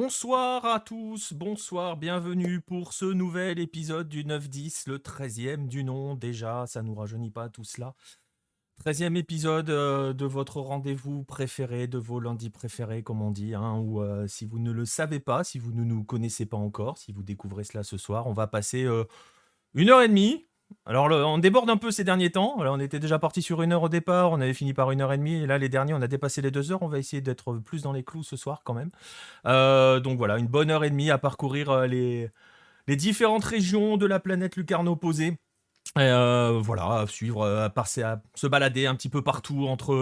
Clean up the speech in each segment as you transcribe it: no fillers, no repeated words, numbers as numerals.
Bonsoir à tous, bonsoir, bienvenue pour ce nouvel épisode du 9-10, le 13e du nom déjà, ça nous rajeunit pas tout cela. 13e épisode de votre rendez-vous préféré, de vos lundis préférés comme on dit, hein, ou si vous ne le savez pas, si vous ne nous connaissez pas encore, si vous découvrez cela ce soir, on va passer 1 heure et demie. Alors on déborde un peu ces derniers temps. Alors, on était déjà parti sur 1 heure au départ, on avait fini par 1 heure et demie, et là les derniers on a dépassé les 2 heures. On va essayer d'être plus dans les clous ce soir quand même. Donc voilà, une bonne heure et demie à parcourir les différentes régions de la planète lucarne opposée. Et voilà, à suivre, à se balader un petit peu partout entre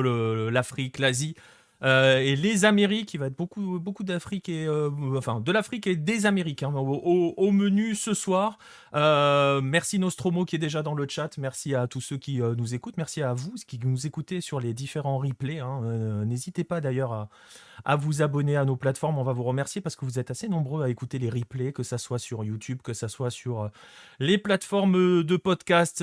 l'Afrique, l'Asie et les Amériques. Il va être beaucoup, beaucoup d'Afrique et enfin de l'Afrique et des Amériques hein, au menu ce soir. Merci Nostromo qui est déjà dans le chat. Merci à tous ceux qui nous écoutent. Merci à vous qui nous écoutez sur les différents replays. Hein. N'hésitez pas d'ailleurs à vous abonner à nos plateformes. On va vous remercier parce que vous êtes assez nombreux à écouter les replays, que ça soit sur YouTube, que ça soit sur les plateformes de podcast.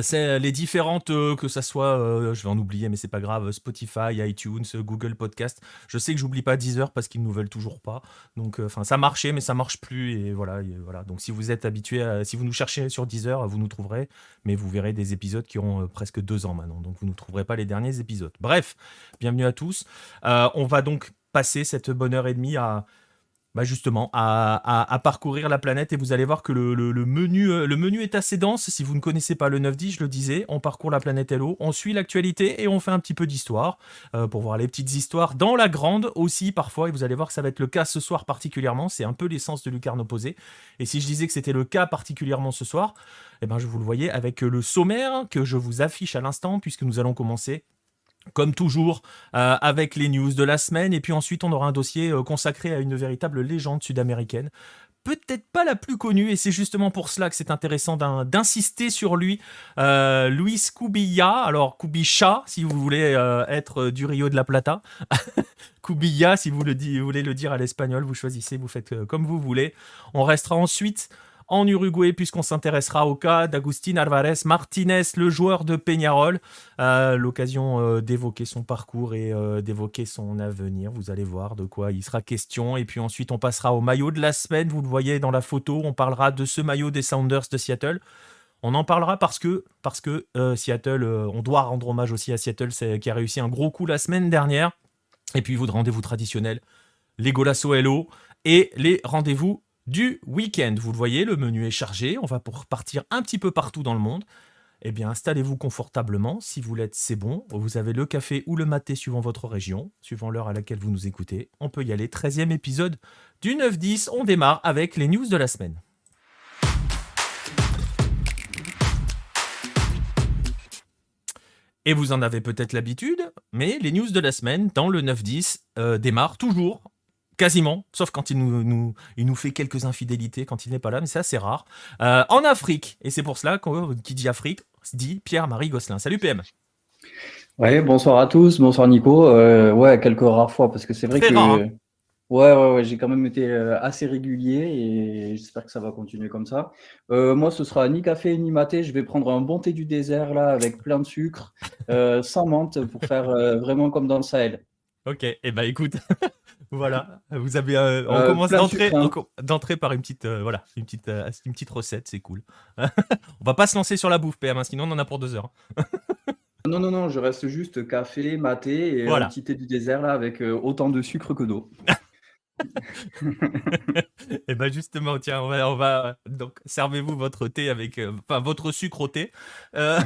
C'est les différentes, que ça soit, je vais en oublier, mais c'est pas grave, Spotify, iTunes, Google Podcast. Je sais que j'oublie pas Deezer parce qu'ils nous veulent toujours pas. Donc, enfin, ça marchait, mais ça marche plus, et voilà, et voilà. Donc, si vous êtes habitué, si vous nous cherchez sur Deezer, vous nous trouverez, mais vous verrez des épisodes qui ont presque 2 ans maintenant. Donc, vous ne trouverez pas les derniers épisodes. Bref, bienvenue à tous. On va donc passer cette bonne heure et demie justement, à parcourir la planète, et vous allez voir que le menu est assez dense. Si vous ne connaissez pas le 9-10, je le disais, on parcourt la planète Hello, on suit l'actualité et on fait un petit peu d'histoire pour voir les petites histoires dans la grande aussi parfois, et vous allez voir que ça va être le cas ce soir particulièrement. C'est un peu l'essence de Lucarne opposée. Et si je disais que c'était le cas particulièrement ce soir, eh ben, je vous le voyais avec le sommaire que je vous affiche à l'instant, puisque nous allons commencer comme toujours, avec les news de la semaine. Et puis ensuite, on aura un dossier consacré à une véritable légende sud-américaine. Peut-être pas la plus connue, et c'est justement pour cela que c'est intéressant d'insister sur lui. Luis Cubilla, alors Cubicha, si vous voulez être du Rio de la Plata. Cubilla, si vous voulez le dire à l'espagnol, vous choisissez, vous faites comme vous voulez. On restera ensuite en Uruguay, puisqu'on s'intéressera au cas d'Agustín Álvarez Martínez, le joueur de Peñarol. L'occasion d'évoquer son parcours et d'évoquer son avenir. Vous allez voir de quoi il sera question. Et puis ensuite, on passera au maillot de la semaine. Vous le voyez dans la photo, on parlera de ce maillot des Sounders de Seattle. On en parlera parce que Seattle, on doit rendre hommage aussi à Seattle, qui a réussi un gros coup la semaine dernière. Et puis, votre rendez-vous traditionnel, les Golasso Hello et les rendez-vous du week-end. Vous le voyez, le menu est chargé. On va pour partir un petit peu partout dans le monde. Eh bien, installez-vous confortablement. Si vous l'êtes, c'est bon. Vous avez le café ou le maté suivant votre région, suivant l'heure à laquelle vous nous écoutez. On peut y aller. 13e épisode du 9-10. On démarre avec les news de la semaine. Et vous en avez peut-être l'habitude, mais les news de la semaine dans le 9-10 démarrent toujours, quasiment, sauf quand il nous fait quelques infidélités quand il n'est pas là, mais c'est assez rare, en Afrique. Et c'est pour cela qui dit Afrique dit Pierre-Marie Gosselin. Salut PM. Ouais, bonsoir à tous, bonsoir Nico. Ouais, quelques rares fois, parce que c'est vrai Très rare, que hein. ouais, j'ai quand même été assez régulier et j'espère que ça va continuer comme ça. Moi, ce sera ni café ni maté. Je vais prendre un bon thé du désert là, avec plein de sucre, sans menthe, pour faire vraiment comme dans le Sahel. Ok, et bah écoute, voilà, vous avez, on Euh, commence plein de sucre, hein. d'entrée par voilà, une petite recette, c'est cool. On va pas se lancer sur la bouffe, PM, hein, sinon on en a pour 2 heures. Non, non, non, je reste juste café, maté et un Voilà. petit thé du désert là, avec autant de sucre que d'eau. Et ben justement, tiens, on va donc servez-vous votre thé avec, enfin votre sucre au thé. Euh,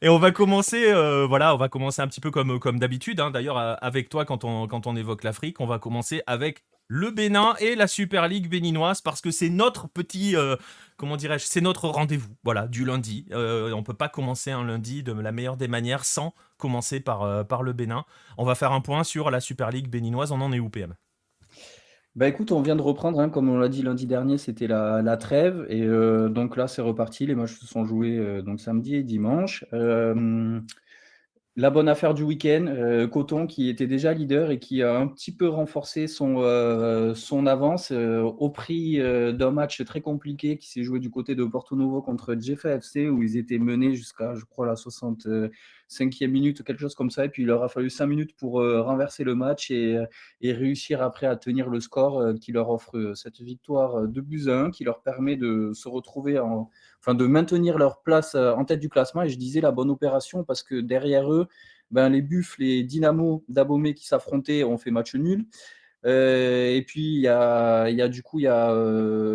et on va commencer, voilà, on va commencer un petit peu comme d'habitude. Hein. D'ailleurs, avec toi, quand on évoque l'Afrique, on va commencer avec le Bénin et la Super League béninoise parce que c'est notre petit, comment dirais-je, c'est notre rendez-vous, voilà, du lundi. On peut pas commencer un lundi de la meilleure des manières sans commencer par le Bénin. On va faire un point sur la Super League béninoise. On en est où, PM? Bah écoute, on vient de reprendre, hein, comme on l'a dit lundi dernier, c'était la trêve. Et donc là, c'est reparti. Les matchs se sont joués donc samedi et dimanche. La bonne affaire du week-end, Coton qui était déjà leader et qui a un petit peu renforcé son avance au prix d'un match très compliqué qui s'est joué du côté de Porto Novo contre Jefa FC, où ils étaient menés jusqu'à, je crois, la 5e minute, quelque chose comme ça. Et puis il leur a fallu 5 minutes pour renverser le match et réussir après à tenir le score qui leur offre cette victoire 2-1 qui leur permet de se retrouver de maintenir leur place en tête du classement. Et je disais la bonne opération parce que derrière eux, les Buffles et Dynamo d'Abomey qui s'affrontaient ont fait match nul. Et puis il y a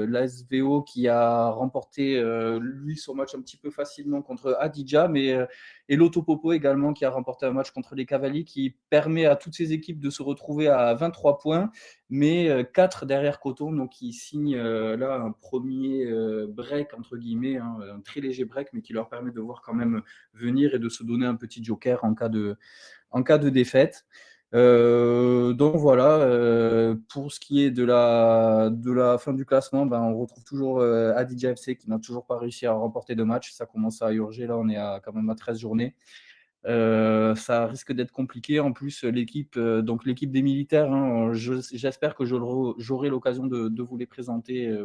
l'ASVO qui a remporté lui son match un petit peu facilement contre Hadidja, et l'Autopopo également qui a remporté un match contre les Cavaliers qui permet à toutes ces équipes de se retrouver à 23 points, mais 4 derrière Coton, donc qui signe là un premier break entre guillemets, un très léger break, mais qui leur permet de voir quand même venir et de se donner un petit joker en cas de défaite. Donc voilà, pour ce qui est de la fin du classement, on retrouve toujours Hadidja FC qui n'a toujours pas réussi à remporter de match. Ça commence à urger, là on est quand même à 13 journées. Ça risque d'être compliqué. En plus, l'équipe des militaires, j'espère que j'aurai l'occasion de vous les présenter.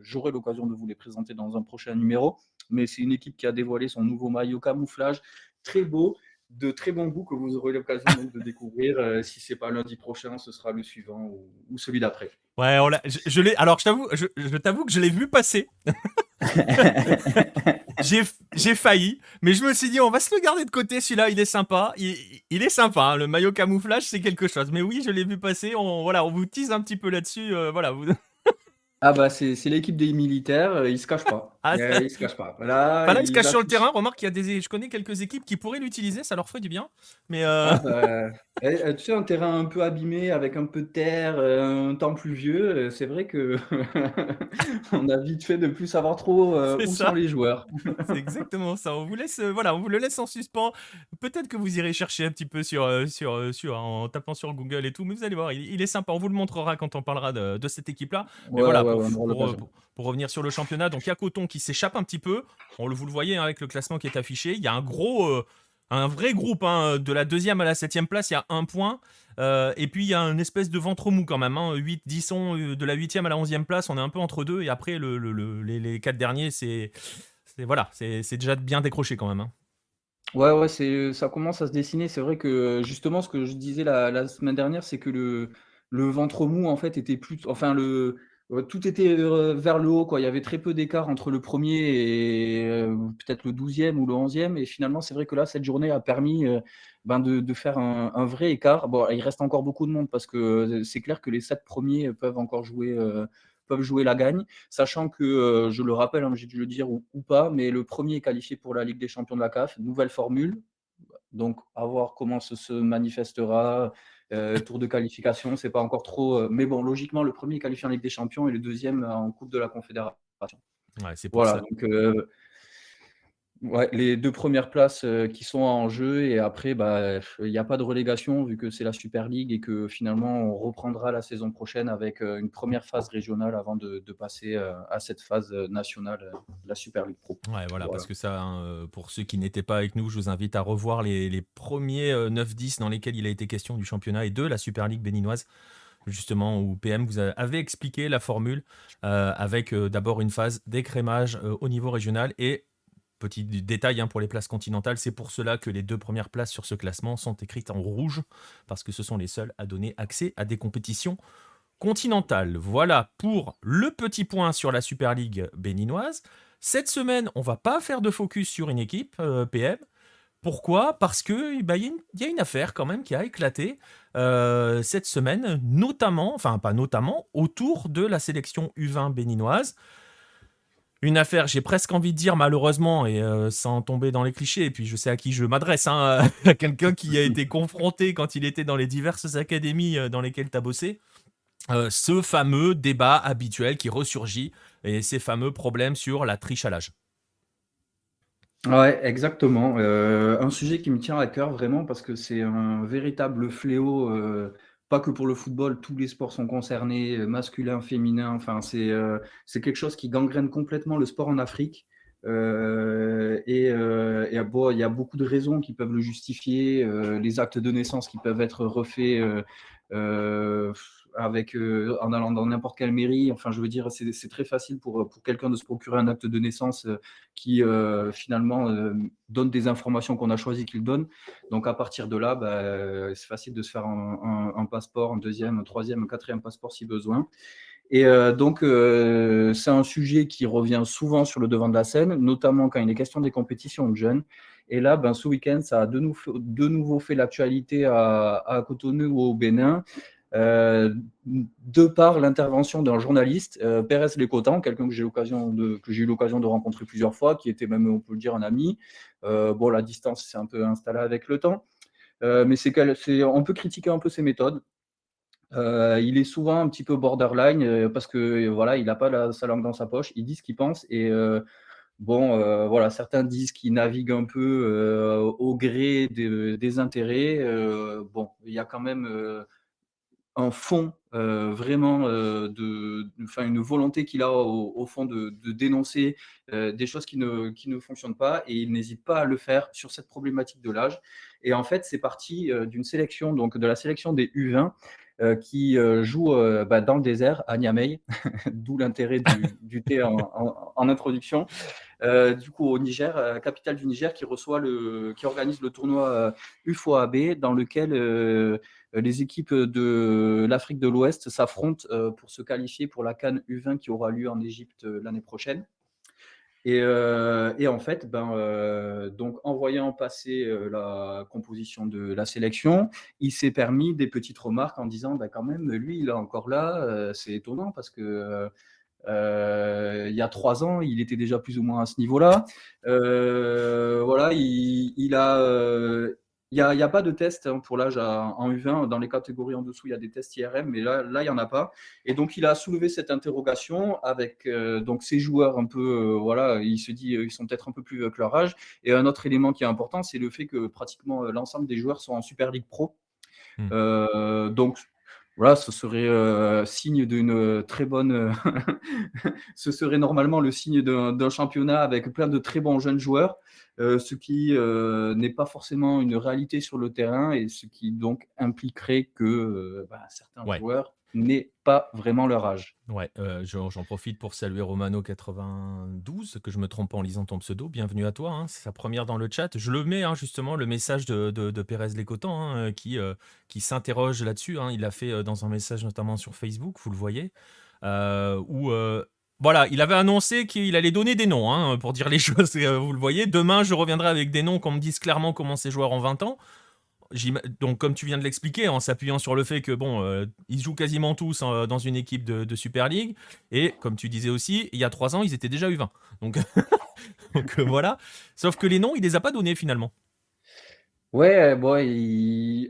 J'aurai l'occasion de vous les présenter dans un prochain numéro. Mais c'est une équipe qui a dévoilé son nouveau maillot camouflage, très beau, de très bon goût, que vous aurez l'occasion donc de découvrir. Si c'est pas lundi prochain, ce sera le suivant ou celui d'après. Ouais, je l'ai. Alors, je t'avoue que je l'ai vu passer. J'ai failli, mais je me suis dit, on va se le garder de côté. Celui-là, il est sympa. Il est sympa. Hein. Le maillot camouflage, c'est quelque chose. Mais oui, je l'ai vu passer. On vous tease un petit peu là-dessus. Voilà. Ah c'est l'équipe des militaires. Ils se cachent pas. Ah, Ils se cachent pas. Là, Là, il se cache ils sur le affichent. terrain. Remarque qu'il y a je connais quelques équipes qui pourraient l'utiliser. Ça leur ferait du bien. Mais Tu sais, un terrain un peu abîmé avec un peu de terre, un temps pluvieux, c'est vrai que on a vite fait de plus savoir trop c'est où sont ça. les joueurs. C'est exactement ça. On vous laisse, on vous le laisse en suspens. Peut-être que vous irez chercher un petit peu en tapant sur Google et tout, mais vous allez voir, il est sympa. On vous le montrera quand on parlera de cette équipe-là. Mais Ouais, voilà, ouais, on aura l'occasion. pour revenir sur le championnat, donc il y a Coton qui s'échappe un petit peu. Vous le voyez hein, avec le classement qui est affiché. Il y a un vrai groupe hein, de la 2e à la 7e place. Il y a 1 point. Et puis il y a une espèce de ventre mou quand même. 8-10 de la 8e à la 11e place. On est un peu entre deux. Et après, les 4 derniers, c'est déjà bien décroché quand même. Hein. Ouais, ouais, ça commence à se dessiner. C'est vrai que justement, ce que je disais la semaine dernière, c'est que le ventre mou, en fait, était plus. Enfin, tout était vers le haut, quoi. Il y avait très peu d'écart entre le premier et peut-être le 12e ou le 11e. Et finalement, c'est vrai que là, cette journée a permis de faire un vrai écart. Bon, il reste encore beaucoup de monde parce que c'est clair que les 7 premiers peuvent encore jouer la gagne. Sachant que, je le rappelle, hein, j'ai dû le dire ou pas, mais le premier est qualifié pour la Ligue des champions de la CAF, nouvelle formule. Donc, à voir comment se manifestera. Tour de qualification, c'est pas encore trop. Mais bon, logiquement, le premier est qualifié en Ligue des champions et le deuxième en Coupe de la Confédération. Ouais, c'est pour Voilà, ça. donc ouais, les 2 premières places qui sont en jeu, et après, il y a pas de relégation vu que c'est la Super League et que finalement on reprendra la saison prochaine avec une première phase régionale avant de passer à cette phase nationale, la Super League Pro. Ouais, voilà, parce Voilà. que ça, hein, pour ceux qui n'étaient pas avec nous, je vous invite à revoir les premiers 9-10 dans lesquels il a été question du championnat et de la Super League béninoise, justement, où PM vous avait expliqué la formule avec d'abord une phase d'écrémage au niveau régional et petit détail hein, pour les places continentales, c'est pour cela que les 2 premières places sur ce classement sont écrites en rouge, parce que ce sont les seuls à donner accès à des compétitions continentales. Voilà pour le petit point sur la Super League béninoise. Cette semaine, on va pas faire de focus sur une équipe PM. Pourquoi ? Parce que y a une affaire quand même qui a éclaté cette semaine, notamment, enfin pas notamment, autour de la sélection U20 béninoise. Une affaire, j'ai presque envie de dire malheureusement, et sans tomber dans les clichés, et puis je sais à qui je m'adresse, hein, à quelqu'un qui a été confronté quand il était dans les diverses académies dans lesquelles tu as bossé, ce fameux débat habituel qui ressurgit, et ces fameux problèmes sur la triche à l'âge. Ouais, exactement. Un sujet qui me tient à cœur vraiment parce que c'est un véritable fléau, pas que pour le football, tous les sports sont concernés, masculin, féminin, enfin c'est quelque chose qui gangrène complètement le sport en Afrique. Bon, il y a beaucoup de raisons qui peuvent le justifier, les actes de naissance qui peuvent être refaits, en allant dans n'importe quelle mairie. Enfin, je veux dire, c'est très facile pour quelqu'un de se procurer un acte de naissance qui finalement donne des informations qu'on a choisi qu'il donne. Donc à partir de là, c'est facile de se faire un passeport, un deuxième, un troisième, un quatrième passeport si besoin. Et donc, c'est un sujet qui revient souvent sur le devant de la scène, notamment quand il est question des compétitions de jeunes. Et là, ce week-end, ça a de nouveau fait l'actualité à Cotonou ou au Bénin, de par l'intervention d'un journaliste, Pérez Lecotan, quelqu'un que j'ai eu l'occasion de rencontrer plusieurs fois, qui était même, on peut le dire, un ami. Bon, la distance s'est un peu installée avec le temps, mais on peut critiquer un peu ses méthodes. Il est souvent un petit peu borderline parce que voilà, il n'a pas sa langue dans sa poche, il dit ce qu'il pense et voilà, certains disent qu'il navigue un peu au gré des intérêts. Bon, il y a quand même un fond vraiment une volonté qu'il a au fond de dénoncer des choses qui ne fonctionnent pas et il n'hésite pas à le faire sur cette problématique de l'âge. Et en fait, c'est parti d'une sélection, donc de la sélection des U20 qui joue dans le désert à Niamey, d'où l'intérêt du thé en introduction. Du coup, au Niger, capitale du Niger, qui organise le tournoi UFOAB, dans lequel les équipes de l'Afrique de l'Ouest s'affrontent pour se qualifier pour la CAN U20 qui aura lieu en Égypte l'année prochaine. Et en fait, donc en voyant passer la composition de la sélection, il s'est permis des petites remarques en disant quand même, lui, il est encore là, c'est étonnant parce que il y a 3 ans, il était déjà plus ou moins à ce niveau-là. Voilà, il y a pas de test pour l'âge en U20. Dans les catégories en dessous, il y a des tests IRM, mais là, il n'y en a pas. Et donc, il a soulevé cette interrogation avec donc ces joueurs un peu, voilà, il se dit, ils sont peut-être un peu plus vieux que leur âge. Et un autre élément qui est important, c'est le fait que pratiquement l'ensemble des joueurs sont en Super League Pro. Donc, voilà, ce serait signe d'une très bonne. Ce serait normalement le signe d'un championnat avec plein de très bons jeunes joueurs, ce qui n'est pas forcément une réalité sur le terrain et ce qui donc impliquerait que certains Ouais. joueurs n'aient pas vraiment leur âge. Ouais, j'en profite pour saluer Romano92, que je me trompe pas en lisant ton pseudo. Bienvenue à toi, hein, c'est sa première dans le chat. Je le mets, hein, justement, le message de Pérez Lécotan, hein, qui s'interroge là-dessus, hein. Il l'a fait dans un message notamment sur Facebook, vous le voyez, où voilà, il avait annoncé qu'il allait donner des noms, hein, pour dire les choses, vous le voyez. Demain, je reviendrai avec des noms qu'on me dise clairement comment ces joueurs ont 20 ans. Donc, comme tu viens de l'expliquer, en s'appuyant sur le fait que bon, ils jouent quasiment tous dans une équipe de Super League, et comme tu disais aussi, il y a 3 ans, ils étaient déjà U20. Donc, donc voilà. Sauf que les noms, il les a pas donnés finalement. Ouais, bon,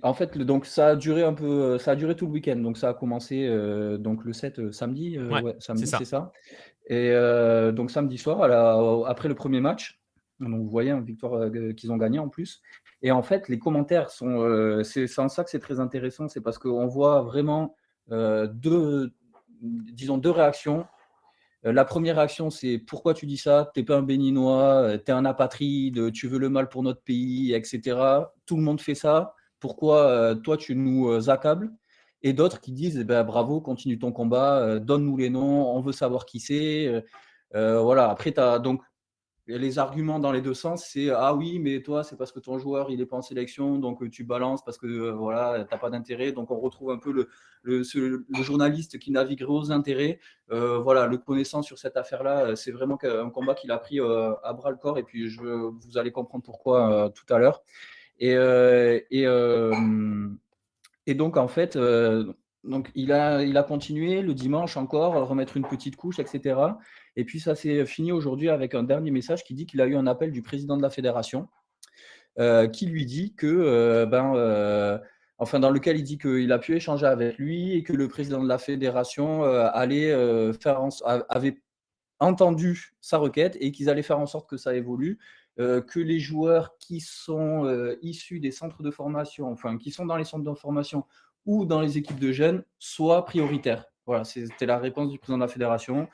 en fait, donc ça a duré un peu, ça a duré tout le week-end. Donc ça a commencé donc le 7 samedi, Ouais, ouais, c'est samedi, c'est ça. ça. Et donc samedi soir, après le premier match, donc vous voyez une victoire qu'ils ont gagnée en plus. Et en fait, les commentaires sont, c'est en ça que c'est très intéressant, c'est parce qu'on voit vraiment disons deux réactions. La première réaction, c'est pourquoi tu dis ça? T'es pas un Béninois, t'es un apatride, tu veux le mal pour notre pays, etc. Tout le monde fait ça. Pourquoi toi tu nous accables? Et d'autres qui disent eh ben, bravo, continue ton combat, donne-nous les noms, on veut savoir qui c'est. Voilà. Après, tu as donc les arguments dans les deux sens, c'est ah oui, mais toi, c'est parce que ton joueur il est pas en sélection, donc tu balances parce que voilà, t'as pas d'intérêt. Donc on retrouve un peu le journaliste qui naviguerait aux intérêts. Voilà, le connaissant sur cette affaire-là, c'est vraiment un combat qu'il a pris à bras le corps. Et puis vous allez comprendre pourquoi tout à l'heure. Et, euh, et, euh, et donc, en fait, donc il a continué le dimanche encore, à remettre une petite couche, etc. Et puis, ça s'est fini aujourd'hui avec un dernier message qui dit qu'il a eu un appel du président de la fédération qui lui dit que, enfin, dans lequel il dit qu'il a pu échanger avec lui et que le président de la fédération avait entendu sa requête et qu'ils allaient faire en sorte que ça évolue, que les joueurs qui sont issus des centres de formation, enfin qui sont dans les centres de formation ou dans les équipes de jeunes, soient prioritaires. Voilà, c'était la réponse du président de la fédération.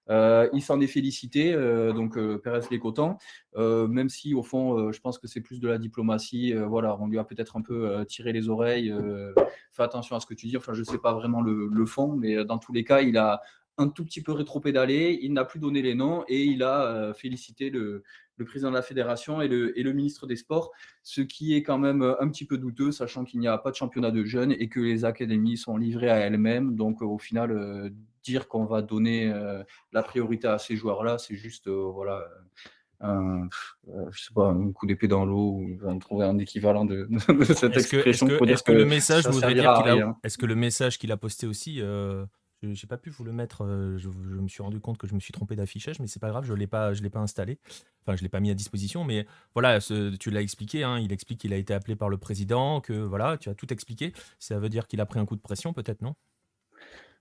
Il s'en est félicité, donc Pérez Lécotan, même si au fond, je pense que c'est plus de la diplomatie. Voilà, on lui a peut-être un peu tiré les oreilles. Fais attention à ce que tu dis. Enfin, je ne sais pas vraiment le fond, mais dans tous les cas, il a un tout petit peu rétropédalé. Il n'a plus donné les noms et il a félicité le président de la fédération et le ministre des Sports, ce qui est quand même un petit peu douteux, sachant qu'il n'y a pas de championnat de jeunes et que les académies sont livrées à elles-mêmes. Donc, au final, dire qu'on va donner la priorité à ces joueurs-là, c'est juste voilà, je sais pas, un coup d'épée dans l'eau, ou on trouver un équivalent de cette expression pour dire Est-ce que le que message ça voudrait dire servira à qu'il a, rien. est-ce que le message qu'il a posté aussi, j'ai pas pu vous le mettre, je me suis rendu compte que je me suis trompé d'affichage, mais c'est pas grave, je l'ai pas installé, enfin je l'ai pas mis à disposition, mais voilà, tu l'as expliqué, hein, il explique qu'il a été appelé par le président, que voilà, tu as tout expliqué, ça veut dire qu'il a pris un coup de pression peut-être, non?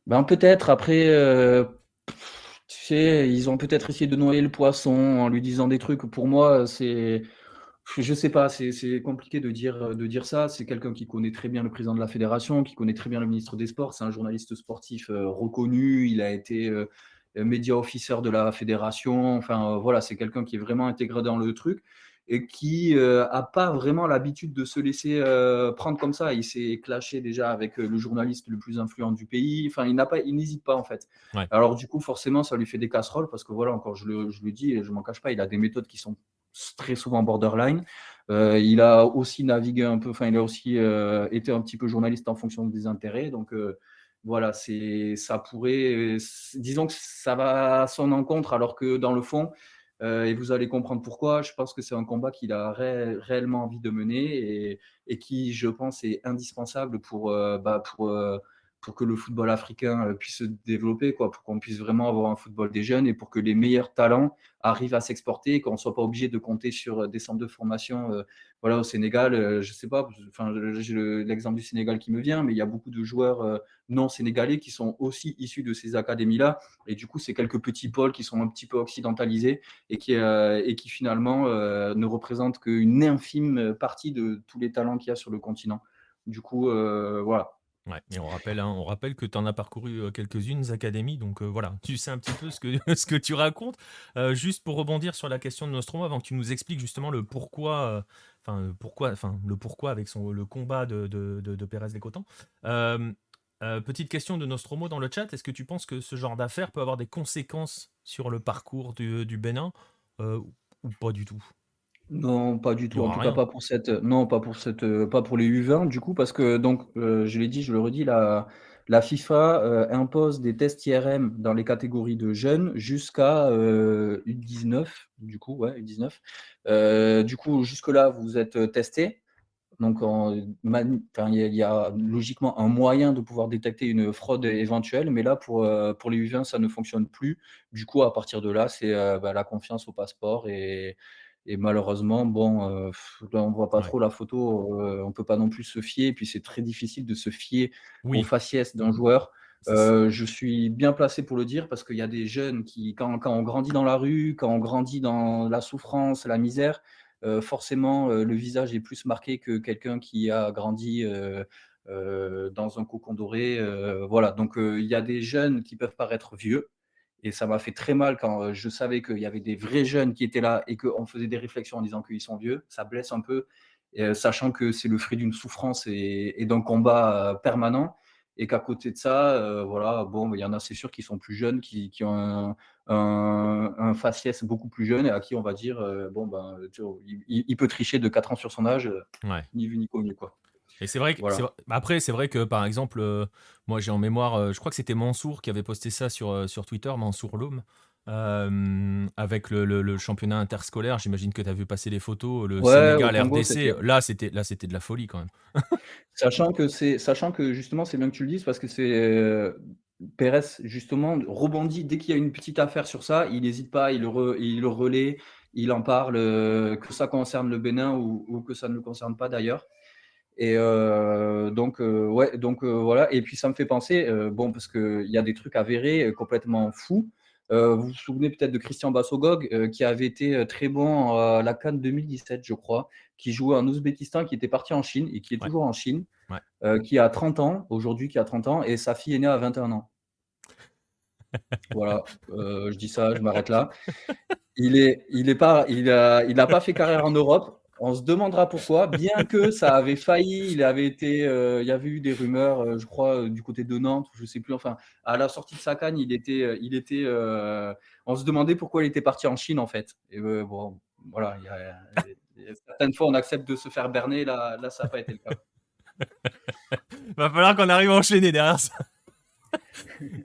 Ben peut-être après, tu sais, ils ont peut-être essayé de noyer le poisson en lui disant des trucs. Pour moi, c'est, je sais pas, c'est compliqué de dire ça. C'est quelqu'un qui connaît très bien le président de la fédération, qui connaît très bien le ministre des Sports. C'est un journaliste sportif reconnu. Il a été média officer de la fédération. Enfin, voilà, c'est quelqu'un qui est vraiment intégré dans le truc et qui a pas vraiment l'habitude de se laisser prendre comme ça. Il s'est clashé déjà avec le journaliste le plus influent du pays. Enfin, il n'hésite pas en fait. Ouais, Alors du coup, forcément, ça lui fait des casseroles parce que voilà, encore je le dis et je m'en cache pas, il a des méthodes qui sont très souvent borderline. Il a aussi navigué un peu, enfin, il a aussi été un petit peu journaliste en fonction des intérêts. Donc voilà, ça pourrait, disons que ça va à son encontre, alors que dans le fond, et vous allez comprendre pourquoi, je pense que c'est un combat qu'il a réellement envie de mener et qui, je pense, est indispensable pour que le football africain puisse se développer, quoi, pour qu'on puisse vraiment avoir un football des jeunes et pour que les meilleurs talents arrivent à s'exporter et qu'on ne soit pas obligé de compter sur des centres de formation. Voilà, au Sénégal, je ne sais pas, enfin, j'ai l'exemple du Sénégal qui me vient, mais il y a beaucoup de joueurs non sénégalais qui sont aussi issus de ces académies-là. Et du coup, c'est quelques petits pôles qui sont un petit peu occidentalisés et qui finalement ne représentent qu'une infime partie de tous les talents qu'il y a sur le continent. Du coup, voilà. ouais, et on rappelle que tu en as parcouru quelques-unes académies, donc voilà, tu sais un petit peu ce que, ce que tu racontes. Juste pour rebondir sur la question de Nostromo, avant que tu nous expliques justement le pourquoi, le pourquoi avec le combat de Pérez Lécotan. Petite question de Nostromo dans le chat, est-ce que tu penses que ce genre d'affaire peut avoir des conséquences sur le parcours du Bénin euh, ou pas du tout? Non, pas du Il y tout. En aura tout cas, rien. pas pour les U20, du coup, parce que donc, je l'ai dit, je le redis, la FIFA impose des tests IRM dans les catégories de jeunes jusqu'à U19, du coup, ouais, U19. Du coup, jusque-là, vous êtes testé. Donc, enfin, il y a logiquement un moyen de pouvoir détecter une fraude éventuelle, mais là, pour les U20, ça ne fonctionne plus. Du coup, à partir de là, c'est la confiance au passeport et malheureusement, bon, là, on voit pas Ouais. trop la photo, on peut pas non plus se fier, puis c'est très difficile de se fier au Oui. faciès d'un joueur. C'est- Je suis bien placé pour le dire parce qu'il y a des jeunes qui, quand on grandit dans la rue, quand on grandit dans la souffrance, la misère, forcément, le visage est plus marqué que quelqu'un qui a grandi dans un cocon doré. Voilà, donc il y a des jeunes qui peuvent paraître vieux. Et ça m'a fait très mal quand je savais qu'il y avait des vrais jeunes qui étaient là et qu'on faisait des réflexions en disant qu'ils sont vieux. Ça blesse un peu, sachant que c'est le fruit d'une souffrance et d'un combat permanent. Et qu'à côté de ça, voilà, bon, il y en a, c'est sûr, qui sont plus jeunes, qui ont un faciès beaucoup plus jeune et à qui on va dire, bon, ben, il peut tricher de 4 ans sur son âge, Ouais. ni vu ni connu, quoi. Et c'est vrai que Voilà. après c'est vrai que par exemple moi j'ai en mémoire je crois que c'était Mansour qui avait posté ça sur Twitter, Mansour Loum, avec le championnat interscolaire, j'imagine que tu as vu passer les photos, le Ouais, au Sénégal Congo, RDC, c'était. là c'était de la folie quand même. Sachant que justement, c'est bien que tu le dises parce que c'est Pérez, justement, rebondit dès qu'il y a une petite affaire sur ça, il n'hésite pas, il le relaie, il en parle, que ça concerne le Bénin ou que ça ne le concerne pas d'ailleurs. Et donc, ouais, donc voilà. Et puis ça me fait penser, bon, parce qu'il y a des trucs avérés complètement fous. Vous vous souvenez peut-être de Christian Bassogog, qui avait été très bon à la CAN 2017, je crois, qui jouait en Ouzbékistan, qui était parti en Chine et qui est Ouais, toujours en Chine, ouais. qui a 30 ans, aujourd'hui, qui a 30 ans, et sa fille est née à 21 ans. Voilà, je dis ça, je m'arrête là. Il a pas fait carrière en Europe. On se demandera pourquoi, bien que ça avait failli. Il y avait eu des rumeurs, je crois, du côté de Nantes, je sais plus. Enfin, à la sortie de sa canne, on se demandait pourquoi il était parti en Chine, en fait. Et bon, voilà, il y a certaines fois, on accepte de se faire berner. Là, ça n'a pas été le cas. Va falloir qu'on arrive à enchaîner derrière ça.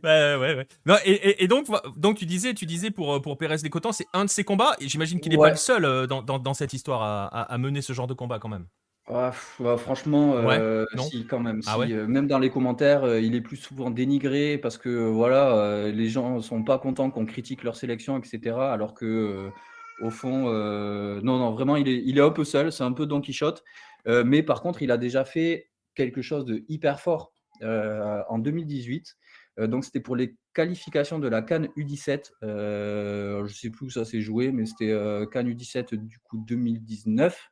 Ouais. Non, et donc tu disais pour Pérez les Cotans, c'est un de ses combats, et j'imagine qu'il n'est pas le Ouais. seul dans cette histoire à mener ce genre de combat quand même. Ah, bah, franchement, Ouais? Non? si quand même, Ah ouais? si, même dans les commentaires, il est plus souvent dénigré parce que, voilà, les gens sont pas contents qu'on critique leur sélection et cetera, alors que, au fond, non, non, vraiment, il est un peu seul, c'est un peu Don Quichotte, mais par contre, il a déjà fait quelque chose de hyper fort, en 2018, donc c'était pour les qualifications de la CAN U17, je sais plus où ça s'est joué, mais c'était, CAN U17, du coup, 2019.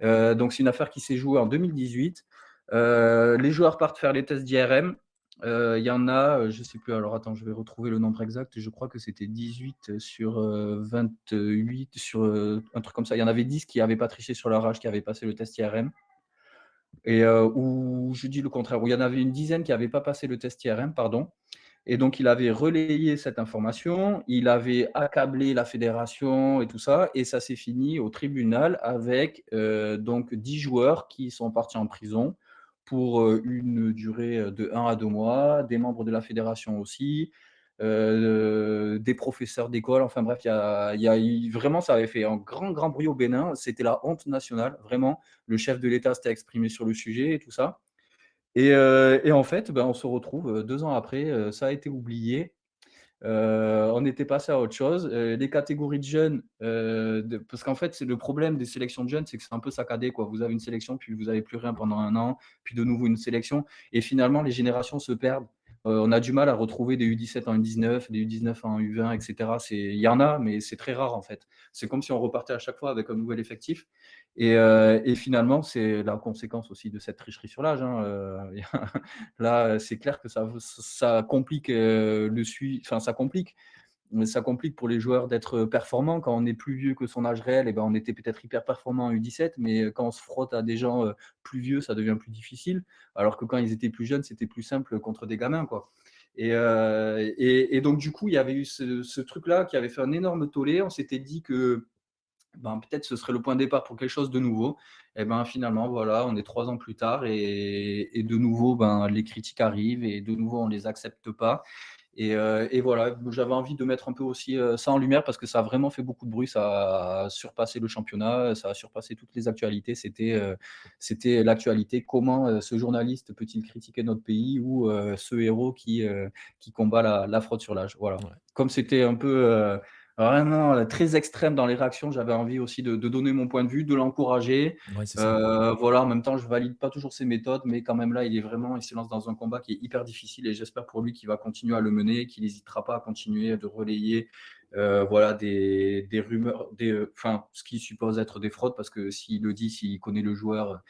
Donc c'est une affaire qui s'est jouée en 2018. Les joueurs partent faire les tests d'IRM. Il y en a, je ne sais plus, alors attends, je vais retrouver le nombre exact. Je crois que c'était 18 sur 28, sur un truc comme ça. Il y en avait 10 qui n'avaient pas triché sur leur âge, qui avaient passé le test IRM. Et ou je dis le contraire, où il y en avait une dizaine qui n'avaient pas passé le test IRM, pardon. Et donc, il avait relayé cette information, il avait accablé la fédération et tout ça, et ça s'est fini au tribunal avec donc 10 joueurs qui sont partis en prison pour une durée de 1 à 2 mois, des membres de la fédération aussi, des professeurs d'école, enfin bref, vraiment, ça avait fait un grand, grand bruit au Bénin, c'était la honte nationale, vraiment. Le chef de l'État s'était exprimé sur le sujet et tout ça. Et en fait, ben, on se retrouve 2 ans après, ça a été oublié. On était passé à autre chose. Les catégories de jeunes, parce qu'en fait, c'est le problème des sélections de jeunes, c'est que c'est un peu saccadé, quoi. Vous avez une sélection, puis vous avez plus rien pendant 1 an, puis de nouveau une sélection, et finalement les générations se perdent. On a du mal à retrouver des U17 en U19, des U19 en U20, et cetera. Il y en a, mais c'est très rare, en fait. C'est comme si on repartait à chaque fois avec un nouvel effectif, et finalement, c'est la conséquence aussi de cette tricherie sur l'âge, hein. Là, c'est clair que ça complique, enfin, ça complique pour les joueurs d'être performants. Quand on est plus vieux que son âge réel, et ben, on était peut-être hyper performant en U17, mais quand on se frotte à des gens plus vieux, ça devient plus difficile. Alors que quand ils étaient plus jeunes, c'était plus simple contre des gamins, quoi. Et donc, du coup, il y avait eu ce truc-là qui avait fait un énorme tollé. On s'était dit que ben, peut-être ce serait le point de départ pour quelque chose de nouveau. Et ben finalement, voilà, on est 3 ans plus tard, et de nouveau, ben, les critiques arrivent, et de nouveau, on ne les accepte pas. Et voilà, j'avais envie de mettre un peu aussi ça en lumière parce que ça a vraiment fait beaucoup de bruit, ça a surpassé le championnat, ça a surpassé toutes les actualités. C'était l'actualité. Comment ce journaliste peut-il critiquer notre pays, ou ce héros qui combat la fraude sur l'âge. Voilà. Ouais. Comme c'était un peu vraiment très extrême dans les réactions, j'avais envie aussi de donner mon point de vue, de l'encourager. Ouais, c'est ça. Voilà, en même temps, je valide pas toujours ses méthodes, mais quand même là, il se lance dans un combat qui est hyper difficile, et j'espère pour lui qu'il va continuer à le mener, qu'il n'hésitera pas à continuer de relayer voilà, des rumeurs, enfin, ce qu'il suppose être des fraudes, parce que s'il le dit, s'il connaît le joueur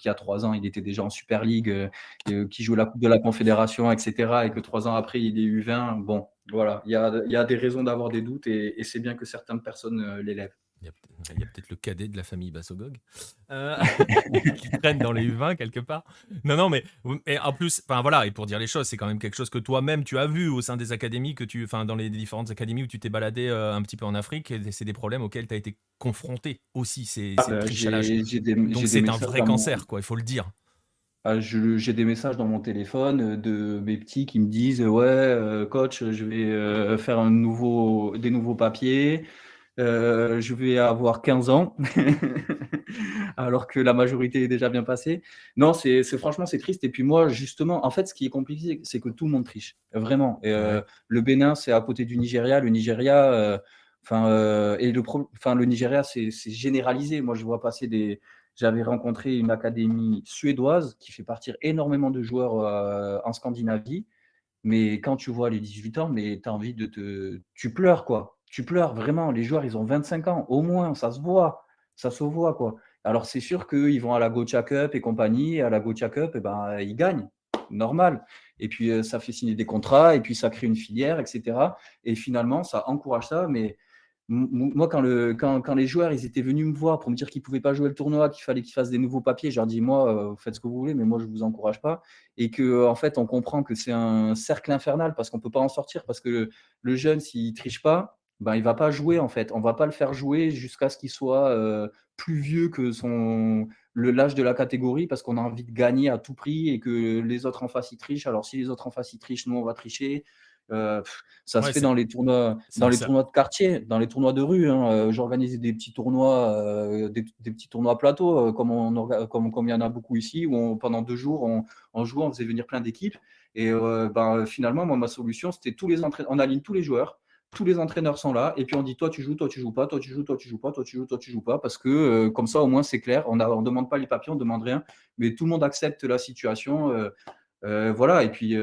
qui a 3 ans, il était déjà en Super League, qui joue la Coupe de la Confédération, etc., et que 3 ans après, il est U20, bon, voilà, il y a des raisons d'avoir des doutes, et c'est bien que certaines personnes l'élèvent. Il y a peut-être le cadet de la famille Bassogog euh, qui traîne dans les U20 quelque part. Non, mais en plus, enfin voilà, et pour dire les choses, c'est quand même quelque chose que toi-même tu as vu au sein des académies enfin dans les différentes académies où tu t'es baladé un petit peu en Afrique, et c'est des problèmes auxquels tu as été confronté aussi, Ah c'est le ben, trichage. Donc j'ai des c'est un messages vrai dans mon cancer, quoi, il faut le dire. j'ai des messages dans mon téléphone de mes petits qui me disent: «Ouais, coach, je vais faire des nouveaux papiers, je vais avoir 15 ans», alors que la majorité est déjà bien passée. Non, franchement, c'est triste. Et puis moi, justement, en fait, ce qui est compliqué, c'est que tout le monde triche, vraiment. Ouais. Le Bénin, c'est à côté du Nigeria. Le Nigeria, le Nigeria, c'est généralisé. Moi, je vois passer j'avais rencontré une académie suédoise qui fait partir énormément de joueurs en Scandinavie. Mais quand tu vois les 18 ans, mais tu as envie tu pleures, quoi. Tu pleures vraiment. Les joueurs, ils ont 25 ans, au moins, ça se voit. Ça se voit, quoi. Alors, c'est sûr qu'ils vont à la Gocha Cup et compagnie. Et à la Gocha Cup, eh ben, ils gagnent. normal. Et puis ça fait signer des contrats, et puis ça crée une filière, etc. Et finalement, ça encourage ça. Mais moi, quand les joueurs ils étaient venus me voir pour me dire qu'ils ne pouvaient pas jouer le tournoi, qu'il fallait qu'ils fassent des nouveaux papiers, je leur dis, moi, vous faites ce que vous voulez, mais moi, je ne vous encourage pas. Et qu'en fait, on comprend que c'est un cercle infernal parce qu'on ne peut pas en sortir, parce que le jeune, s'il ne triche pas, ben, il ne va pas jouer, en fait. On ne va pas le faire jouer jusqu'à ce qu'il soit plus vieux que l'âge de la catégorie, parce qu'on a envie de gagner à tout prix et que les autres en face, ils trichent. Alors, si les autres en face, ils trichent, nous, on va tricher. Euh, Ça se Ouais, fait dans les tournois de quartier, dans les tournois de rue. J'organisais des petits tournois, des petits tournois à plateau, comme il y en a beaucoup ici, où pendant 2 jours, on jouait, on faisait venir plein d'équipes. Et finalement, moi, ma solution, c'était on aligne tous les joueurs, tous les entraîneurs sont là, et puis on dit, toi tu joues, toi tu joues pas, toi tu joues, toi tu joues pas, toi tu joues, toi tu joues pas, parce que comme ça, au moins, c'est clair. On ne demande pas les papiers, on ne demande rien, mais tout le monde accepte la situation. Voilà, et puis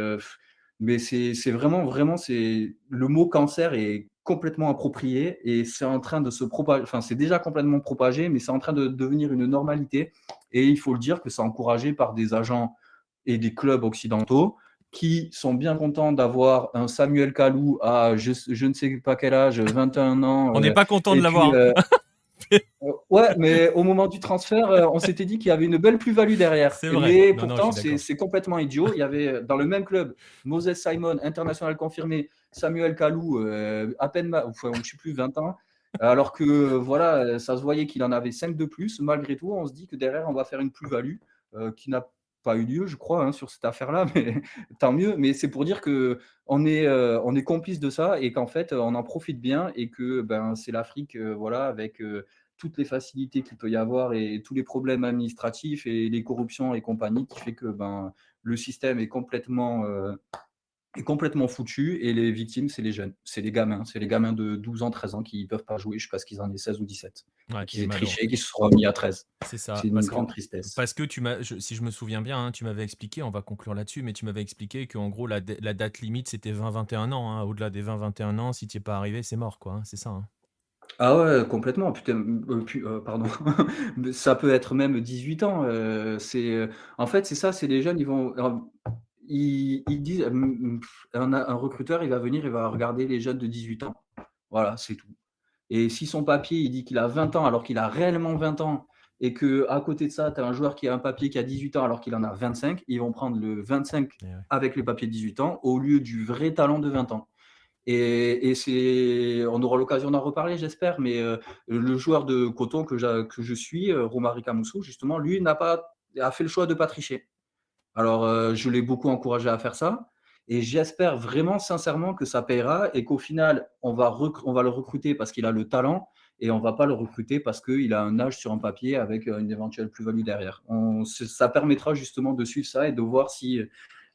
mais c'est vraiment, le mot cancer est complètement approprié, et c'est en train de se propager, enfin c'est déjà complètement propagé, mais c'est en train de devenir une normalité. Et il faut le dire que c'est encouragé par des agents et des clubs occidentaux qui sont bien contents d'avoir un Samuel Kalou à je ne sais pas quel âge, 21 ans. On n'est pas content de Et puis, l'avoir. ouais, mais au moment du transfert, on s'était dit qu'il y avait une belle plus-value derrière. C'est vrai. Mais Non, je pourtant, suis d'accord. c'est complètement idiot. Il y avait dans le même club Moses Simon, international confirmé, Samuel Kalou, à peine, enfin, je ne sais plus, 20 ans. Alors que voilà, ça se voyait qu'il en avait 5 de plus. Malgré tout, on se dit que derrière, on va faire une plus-value qui n'a pas eu lieu, je crois, sur cette affaire-là, mais tant mieux. Mais c'est pour dire qu'on est complice de ça, et qu'en fait, on en profite bien, et que c'est l'Afrique, voilà, avec toutes les facilités qu'il peut y avoir et tous les problèmes administratifs et les corruptions et compagnie, qui fait que le système est complètement foutu, et les victimes, c'est les jeunes, c'est les gamins de 12 ans, 13 ans qui ne peuvent pas jouer jusqu'à ce qu'ils en aient 16 ou 17, Ouais, et qu'ils et aient malheureux. triché, qu'ils se soient mis à 13. C'est ça, C'est une grande tristesse. parce que si je me souviens bien, hein, tu m'avais expliqué, on va conclure là-dessus, mais tu m'avais expliqué qu'en gros, la date limite, c'était 20-21 ans. Hein. Au-delà des 20-21 ans, si tu n'y es pas arrivé, c'est mort, quoi. Hein, c'est ça. Hein. Ah ouais, complètement. Putain, pardon. Ça peut être même 18 ans. En fait, c'est ça, c'est les jeunes, ils disent, un recruteur, il va venir, il va regarder les jeunes de 18 ans. Voilà, c'est tout. Et si son papier, il dit qu'il a 20 ans alors qu'il a réellement 20 ans, et qu'à côté de ça, tu as un joueur qui a un papier qui a 18 ans alors qu'il en a 25, ils vont prendre le 25 Ouais. avec le papier de 18 ans au lieu du vrai talent de 20 ans. Et on aura l'occasion d'en reparler, j'espère, mais le joueur de coton que je suis, Romari Kamoussou, justement, lui a fait le choix de ne pas tricher. Alors, je l'ai beaucoup encouragé à faire ça, et j'espère vraiment sincèrement que ça paiera, et qu'au final, on va le recruter parce qu'il a le talent, et on ne va pas le recruter parce qu'il a un âge sur un papier avec une éventuelle plus-value derrière. Ça permettra justement de suivre ça et de voir si,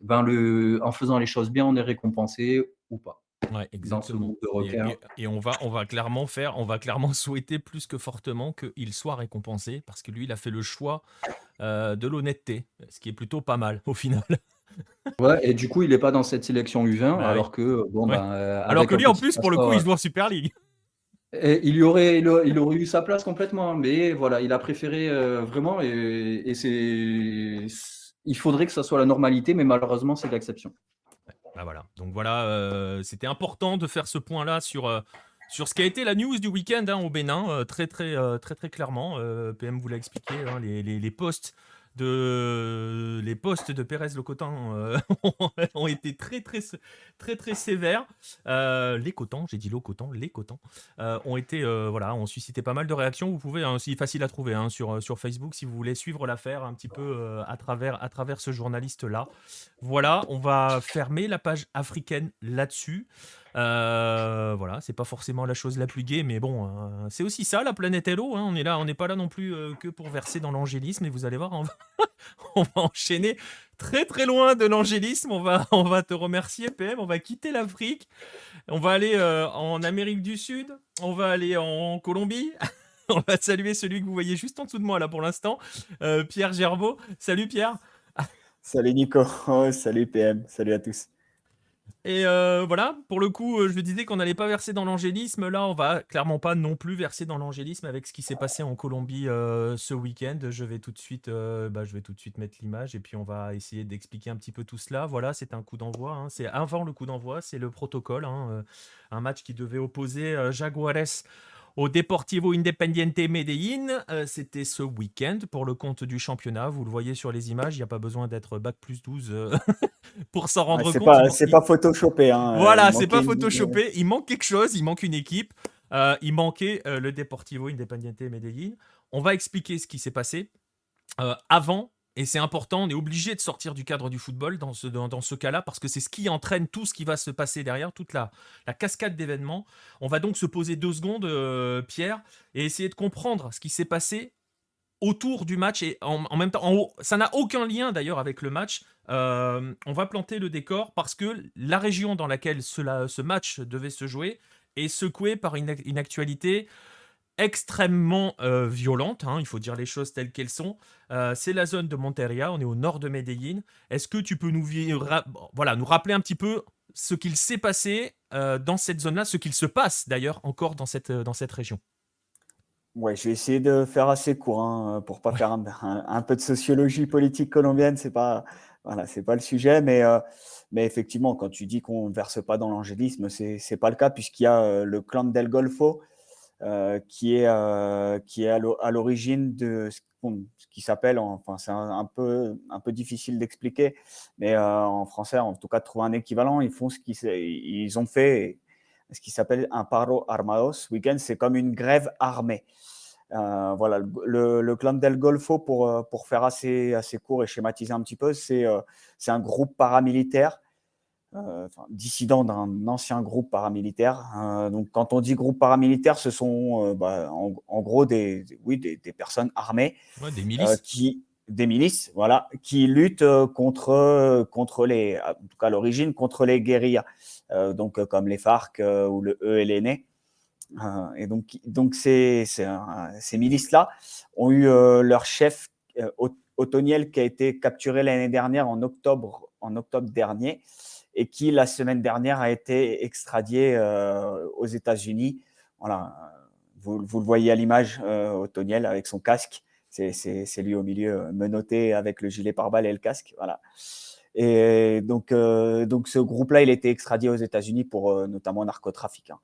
en faisant les choses bien, on est récompensé ou pas Ouais, dans ce exactement. groupe de rockers. Et on va clairement souhaiter plus que fortement qu'il soit récompensé, parce que lui, il a fait le choix de l'honnêteté, ce qui est plutôt pas mal au final. Ouais, et du coup, il n'est pas dans cette sélection U20, Bah oui. alors que, Ouais. Alors avec que un lui, en petit plus, pour le coup, il passeport, joue en Super League. et il aurait eu sa place complètement, mais voilà, il a préféré vraiment, et il faudrait que ça soit la normalité, mais malheureusement, c'est l'exception. Bah voilà. Donc voilà, c'était important de faire ce point-là sur ce qui a été la news du week-end hein, au Bénin, très clairement. PM vous l'a expliqué, hein, les postes de Pérez Locotan ont été très sévères. Les Cotans, j'ai dit Locotan, les Cotans ont été ont suscité pas mal de réactions. Vous pouvez, hein, c'est facile à trouver hein, sur Facebook si vous voulez suivre l'affaire un petit peu à travers ce journaliste-là. Voilà, on va fermer la page africaine là-dessus. Voilà, c'est pas forcément la chose la plus gaie, mais bon, c'est aussi ça la planète Hello. Hein, on n'est pas là non plus que pour verser dans l'angélisme. Et vous allez voir, on va enchaîner très loin de l'angélisme. On va te remercier, PM. On va quitter l'Afrique. On va aller en Amérique du Sud. On va aller en Colombie. On va saluer celui que vous voyez juste en dessous de moi là pour l'instant, Pierre Gervaux. Salut Pierre. Salut Nico, oh, salut PM, salut à tous. Et voilà, pour le coup, je disais qu'on n'allait pas verser dans l'angélisme. Là, on va clairement pas non plus verser dans l'angélisme avec ce qui s'est passé en Colombie ce week-end. Je vais tout de suite mettre l'image et puis on va essayer d'expliquer un petit peu tout cela. Voilà, c'est un coup d'envoi, hein. C'est avant le coup d'envoi, c'est le protocole, hein, un match qui devait opposer Jaguares au Deportivo Independiente Medellín. C'était ce week-end pour le compte du championnat. Vous le voyez sur les images, il n'y a pas besoin d'être bac plus 12 pour s'en Ouais, rendre compte. c'est pas photoshopé, hein. Il Voilà, c'est pas manquait une. photoshopé. Il manque quelque chose, il manque une équipe. Il manquait le Deportivo Independiente Medellín. On va expliquer ce qui s'est passé avant. Et c'est important, on est obligé de sortir du cadre du football dans ce cas-là, parce que c'est ce qui entraîne tout ce qui va se passer derrière, toute la cascade d'événements. On va donc se poser 2 secondes, Pierre, et essayer de comprendre ce qui s'est passé autour du match et en même temps, ça n'a aucun lien d'ailleurs avec le match. On va planter le décor parce que la région dans laquelle ce match devait se jouer est secouée par une actualité extrêmement violente, hein, il faut dire les choses telles qu'elles sont. C'est la zone de Monteria, on est au nord de Medellín. Est-ce que tu peux nous rappeler un petit peu ce qu'il s'est passé dans cette zone-là, ce qu'il se passe d'ailleurs encore dans cette région? Ouais, je vais essayer de faire assez court, hein, pour pas faire un peu de sociologie politique colombienne. C'est pas, voilà, c'est pas le sujet, mais effectivement, quand tu dis qu'on ne verse pas dans l'angélisme, c'est pas le cas puisqu'il y a le clan del Golfo qui est à l'origine de ce qui s'appelle, enfin c'est un peu difficile d'expliquer, mais en français, en tout cas, de trouver un équivalent, ils ont fait ce qui s'appelle un paro armado ce week-end, c'est comme une grève armée. Voilà, le clan del Golfo, pour faire assez court et schématiser un petit peu, c'est un groupe paramilitaire, dissident d'un ancien groupe paramilitaire. Donc, quand on dit groupe paramilitaire, ce sont en gros des personnes armées, Ouais, des milices. des milices, voilà, qui luttent contre en tout cas à l'origine, contre les guérillas, comme les FARC ou le ELN. Et donc ces milices-là ont eu leur chef, Otoniel, qui a été capturé l'année dernière en octobre dernier, et qui, la semaine dernière, a été extradié aux États-Unis. Voilà, vous le voyez à l'image, Otoniel avec son casque. C'est lui au milieu, menotté avec le gilet pare-balles et le casque. Voilà. Et donc ce groupe-là, il a été extradié aux États-Unis pour notamment narcotrafic, hein,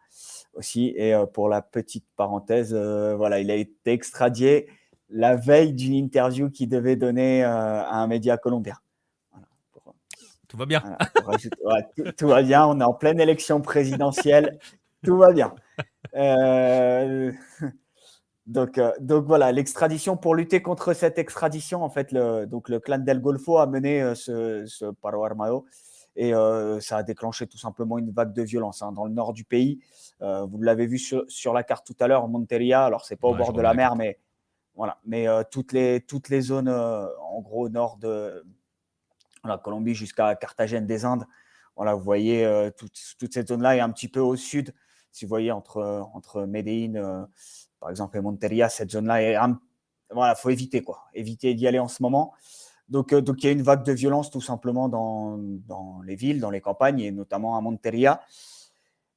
aussi. Et pour la petite parenthèse, voilà, il a été extradié la veille d'une interview qu'il devait donner à un média colombien. Voilà, Tout va bien. voilà, pour rajouter, ouais, tout va bien, on est en pleine élection présidentielle, tout va bien. Euh, donc voilà, l'extradition, pour lutter contre cette extradition, en fait, le clan del Golfo a mené ce paro armado, et ça a déclenché tout simplement une vague de violence, hein, dans le nord du pays. Vous l'avez vu sur la carte tout à l'heure, Monteria, alors c'est pas au Ouais, je bord de remets la la mer, carte. mais voilà, mais toutes les zones, en gros, nord de la Colombie jusqu'à Carthagène des Indes. Voilà, vous voyez, toute cette zone-là, est un petit peu au sud. Si vous voyez entre Medellín, par exemple, et Monteria, cette zone-là voilà, faut éviter, quoi. Éviter d'y aller en ce moment. Donc il y a une vague de violence tout simplement dans les villes, dans les campagnes, et notamment à Monteria.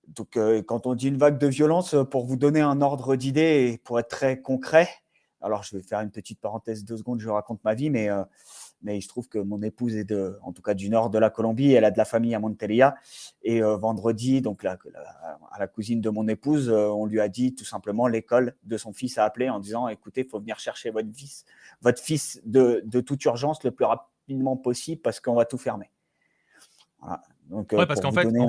Donc, quand on dit une vague de violence, pour vous donner un ordre d'idée et pour être très concret, alors je vais faire une petite parenthèse 2 secondes, je raconte ma vie, mais il se trouve que mon épouse est en tout cas du nord de la Colombie, elle a de la famille à Monteria, et vendredi, donc à la cousine de mon épouse, on lui a dit tout simplement, l'école de son fils a appelé en disant, écoutez, il faut venir chercher votre fils de toute urgence le plus rapidement possible parce qu'on va tout fermer. Voilà. Donc, Ouais, parce pour qu'en vous fait, donner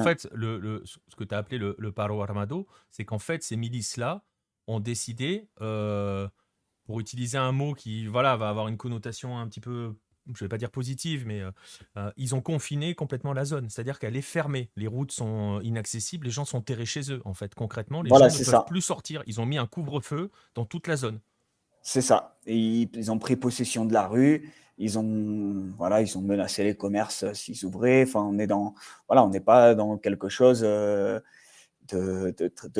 ce que tu as appelé le paro armado, c'est qu'en fait, ces milices-là ont décidé, pour utiliser un mot qui voilà, va avoir une connotation un petit peu, je vais pas dire positive, mais ils ont confiné complètement la zone. C'est-à-dire qu'elle est fermée. Les routes sont inaccessibles, les gens sont terrés chez eux. En fait, concrètement, les voilà, gens ne c'est peuvent ça. plus sortir. Ils ont mis un couvre-feu dans toute la zone. C'est ça. Et ils ont pris possession de la rue. Voilà, ils ont menacé les commerces s'ils ouvraient. Enfin, voilà, on n'est pas dans quelque chose de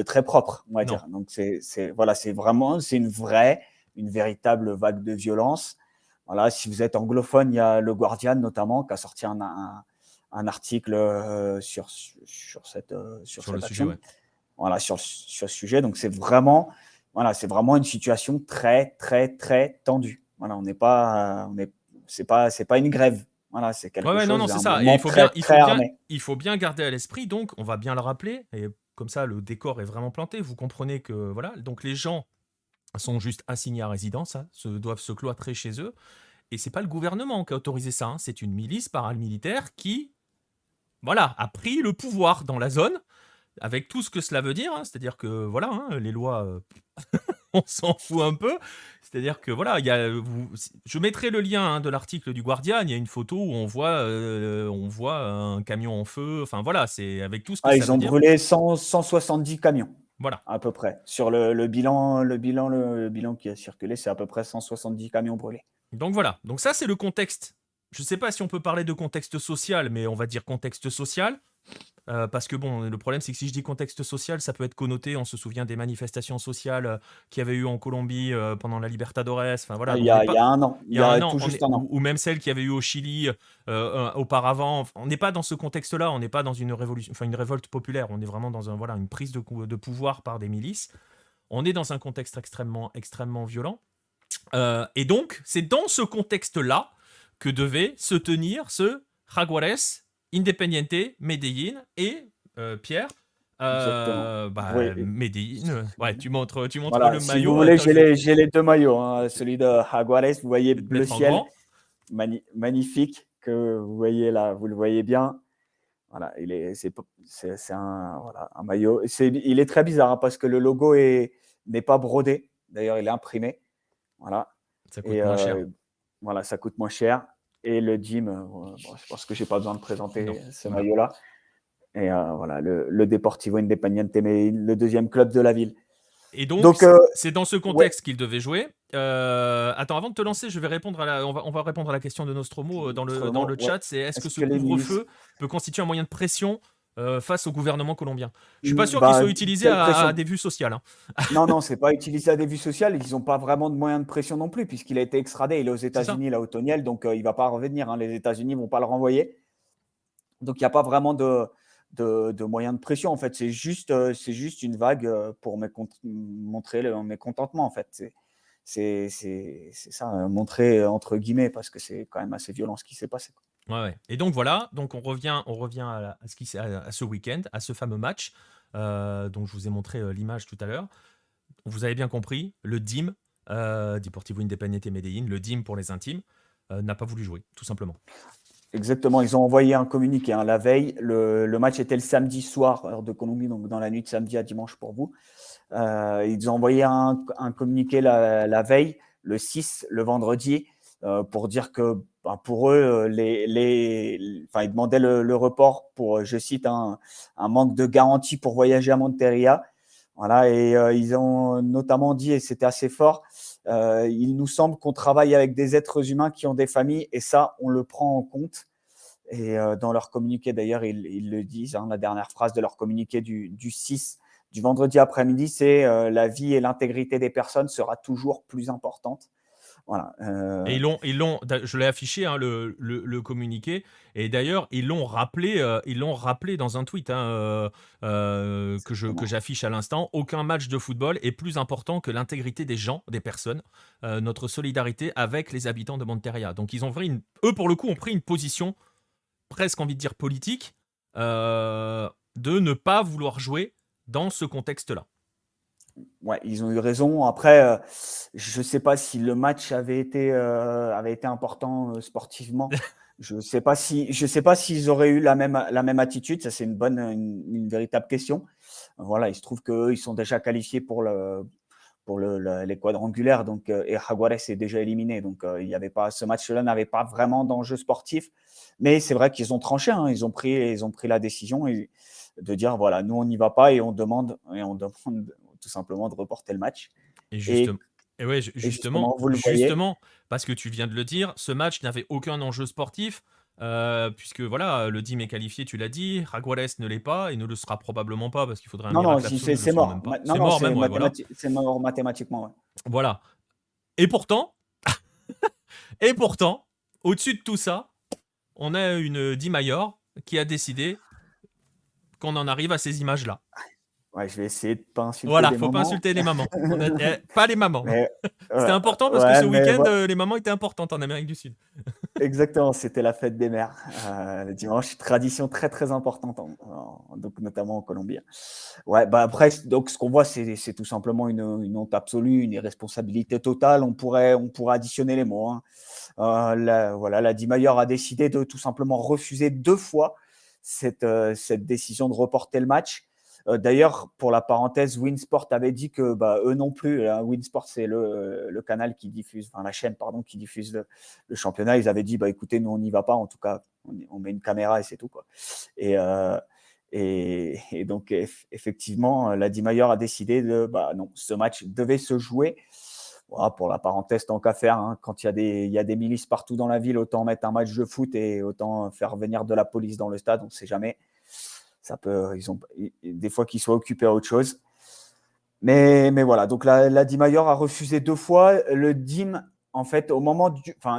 très propre, on va Non. dire. Donc, voilà, c'est une véritable vague de violence. Voilà, si vous êtes anglophone, il y a le Guardian notamment qui a sorti un un article sur cette le sujet, action. ouais. Voilà, sur ce sujet. Donc, c'est vraiment une situation très, très, très tendue. Voilà, c'est pas une grève. Voilà, c'est quelque Ouais, non, chose c'est d'un ça. Et moment très, très armé. il faut bien garder à l'esprit, donc, on va bien le rappeler, et comme ça, le décor est vraiment planté. Vous comprenez que, voilà, donc les gens sont juste assignés à résidence, hein, doivent se cloîtrer chez eux, et c'est pas le gouvernement qui a autorisé ça, hein, c'est une milice paramilitaire qui, voilà, a pris le pouvoir dans la zone, avec tout ce que cela veut dire, hein, c'est-à-dire que, voilà, hein, les lois, on s'en fout un peu. C'est-à-dire que voilà, je mettrai le lien de l'article du Guardian. Il y a une photo où on voit un camion en feu. Enfin voilà, c'est avec tout ce que ça Ils veut ont dire. brûlé 170 camions. Voilà. À peu près. Sur le bilan qui a circulé, c'est à peu près 170 camions brûlés. Donc voilà. Donc ça, c'est le contexte. Je ne sais pas si on peut parler de contexte social, mais on va dire contexte social. Parce que bon, le problème c'est que si je dis contexte social, ça peut être connoté, on se souvient des manifestations sociales qu'il y avait eu en Colombie pendant la Libertadores, enfin voilà, Il donc y a un an, il y a un an, tout juste un an. ou même celle qu'il y avait eu au Chili auparavant, on n'est pas dans ce contexte-là, on n'est pas dans une révolution, enfin une révolte populaire, on est vraiment dans une prise de pouvoir par des milices, on est dans un contexte extrêmement violent, et donc c'est dans ce contexte-là que devait se tenir ce Jaguares Independiente Medellín et Pierre. Exactement. Oui. Medellín. Ouais, tu montres Voilà, le si maillot. vous voulez, j'ai les deux maillots, hein. Celui de Jaguares, vous voyez bleu ciel, magnifique, que vous voyez là, vous le voyez bien. Voilà, c'est un maillot. Il est très bizarre, hein, parce que le logo n'est pas brodé. D'ailleurs, il est imprimé. Voilà. Ça coûte moins cher. Voilà, ça coûte moins cher. Et le DIM, je pense que je n'ai pas besoin de présenter ce maillot-là. Et voilà, le Deportivo Independiente, mais le deuxième club de la ville. Et donc c'est dans ce contexte qu'il devait jouer. Attends, avant de te lancer, je vais répondre on va répondre à la question de Nostromo dans le chat. C'est est-ce que ce couvre-feu peut constituer un moyen de pression face au gouvernement colombien? Je suis pas sûr qu'il soit utilisé à des vues sociales. Hein. Non, c'est pas utilisé à des vues sociales. Ils n'ont pas vraiment de moyens de pression non plus, puisqu'il a été extradé. Il est aux États-Unis, là, au Toniel, donc il va pas revenir. Hein. Les États-Unis vont pas le renvoyer. Donc il n'y a pas vraiment de moyens de pression. En fait, c'est juste une vague pour montrer le mécontentement. En fait, c'est ça, montrer entre guillemets, parce que c'est quand même assez violent ce qui s'est passé. Ouais. Et donc voilà, donc on revient à ce week-end, à ce fameux match. Donc je vous ai montré l'image tout à l'heure. Vous avez bien compris, le DIM, Deportivo Independiente Medellín, le DIM pour les intimes, n'a pas voulu jouer, tout simplement. Exactement, ils ont envoyé un communiqué la veille. Le match était le samedi soir, heure de Colombie, donc dans la nuit de samedi à dimanche pour vous. Ils ont envoyé un communiqué la veille, le 6, le vendredi, pour dire que pour eux, ils demandaient le report pour, je cite, un manque de garantie pour voyager à Monteria. Voilà, et ils ont notamment dit, et c'était assez fort, il nous semble qu'on travaille avec des êtres humains qui ont des familles, et ça, on le prend en compte. Et dans leur communiqué, d'ailleurs, ils le disent, la dernière phrase de leur communiqué du 6, du vendredi après-midi, c'est la vie et l'intégrité des personnes sera toujours plus importante. Voilà. Et je l'ai affiché le communiqué, et d'ailleurs ils l'ont rappelé dans un tweet que j'affiche à l'instant. Aucun match de football est plus important que l'intégrité des gens, des personnes, notre solidarité avec les habitants de Monteria. Donc ils ont eux pour le coup ont pris une position presque envie de dire politique de ne pas vouloir jouer dans ce contexte-là. Ouais, ils ont eu raison. Après, je ne sais pas si le match avait été important sportivement. Je ne sais pas s'ils auraient eu la même attitude. Ça, c'est une véritable question. Voilà, il se trouve qu'eux, ils sont déjà qualifiés pour les quadrangulaires. Donc, et Jaguares est déjà éliminé. Donc, ce match-là n'avait pas vraiment d'enjeu sportif. Mais c'est vrai qu'ils ont tranché. Hein. Ils ont pris la décision de dire voilà, nous, on n'y va pas, et on demande tout simplement de reporter le match. Et justement, parce que tu viens de le dire, ce match n'avait aucun enjeu sportif, puisque voilà, le DIM est qualifié, tu l'as dit, Jaguares ne l'est pas, et ne le sera probablement pas, parce qu'il faudrait un miracle absolu. C'est mort. C'est mort mathématiquement. Ouais. Voilà. Et pourtant, au-dessus de tout ça, on a une Di Mayor qui a décidé qu'on en arrive à ces images-là. Ouais, je vais essayer de pas insulter Voilà, des faut pas mamans. insulter les mamans. Pas les mamans. Mais C'était important parce que ouais, ce mais week-end, voilà. les mamans étaient importantes en Amérique du Sud. Exactement, c'était la fête des mères, le dimanche, tradition très, très importante donc notamment en Colombie. Ouais, bah, après donc ce qu'on voit, c'est tout simplement une honte absolue, une irresponsabilité totale. On pourrait additionner les mots, hein. La Di Mayor a décidé de tout simplement refuser 2 fois cette décision de reporter le match. D'ailleurs, pour la parenthèse, Winsport avait dit que, bah, eux non plus, hein, Winsport, c'est le canal qui diffuse, enfin la chaîne, pardon, qui diffuse le championnat. Ils avaient dit, bah, écoutez, nous, on n'y va pas. En tout cas, on met une caméra et c'est tout, quoi. Et, donc, effectivement, la Di Mayor a décidé bah, non, ce match devait se jouer. Voilà, pour la parenthèse, tant qu'à faire, hein, quand il y a des milices partout dans la ville, autant mettre un match de foot et autant faire venir de la police dans le stade, on ne sait jamais. Ça peut, ils ont des fois qu'ils soient occupés à autre chose. Mais voilà, donc la Di Mayor a refusé 2 fois. Le DIM, en fait, au moment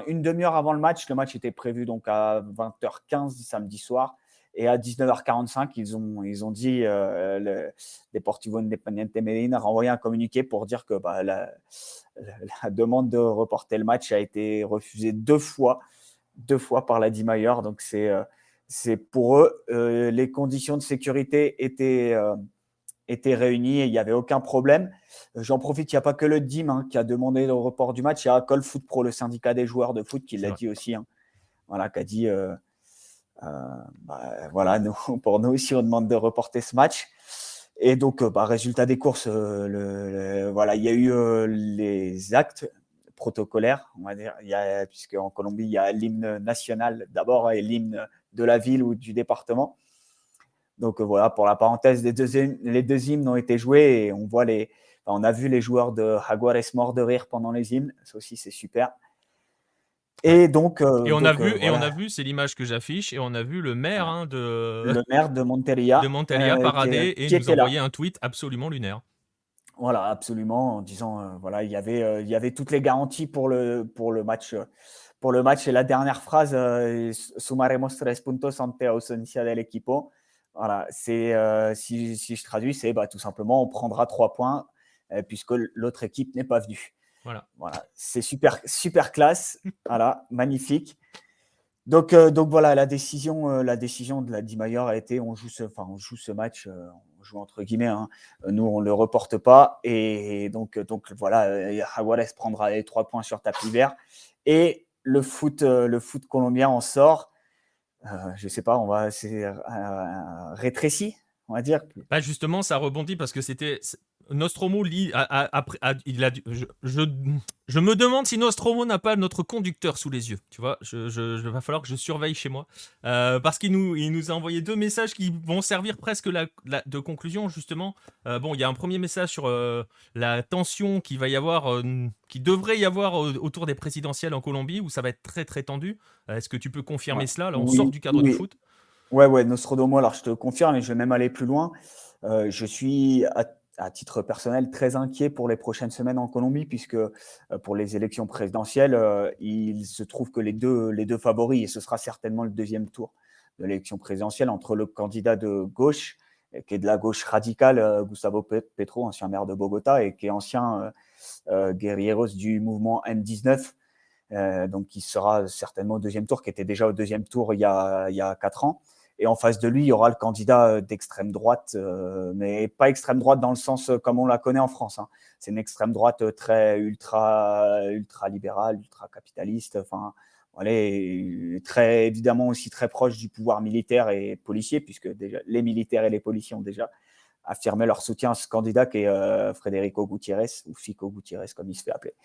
une demi-heure avant le match était prévu donc à 20h15 samedi soir. Et à 19h45, ils ont dit, Deportivo Independiente Medellín a renvoyé un communiqué pour dire que bah, la demande de reporter le match a été refusée 2 fois par la Di Mayor. Donc c'est pour eux, les conditions de sécurité étaient réunies et il n'y avait aucun problème. J'en profite, il n'y a pas que le DIM, hein, qui a demandé le report du match. Il y a Call Foot Pro, le syndicat des joueurs de foot, qui l'a dit aussi. Hein. Voilà, qui a dit voilà, pour nous aussi, on demande de reporter ce match. Et donc, résultat des courses, voilà, il y a eu les actes protocolaires, on va dire, puisque en Colombie, il y a l'hymne national d'abord et l'hymne de la ville ou du département. Donc voilà, pour la parenthèse, les deux hymnes ont été joués et on a vu les joueurs de Jaguares morts de rire pendant les hymnes. Ça aussi, c'est super. Et donc, on a vu, c'est l'image que j'affiche, et on a vu le maire le maire de Monteria, parader et qui nous était là. envoyer un tweet absolument lunaire. Voilà, absolument, en disant voilà, il y avait toutes les garanties pour le match. Pour le match, et la dernière phrase, sumaremos 3 puntos ante ausencia del equipo. Voilà, c'est si je traduis, c'est tout simplement on prendra 3 points puisque l'autre équipe n'est pas venue. Voilà, c'est super classe, voilà, magnifique. Donc voilà, la décision de la Di Mayor a été on joue ce match, on joue entre guillemets, hein. Nous on le reporte pas et donc voilà, Jaguares prendra les 3 points sur tapis vert et le foot colombien en sort. Je sais pas, c'est rétréci, on va dire. Bah justement, ça rebondit parce que c'était Nostromo je me demande si Nostromo n'a pas notre conducteur sous les yeux. Tu vois, va falloir que je surveille chez moi parce qu'il nous a envoyé 2 messages qui vont servir presque de conclusion justement. Bon, il y a un premier message sur la tension qui devrait y avoir autour des présidentielles en Colombie où ça va être très très tendu. Est-ce que tu peux confirmer cela? Là, on sort du cadre du foot. Ouais, Nostromo, alors je te confirme et je vais même aller plus loin. Je suis à titre personnel très inquiet pour les prochaines semaines en Colombie puisque pour les élections présidentielles, il se trouve que les deux favoris, et ce sera certainement le deuxième tour de l'élection présidentielle entre le candidat de gauche, qui est de la gauche radicale, Gustavo Petro, ancien maire de Bogota et qui est ancien guerrieros du mouvement M19, donc qui sera certainement au deuxième tour, qui était déjà au deuxième tour il y a 4 ans. Et en face de lui, il y aura le candidat d'extrême droite, mais pas extrême droite dans le sens comme on la connaît en France. Hein. C'est une extrême droite très ultra libérale, ultra capitaliste. Enfin, voilà, très évidemment aussi très proche du pouvoir militaire et policier, puisque déjà les militaires et les policiers ont déjà affirmé leur soutien à ce candidat qui est Federico Gutiérrez, ou Fico Gutiérrez comme il se fait appeler,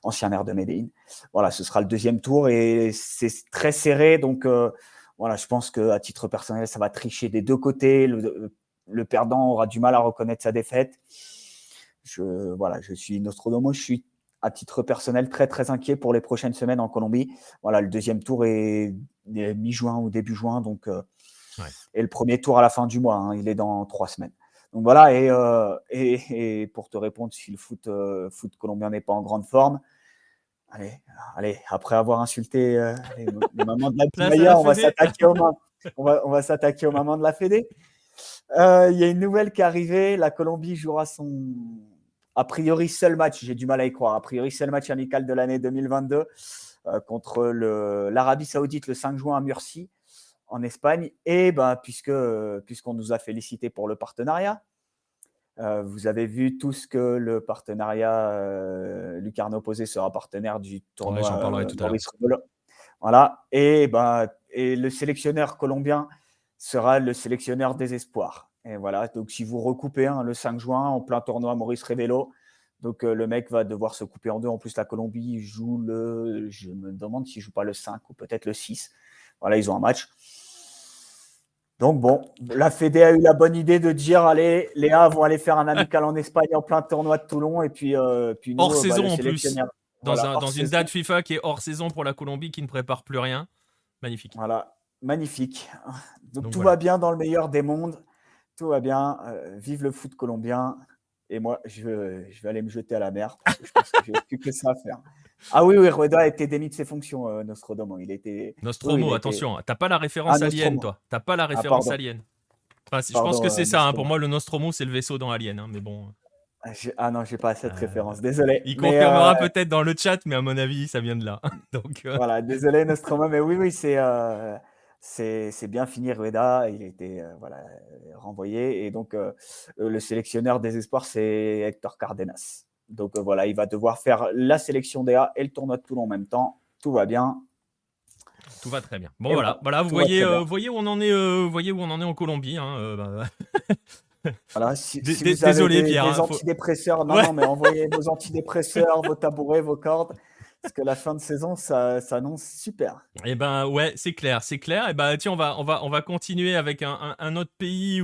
ancien maire de Medellín. Voilà, ce sera le deuxième tour et c'est très serré, donc voilà, je pense qu'à titre personnel, ça va tricher des deux côtés. Le perdant aura du mal à reconnaître sa défaite. Je suis Nostromo, je suis à titre personnel très très inquiet pour les prochaines semaines en Colombie. Voilà, le deuxième tour est mi-juin ou début juin, donc et le premier tour à la fin du mois, hein, il est dans 3 semaines. Donc voilà, et pour te répondre, si le foot colombien n'est pas en grande forme, allez, après avoir insulté les mamans de la Di Mayor, on va s'attaquer aux mains. On va s'attaquer aux mamans de la Fédé. Il y a une nouvelle qui est arrivée. La Colombie jouera son, a priori, seul match. J'ai du mal à y croire. A priori, seul match amical de l'année 2022 contre l'Arabie Saoudite le 5 juin à Murcie, en Espagne. Et puisqu'on nous a félicité pour le partenariat, vous avez vu tous que le partenariat Lucarno Posé sera partenaire du tournoi j'en parlerai tout à l'heure. Maurice Revello. Voilà. Et le sélectionneur colombien sera le sélectionneur des espoirs. Et voilà. Donc, si vous recoupez le 5 juin en plein tournoi Maurice Revello, donc le mec va devoir se couper en deux. En plus, la Colombie joue je me demande s'il ne joue pas le 5 ou peut-être le 6. Voilà, ils ont un match. Donc bon, la Fédé a eu la bonne idée de dire allez, les A vont aller faire un amical en Espagne en plein tournoi de Toulon et puis nous, hors saison le en plus, voilà, dans une date FIFA qui est hors saison pour la Colombie qui ne prépare plus rien. Magnifique. Voilà, magnifique. Donc tout voilà. va bien dans le meilleur des mondes, tout va bien. Vive le foot colombien. Et moi, je vais aller me jeter à la mer parce que je pense que j'ai plus que ça à faire. Ah oui, Rueda a été démis de ses fonctions, Nostromo. Nostromo, attention, t'as pas la référence Alien, toi. T'as pas la référence Alien. Enfin, je pense que c'est ça. Pour moi, le Nostromo, c'est le vaisseau dans Alien. Mais bon. Non, j'ai pas cette référence. Désolé. Il confirmera peut-être dans le chat, mais à mon avis, ça vient de là. Donc, voilà, désolé Nostromo, mais oui, c'est bien fini Rueda. Il a été renvoyé. Et donc, le sélectionneur des espoirs, c'est Hector Cardenas. Donc voilà, il va devoir faire la sélection des A et le tournoi de Toulon en même temps. Tout va bien. Tout va très bien. Bon, voilà, vous voyez où on en est, en Colombie. Voilà, si vous désolé, avez Pierre, des antidépresseurs, non, mais envoyez vos antidépresseurs, vos tabourets, vos cordes, parce que la fin de saison, ça s'annonce super. Eh ben ouais, c'est clair. Et tiens, on va continuer avec un autre pays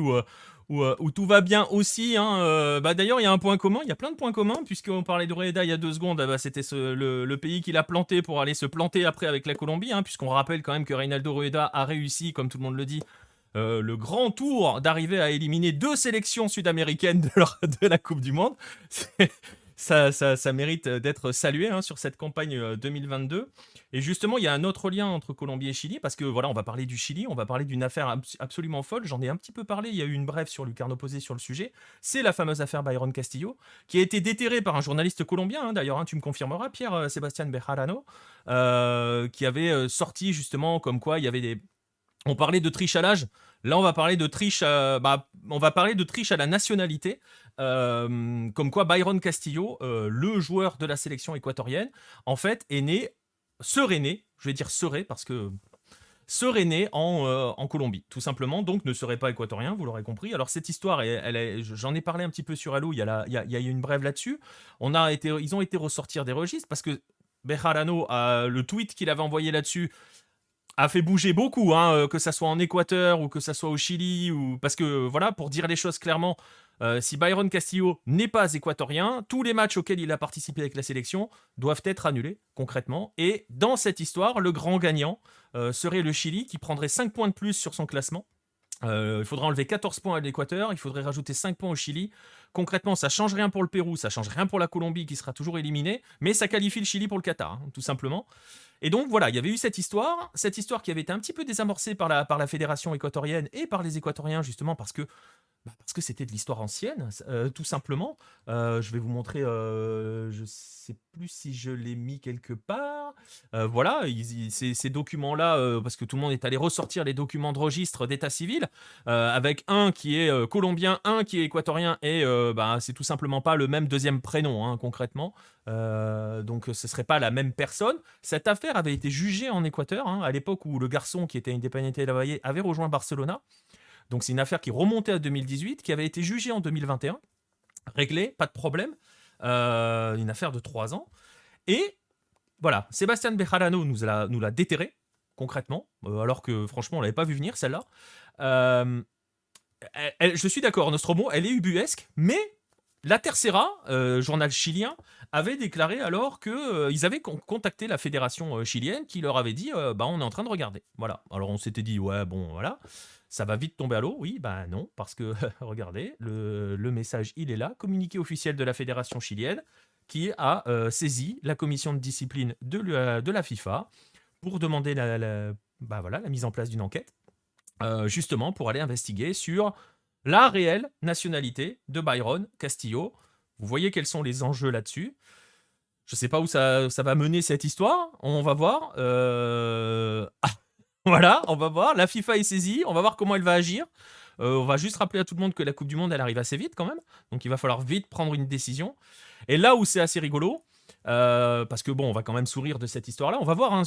où tout va bien aussi. D'ailleurs, il y a un point commun. Il y a plein de points communs puisqu'on parlait de Rueda il y a 2 secondes. C'était le pays qui l'a planté pour aller se planter après avec la Colombie, puisqu'on rappelle quand même que Reinaldo Rueda a réussi, comme tout le monde le dit, le grand tour d'arriver à éliminer 2 sélections sud-américaines de la Coupe du Monde. Ça mérite d'être salué sur cette campagne 2022. Et justement, il y a un autre lien entre Colombie et Chili, parce que voilà, on va parler du Chili, on va parler d'une affaire absolument folle. J'en ai un petit peu parlé, il y a eu une brève sur Lucarno Posé sur le sujet. C'est la fameuse affaire Byron Castillo, qui a été déterrée par un journaliste colombien, d'ailleurs, tu me confirmeras, Pierre Sebastián Bejarano, qui avait sorti justement comme quoi il y avait on parlait de triche à l'âge. Là, on va parler de triche à la nationalité. Comme quoi Byron Castillo, le joueur de la sélection équatorienne, en fait, serait né en Colombie, tout simplement, donc ne serait pas équatorien, vous l'aurez compris. Alors cette histoire, j'en ai parlé un petit peu sur Halo, il y a une brève là-dessus. Ils ont été ressortir des registres, parce que Bejarano, le tweet qu'il avait envoyé là-dessus, a fait bouger beaucoup, que ça soit en Équateur ou que ça soit au Chili, parce que voilà, pour dire les choses clairement, si Byron Castillo n'est pas équatorien, tous les matchs auxquels il a participé avec la sélection doivent être annulés concrètement. Et dans cette histoire, le grand gagnant serait le Chili, qui prendrait 5 points de plus sur son classement. Il faudrait enlever 14 points à l'Équateur, il faudrait rajouter 5 points au Chili. Concrètement, ça change rien pour le Pérou, ça change rien pour la Colombie qui sera toujours éliminée, mais ça qualifie le Chili pour le Qatar, tout simplement. Et donc voilà, il y avait eu cette histoire qui avait été un petit peu désamorcée par la fédération équatorienne et par les Équatoriens, justement parce que c'était de l'histoire ancienne, tout simplement. Je vais vous montrer, je sais plus si je l'ai mis quelque part. Voilà, ces documents-là, parce que tout le monde est allé ressortir les documents de registre d'état civil, avec un qui est colombien, un qui est équatorien, et c'est tout simplement pas le même deuxième prénom, concrètement. Donc ce serait pas la même personne. Cette affaire avait été jugée en Équateur, à l'époque où le garçon qui était Independiente del Valle avait rejoint Barcelona. Donc c'est une affaire qui remontait à 2018, qui avait été jugée en 2021, réglée, pas de problème, une affaire de 3 ans. Et voilà, Sebastián Bejarano nous l'a déterré, concrètement, alors que franchement on l'avait pas vu venir celle-là. Je suis d'accord, Nostromo, elle est ubuesque, mais la Tercera, journal chilien, avait déclaré alors qu'ils avaient contacté la fédération chilienne qui leur avait dit on est en train de regarder. Voilà. Alors on s'était dit ouais bon voilà, ça va vite tomber à l'eau. Oui non, parce que regardez, le message il est là, communiqué officiel de la fédération chilienne qui a saisi la commission de discipline de la FIFA pour demander la mise en place d'une enquête. justement pour aller investiguer sur la réelle nationalité de Byron Castillo. Vous voyez quels sont les enjeux là-dessus. Je ne sais pas où ça va mener cette histoire. On va voir. Voilà, on va voir. La FIFA est saisie. On va voir comment elle va agir. On va juste rappeler à tout le monde que la Coupe du Monde, elle arrive assez vite quand même. Donc il va falloir vite prendre une décision. Et là où c'est assez rigolo, parce que bon, on va quand même sourire de cette histoire-là. On va voir. Hein,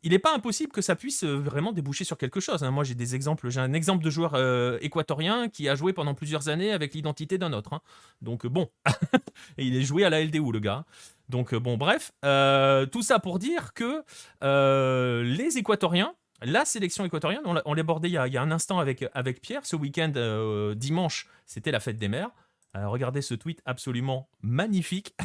il n'est pas impossible que ça puisse vraiment déboucher sur quelque chose. Hein. Moi, j'ai des exemples. J'ai un exemple de joueur équatorien qui a joué pendant plusieurs années avec l'identité d'un autre. Hein. Donc bon, et il est joué à la LDU, le gars. Donc bon, bref, tout ça pour dire que les Équatoriens, la sélection équatorienne, on l'a abordé il y a un instant avec Pierre. Ce week-end, dimanche, c'était la fête des mères. Regardez ce tweet absolument magnifique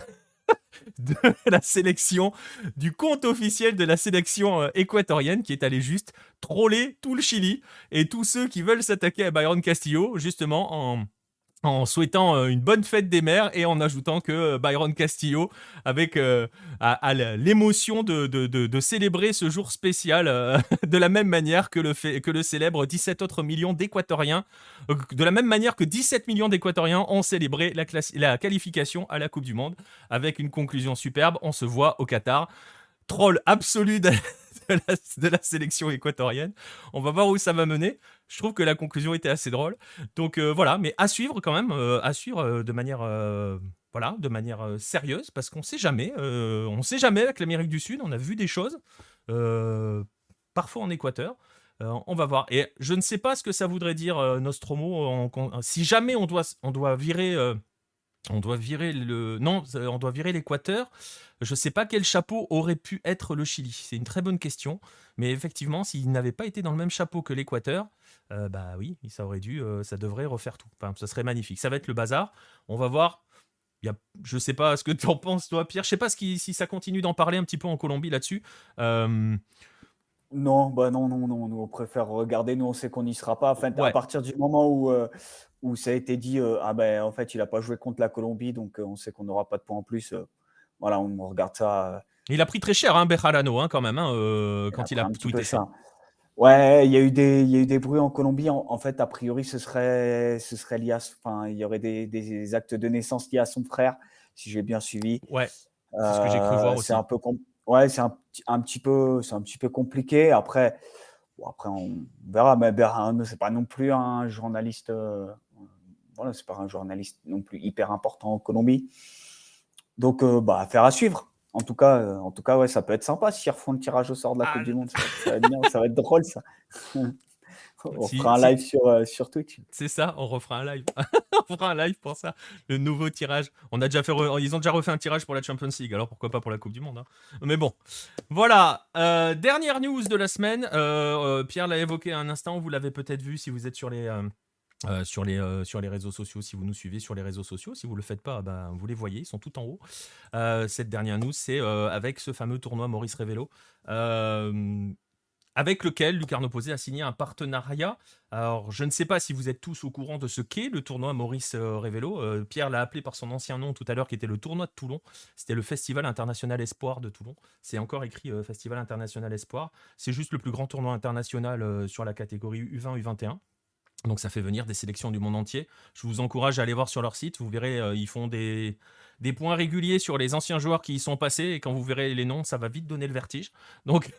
de la sélection, du compte officiel de la sélection équatorienne qui est allé juste troller tout le Chili et tous ceux qui veulent s'attaquer à Byron Castillo, justement en souhaitant une bonne fête des mères et en ajoutant que Byron Castillo, avec l'émotion de célébrer ce jour spécial de la même manière que le célèbre 17 autres millions d'Équatoriens, de la même manière que 17 millions d'Équatoriens ont célébré la qualification à la Coupe du Monde, avec une conclusion superbe. On se voit au Qatar. Troll absolu de la sélection équatorienne. On va voir où ça va mener. Je trouve que la conclusion était assez drôle. Donc voilà, mais à suivre quand même, de manière, de manière sérieuse, parce qu'on sait jamais. On sait jamais avec l'Amérique du Sud. On a vu des choses, parfois en Équateur. On va voir. Et je ne sais pas ce que ça voudrait dire Nostromo. Si jamais on doit virer. On doit virer l'Équateur. Je ne sais pas quel chapeau aurait pu être le Chili. C'est une très bonne question. Mais effectivement, s'il n'avait pas été dans le même chapeau que l'Équateur, bah oui, ça devrait refaire tout. Enfin, ça serait magnifique. Ça va être le bazar. On va voir. Je ne sais pas ce que tu en penses, toi, Pierre. Je ne sais pas si ça continue d'en parler un petit peu en Colombie là-dessus. Non, non, nous on préfère regarder, nous on sait qu'on n'y sera pas. Enfin, à Ouais. partir du moment où ça a été dit, en fait il n'a pas joué contre la Colombie, donc on sait qu'on n'aura pas de points en plus. Voilà, on regarde ça. Il a pris très cher, hein, Bejarano, hein, quand même, quand il a un petit peu tweeté ça. Ouais, il y a eu des bruits en Colombie. En fait, a priori, ce serait lié il y aurait des actes de naissance liés à son frère, si j'ai bien suivi. Ouais, c'est ce que j'ai cru voir aussi. C'est un peu c'est un petit peu compliqué. Après, on verra. Mais Bejarano, c'est pas non plus un journaliste. C'est pas un journaliste non plus hyper important en Colombie. Donc, affaire à suivre. En tout cas, ouais, ça peut être sympa s'ils refont le tirage au sort de la Coupe du Monde. Ça va être bien, ça va être drôle, ça. On fera un live sur Twitch. C'est ça, on refera un live. On fera un live pour ça. Le nouveau tirage. Ils ont déjà refait un tirage pour la Champions League, alors pourquoi pas pour la Coupe du Monde, hein. Mais bon, voilà. Dernière news de la semaine. Pierre l'a évoqué un instant, vous l'avez peut-être vu si vous êtes sur les réseaux sociaux, si vous nous suivez sur les réseaux sociaux. Si vous ne le faites pas, vous les voyez, ils sont tout en haut. Cette dernière news, c'est avec ce fameux tournoi Maurice Révélo, avec lequel Lucarno Posé a signé un partenariat. Alors, je ne sais pas si vous êtes tous au courant de ce qu'est le tournoi Maurice Révélo. Pierre l'a appelé par son ancien nom tout à l'heure, qui était le tournoi de Toulon. C'était le Festival International Espoir de Toulon. C'est encore écrit Festival International Espoir. C'est juste le plus grand tournoi international sur la catégorie U20, U21. Donc ça fait venir des sélections du monde entier. Je vous encourage à aller voir sur leur site. Vous verrez, ils font des points réguliers sur les anciens joueurs qui y sont passés. Et quand vous verrez les noms, ça va vite donner le vertige. Donc,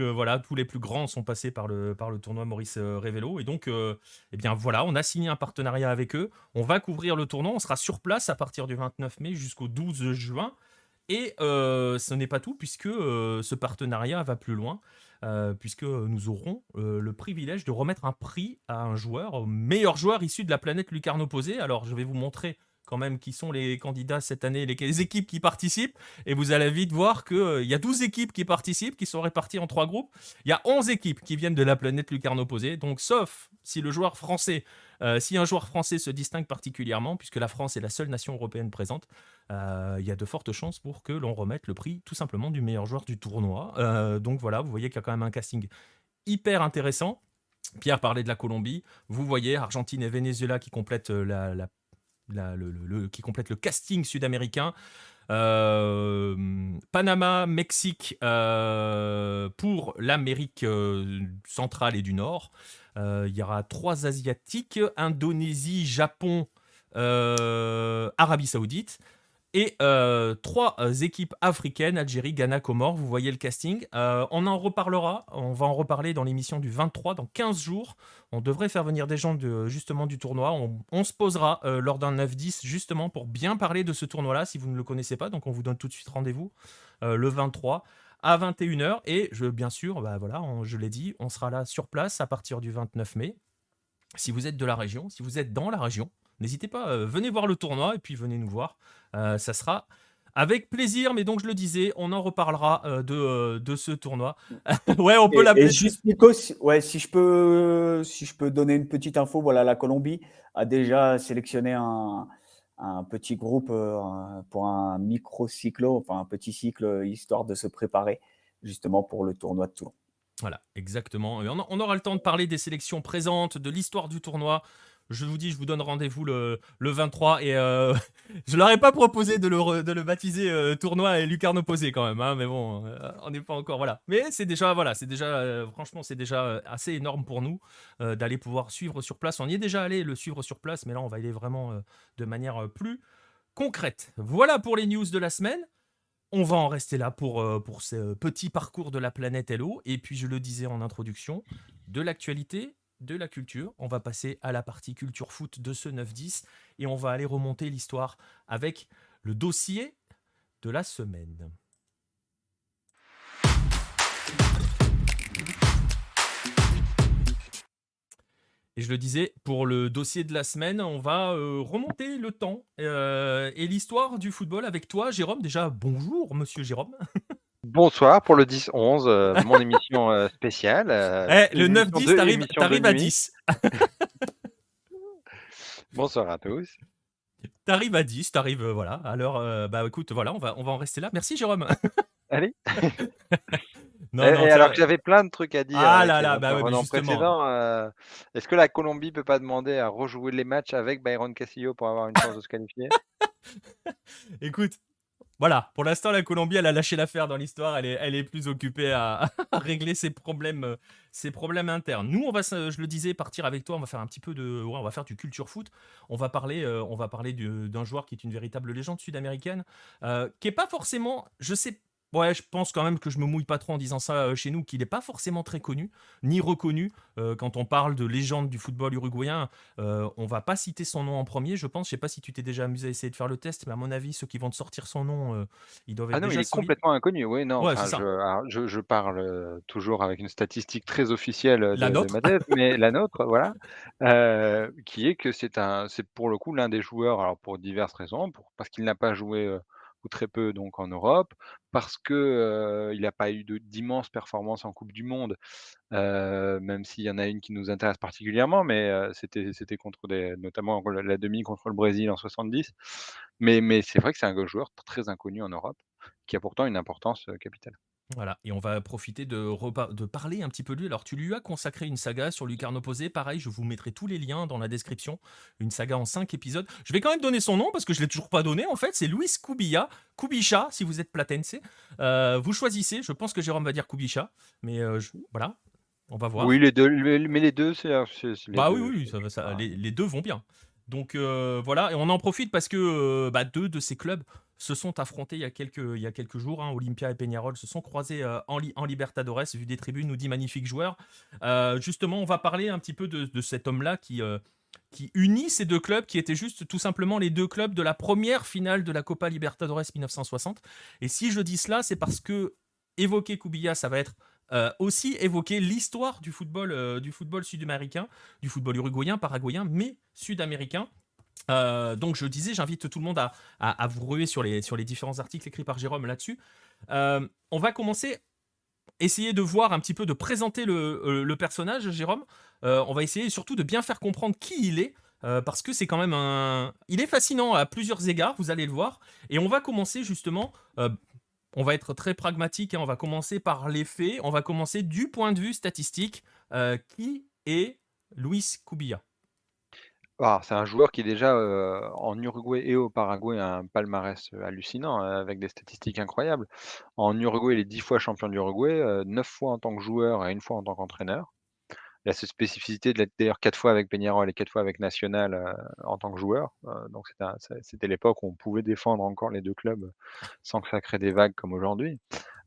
voilà, tous les plus grands sont passés par le tournoi Maurice Révélo. Et donc, voilà, on a signé un partenariat avec eux. On va couvrir le tournoi. On sera sur place à partir du 29 mai jusqu'au 12 juin. Et ce n'est pas tout, puisque ce partenariat va plus loin. Puisque nous aurons le privilège de remettre un prix à un joueur, au meilleur joueur issu de la planète Lucarno Posé. Alors, je vais vous montrer quand même qui sont les candidats cette année, les équipes qui participent, et vous allez vite voir qu'il y a 12 équipes qui participent, qui sont réparties en 3 groupes. Il y a 11 équipes qui viennent de la planète Lucarno Posé, donc sauf si le joueur français, si un joueur français se distingue particulièrement, puisque la France est la seule nation européenne présente, il y a de fortes chances pour que l'on remette le prix tout simplement du meilleur joueur du tournoi. Donc voilà, vous voyez qu'il y a quand même un casting hyper intéressant. Pierre parlait de la Colombie, vous voyez Argentine et Venezuela qui complètent qui complètent le casting sud-américain. Panama, Mexique pour l'Amérique centrale et du Nord. Il y aura 3 Asiatiques, Indonésie, Japon, Arabie Saoudite. Et 3 équipes africaines, Algérie, Ghana, Comores. Vous voyez le casting. On en reparlera. On va en reparler dans l'émission du 23, dans 15 jours. On devrait faire venir des gens justement du tournoi. On se posera lors d'un 9-10 justement pour bien parler de ce tournoi-là si vous ne le connaissez pas. Donc on vous donne tout de suite rendez-vous le 23 à 21h. Et bien sûr, voilà, je l'ai dit, on sera là sur place à partir du 29 mai. Si vous êtes de la région, si vous êtes dans la région, n'hésitez pas, venez voir le tournoi et puis venez nous voir. Ça sera avec plaisir, mais donc je le disais, on en reparlera de ce tournoi. Ouais, on peut l'appeler. Et juste Nico, si je peux donner une petite info, voilà, la Colombie a déjà sélectionné un petit groupe pour un micro-cyclo, enfin un petit cycle, histoire de se préparer justement pour le tournoi de Toulon. Voilà, exactement. Et on aura le temps de parler des sélections présentes, de l'histoire du tournoi. Je vous dis, je vous donne rendez-vous le 23 et je leur ai pas proposé de le baptiser tournoi et lucarne opposée quand même, hein, mais bon, on n'est pas encore, voilà. Mais c'est déjà, voilà, franchement, c'est déjà assez énorme pour nous d'aller pouvoir suivre sur place. On y est déjà allé le suivre sur place, mais là, on va y aller vraiment de manière plus concrète. Voilà pour les news de la semaine. On va en rester là pour ce petit parcours de la planète Hello. Et puis, je le disais en introduction, de l'actualité, de la culture. On va passer à la partie culture foot de ce 9-10 et on va aller remonter l'histoire avec le dossier de la semaine. Et je le disais, pour le dossier de la semaine, on va remonter le temps et l'histoire du football avec toi, Jérôme. Déjà, bonjour, monsieur Jérôme. Bonsoir pour le 10-11, mon émission spéciale. Le 9-10, t'arrives à 10. Bonsoir à tous. T'arrives à 10, voilà. Alors, écoute, voilà, on va en rester là. Merci, Jérôme. Allez. Non, alors que j'avais plein de trucs à dire. Ah là là, justement. Précédent, est-ce que la Colombie peut pas demander à rejouer les matchs avec Byron Castillo pour avoir une chance de se qualifier? Écoute, voilà, pour l'instant, la Colombie, elle a lâché l'affaire dans l'histoire. Elle est plus occupée à régler ses problèmes internes. Nous, on va, je le disais, partir avec toi. On va faire un petit peu on va faire du culture foot. On va parler d'un joueur qui est une véritable légende sud-américaine, qui est pas forcément, je sais. Ouais, je pense quand même que je me mouille pas trop en disant ça chez nous, qu'il n'est pas forcément très connu, ni reconnu. Quand on parle de légende du football uruguayen, on va pas citer son nom en premier, je pense. Je sais pas si tu t'es déjà amusé à essayer de faire le test, mais à mon avis, ceux qui vont te sortir son nom, ils doivent être Ah non, déjà il est solides. complètement inconnu. Oui, non. Ouais, Enfin, c'est ça. je parle toujours avec une statistique très officielle La de nôtre. ma tête, mais la nôtre, voilà, qui est que c'est pour le coup l'un des joueurs, alors pour diverses raisons, parce qu'il n'a pas joué ou très peu donc en Europe, parce que il n'a pas eu d'immenses performances en Coupe du Monde, même s'il y en a une qui nous intéresse particulièrement, mais c'était contre notamment la demi contre le Brésil en 70. Mais c'est vrai que c'est un joueur très inconnu en Europe, qui a pourtant une importance capitale. Voilà, et on va profiter de parler un petit peu de lui. Alors, tu lui as consacré une saga sur Lucarne opposée. Pareil, je vous mettrai tous les liens dans la description. Une saga en 5 épisodes. Je vais quand même donner son nom parce que je ne l'ai toujours pas donné. En fait, c'est Luis Cubillas. Cubicha, si vous êtes platense. Vous choisissez. Je pense que Jérôme va dire Cubicha. Mais voilà, on va voir. Oui, les deux, mais les deux, c'est les Bah deux. oui, les deux vont bien. Donc voilà, et on en profite parce que deux de ces clubs se sont affrontés il y a quelques jours. Olympia et Peñarol se sont croisés en Libertadores, vu des tribunes, nous dit magnifique joueur. Justement, on va parler un petit peu de cet homme-là qui unit ces deux clubs, qui étaient juste tout simplement les deux clubs de la première finale de la Copa Libertadores 1960. Et si je dis cela, c'est parce que évoquer Cubillas, ça va être aussi évoquer l'histoire du football sud-américain, du football uruguayen, paraguayen, mais sud-américain. Donc je disais, j'invite tout le monde à vous ruer sur les différents articles écrits par Jérôme là-dessus. On va commencer, essayer de voir un petit peu, de présenter le personnage, Jérôme. On va essayer surtout de bien faire comprendre qui il est. Parce que c'est quand même il est fascinant à plusieurs égards, vous allez le voir. Et on va commencer justement... on va être très pragmatique, on va commencer par les faits, on va commencer du point de vue statistique. Qui est Luis Cubillas? C'est un joueur qui déjà, en Uruguay et au Paraguay a un palmarès, hallucinant, avec des statistiques incroyables. En Uruguay, il est 10 fois champion d'Uruguay, 9 fois en tant que joueur et 1 fois en tant qu'entraîneur. Il a cette spécificité de l'être d'ailleurs 4 fois avec Peñarol et 4 fois avec Nacional, en tant que joueur. Donc c'était l'époque où on pouvait défendre encore les 2 clubs, sans que ça crée des vagues comme aujourd'hui.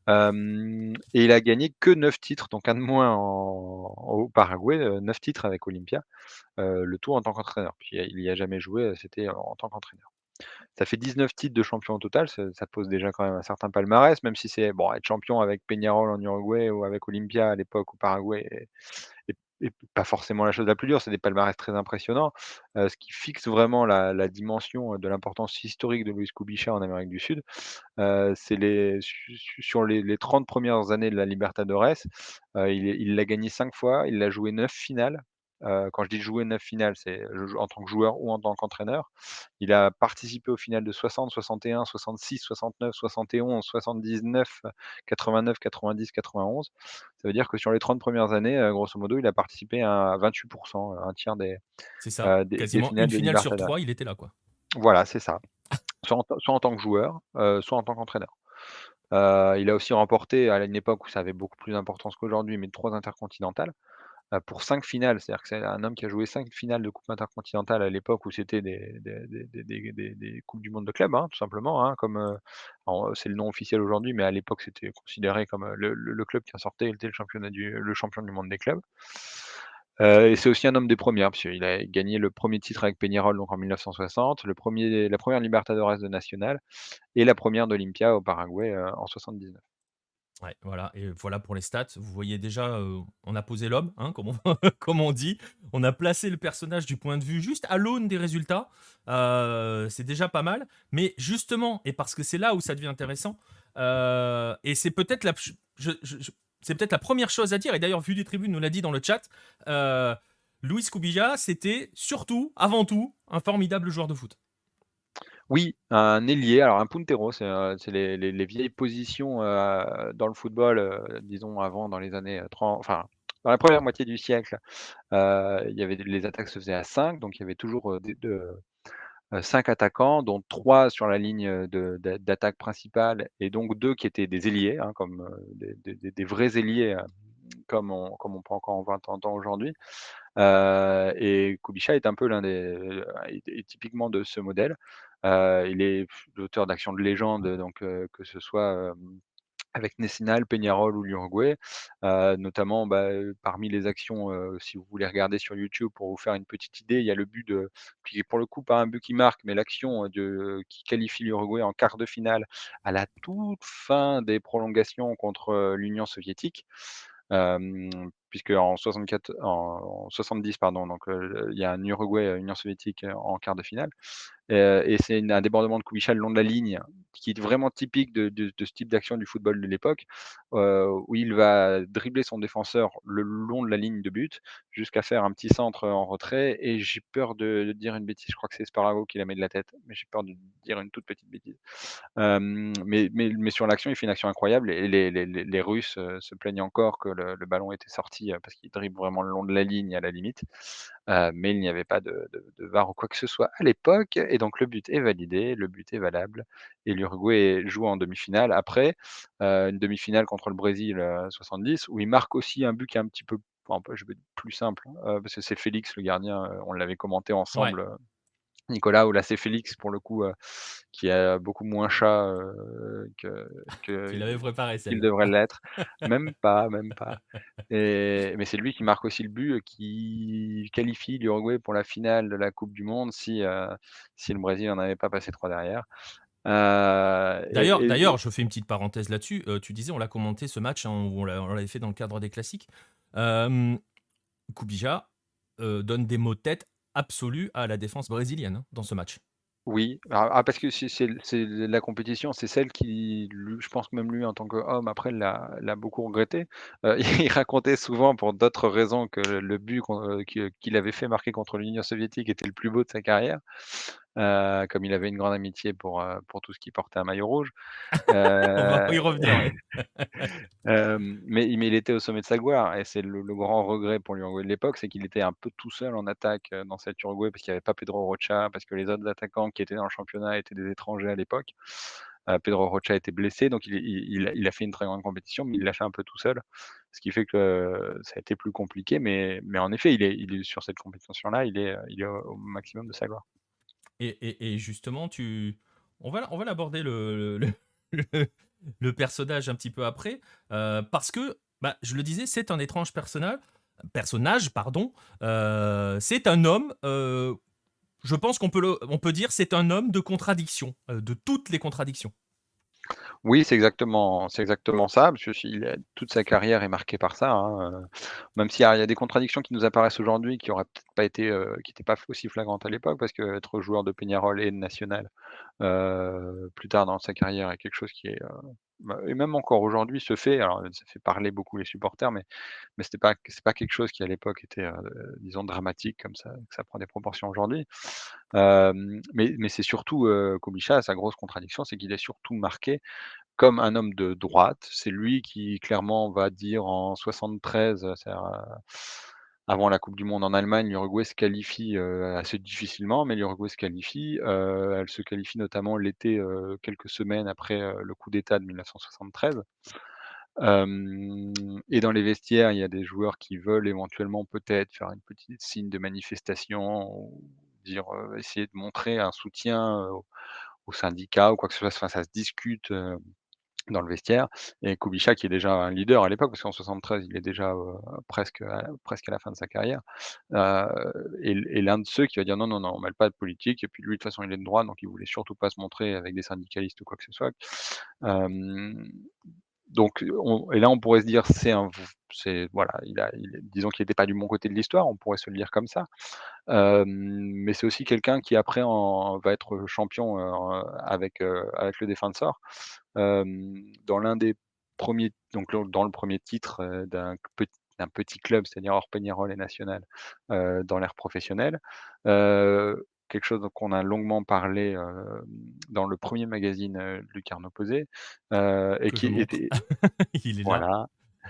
Et il a gagné que 9 titres, donc un de moins au Paraguay, 9 titres avec Olimpia, le tout en tant qu'entraîneur. Puis il y a jamais joué, c'était en tant qu'entraîneur. Ça fait 19 titres de champion au total, ça pose déjà quand même un certain palmarès, même si c'est bon, être champion avec Peñarol en Uruguay ou avec Olimpia à l'époque au Paraguay et pas forcément la chose la plus dure, c'est des palmarès très impressionnants. Ce qui fixe vraiment la dimension, de l'importance historique de Luis Kubica en Amérique du Sud, c'est sur les 30 premières années de la Libertadores, il l'a gagné 5 fois, il a joué 9 finales. Quand je dis jouer 9 finales, c'est en tant que joueur ou en tant qu'entraîneur. Il a participé aux finales de 60, 61, 66, 69, 71, 79, 89, 90, 91. Ça veut dire que sur les 30 premières années, grosso modo, il a participé à 28 un tiers C'est ça. des Quasiment finales une de finale sur Libertadores. 3, il était là, quoi. Voilà, c'est ça. Soit en tant que joueur, soit en tant qu'entraîneur. Il a aussi remporté, à une époque où ça avait beaucoup plus d'importance qu'aujourd'hui, mais 3 intercontinentales, pour 5 finales. C'est-à-dire que c'est un homme qui a joué 5 finales de coupe intercontinentale à l'époque où c'était des coupes du monde de clubs, hein, tout simplement, hein, comme, c'est le nom officiel aujourd'hui, mais à l'époque, c'était considéré comme, le club qui en sortait était le champion du monde des clubs. Et c'est aussi un homme des premières, puisqu'il a gagné le premier titre avec Peñarol, donc en 1960, la première Libertadores de Nacional et la première d'Olimpia au Paraguay, en 79. Ouais, voilà, et voilà pour les stats. Vous voyez déjà, on a posé l'homme, hein, comme on comme on dit. On a placé le personnage du point de vue juste à l'aune des résultats. C'est déjà pas mal. Mais justement, et parce que c'est là où ça devient intéressant, et c'est peut-être c'est peut-être la première chose à dire, et d'ailleurs, Vu des Tribunes nous l'a dit dans le chat, Luis Cubilla, c'était surtout, avant tout, un formidable joueur de foot. Oui, un ailier, alors un puntero, c'est les vieilles positions, dans le football, disons avant dans les années, 30 enfin, dans la première moitié du siècle, il y avait les attaques se faisaient à 5, donc il y avait toujours, 5 attaquants, dont 3 sur la ligne, d'attaque principale et donc 2 qui étaient des ailiers, hein, comme, des vrais ailiers, comme on peut encore en voir de temps en temps aujourd'hui. Et Kubica est un peu est typiquement de ce modèle. Il est l'auteur d'actions de légende, donc que ce soit, avec Nacional, Peñarol ou l'Uruguay. Notamment, parmi les actions, si vous voulez regarder sur YouTube pour vous faire une petite idée, il y a le but qui est pour le coup pas un but qui marque, mais l'action, qui qualifie l'Uruguay en quart de finale à la toute fin des prolongations contre, l'Union soviétique. Puisque en 70 pardon, donc il y a un Uruguay, Union soviétique, en quart de finale. Et c'est un débordement de Kubica le long de la ligne, qui est vraiment typique de ce type d'action du football de l'époque, où il va dribbler son défenseur le long de la ligne de but, jusqu'à faire un petit centre en retrait et j'ai peur de dire une bêtise, je crois que c'est Sparavo qui la met de la tête, mais j'ai peur de dire une toute petite bêtise. Mais sur l'action, il fait une action incroyable et les Russes, se plaignent encore que le ballon était sorti, parce qu'il dribble vraiment le long de la ligne à la limite. Mais il n'y avait pas de VAR ou quoi que ce soit à l'époque et donc le but est validé, le but est valable et l'Uruguay joue en demi-finale. Après, une demi-finale contre le Brésil, 70 où il marque aussi un but qui est un petit peu, enfin, je vais être plus simple, parce que c'est Félix le gardien, on l'avait commenté Ouais. ensemble, Nicolas, ou là c'est Félix pour le coup, qui a beaucoup moins chat, Tu que l'avais préparé qu'il celle-là. devrait l'être. Même pas, même pas. Mais c'est lui qui marque aussi le but, qui qualifie l'Uruguay pour la finale de la coupe du monde si le Brésil n'en avait pas passé 3 derrière. D'ailleurs, je fais une petite parenthèse là-dessus. Tu disais, on l'a commenté ce match, hein, où on l'avait fait dans le cadre des classiques. Kubija donne des mots de tête absolus à la défense brésilienne, hein, dans ce match. Oui, parce que c'est la compétition, c'est celle qui lui je pense que même lui en tant qu'homme après l'a beaucoup regretté. Il racontait souvent pour d'autres raisons que le but qu'il avait fait marquer contre l'Union soviétique était le plus beau de sa carrière. comme il avait une grande amitié pour tout ce qui portait un maillot rouge. On va Heu y revenir, ouais. mais il était au sommet de sa gloire et c'est le grand regret pour l'Uruguay de l'époque, c'est qu'il était un peu tout seul en attaque, dans cet Uruguay parce qu'il y avait pas Pedro Rocha, parce que les autres attaquants qui étaient dans le championnat étaient des étrangers à l'époque. Pedro Rocha était blessé, donc il a fait une très grande compétition, mais il l'a fait un peu tout seul. Ce qui fait que ça a été plus compliqué, mais en effet, il est sur cette compétition-là, il est au maximum de sa gloire. Et justement, on va l'aborder le, le personnage un petit peu après, parce que, bah, je le disais, c'est un étrange personnage, pardon. C'est un homme. Je pense on peut dire c'est un homme de contradiction, de toutes les contradictions. Oui, c'est exactement ça, parce que toute sa carrière est marquée par ça, hein, même s'il y a des contradictions qui nous apparaissent aujourd'hui, qui auraient peut-être pas été, qui étaient pas aussi flagrantes à l'époque, parce qu'être joueur de Peñarol et de National, plus tard dans sa carrière est quelque chose qui est, bah et même encore aujourd'hui se fait. Alors ça fait parler beaucoup les supporters, mais c'est pas quelque chose qui à l'époque était, disons dramatique comme ça, que ça prend des proportions aujourd'hui. Mais c'est surtout, Kubica, sa grosse contradiction, c'est qu'il est surtout marqué comme un homme de droite. C'est lui qui clairement va dire en 73, c'est-à-dire, avant la coupe du monde en Allemagne, l'Uruguay se qualifie, assez difficilement, mais l'Uruguay se qualifie. Elle se qualifie notamment l'été, quelques semaines après, le coup d'État de 1973. Hem Et dans les vestiaires, il y a des joueurs qui veulent éventuellement peut-être faire une petite signe de manifestation ou dire, essayer de montrer un soutien, aux syndicats ou quoi que ce soit. Enfin, ça se discute, dans le vestiaire et Kubica qui est déjà un leader à l'époque, parce qu'en 73 il est déjà, presque à la fin de sa carrière, heu, est l'un de ceux qui va dire: «Non, non, non, on mêle pas de politique» et puis lui de toute façon il est de droite, donc il voulait surtout pas se montrer avec des syndicalistes ou quoi que ce soit. Hem, donc on pourrait se dire c'est voilà, disons qu'il était pas du bon côté de l'histoire, on pourrait se le dire comme ça. Mais c'est aussi quelqu'un qui après va être champion, avec le Defensor. Dans l'un des premiers donc dans le premier titre, d'un petit club, c'est-à-dire hors Peñarol et National, dans l'ère professionnelle. Quelque chose dont on a longuement parlé, dans le premier magazine, Lucarno Posé, et Que je qui montre. était Il est là. voilà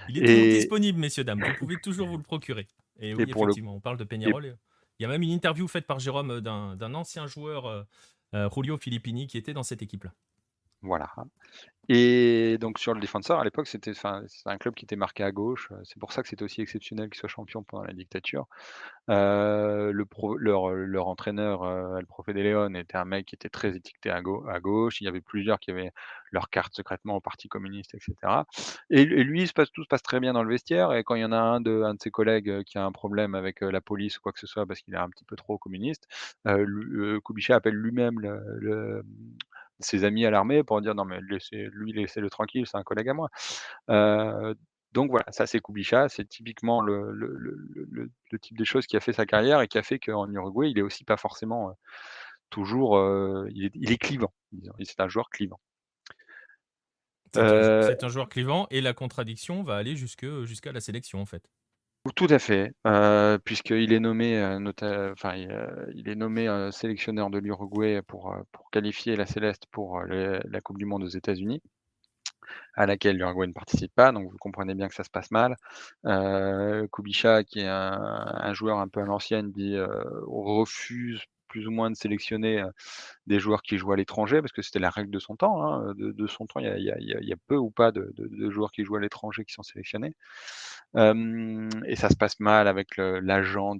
Il est toujours et disponible, messieurs, dames. Vous pouvez toujours vous le procurer. Et et oui, pour le effectivement, on parle de et Peñarol. Il y a même une interview faite par Jérôme d'un ancien joueur, Julio Filippini, qui était dans cette équipe-là. voilà. Et donc sur le Defensor, à l'époque, c'est un club qui était marqué à gauche, c'est pour ça que c'était aussi exceptionnel qu'ils soient champions pendant la dictature. Leur entraîneur, El Profe de León était un mec qui était très étiqueté à gauche. Il y avait plusieurs qui avaient leur carte secrètement au parti communiste et cetera et lui, tout se passe très bien dans le vestiaire et quand il y en a un de ses collègues, qui a un problème avec, la police ou quoi que ce soit parce qu'il est un petit peu trop communiste, Kubica appelle lui-même ses amis à l'armée pour dire: «Non mais laissez-le tranquille, c'est un collègue à moi». Heu, donc voilà, ça c'est Kubica, c'est typiquement le type de choses qui a fait sa carrière et qui a fait qu'en Uruguay, il est aussi pas forcément, toujours, il est clivant, disons. Et c'est un joueur clivant. Heu, C'est un joueur clivant et la contradiction va aller jusqu'à la sélection, en fait. Tout à fait, puisqu'il est nommé, enfin, il est nommé, sélectionneur de l'Uruguay pour qualifier la Céleste pour, la coupe du monde aux États-Unis, à laquelle l'Uruguay ne participe pas, donc vous comprenez bien que ça se passe mal. Kubica qui est un joueur un peu à l'ancienne refuse plus ou moins de sélectionner, des joueurs qui jouent à l'étranger parce que c'était la règle de son temps, hein, de son temps, il y a peu ou pas de joueurs qui jouent à l'étranger qui sont sélectionnés. Et ça se passe mal avec l'agent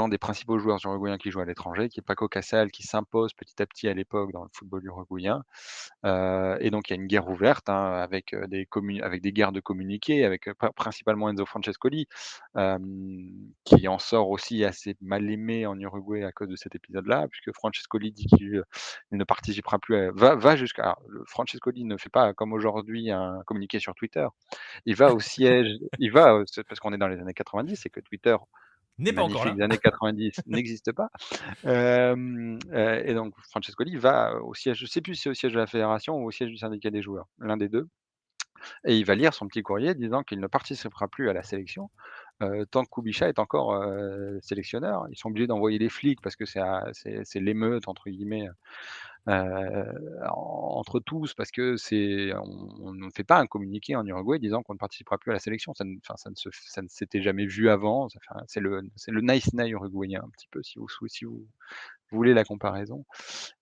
des principaux joueurs uruguayens qui jouent à l'étranger, qui est Paco Casal, qui s'impose petit à petit à l'époque dans le football uruguayen. Et donc il y a une guerre ouverte, hein, avec des guerres de communiqués, avec, principalement Enzo Francescoli, qui en sort aussi assez mal aimé en Uruguay à cause de cet épisode-là, puisque Francescoli dit il ne participera plus va jusqu'à alors, Francescoli ne fait pas comme aujourd'hui un communiqué sur Twitter. Il va au siège c'est parce qu'on est dans les années 90 et que Twitter, N'est pas encore magnifique là. des années 90, n'existe pas. Et donc Francescoli va au siège, je sais plus si c'est au siège de la fédération ou au siège du syndicat des joueurs, l'un des 2. Et il va lire son petit courrier disant qu'il ne participera plus à la sélection, tant que Kubica est encore, sélectionneur, ils sont obligés d'envoyer des flics parce que c'est «l'émeute» entre guillemets, entre tous parce que on ne fait pas un communiqué en Uruguay disant qu'on ne participera plus à la sélection. Ça ne s'était jamais vu avant. C'est le nice nice uruguayen un petit peu si vous voulez la comparaison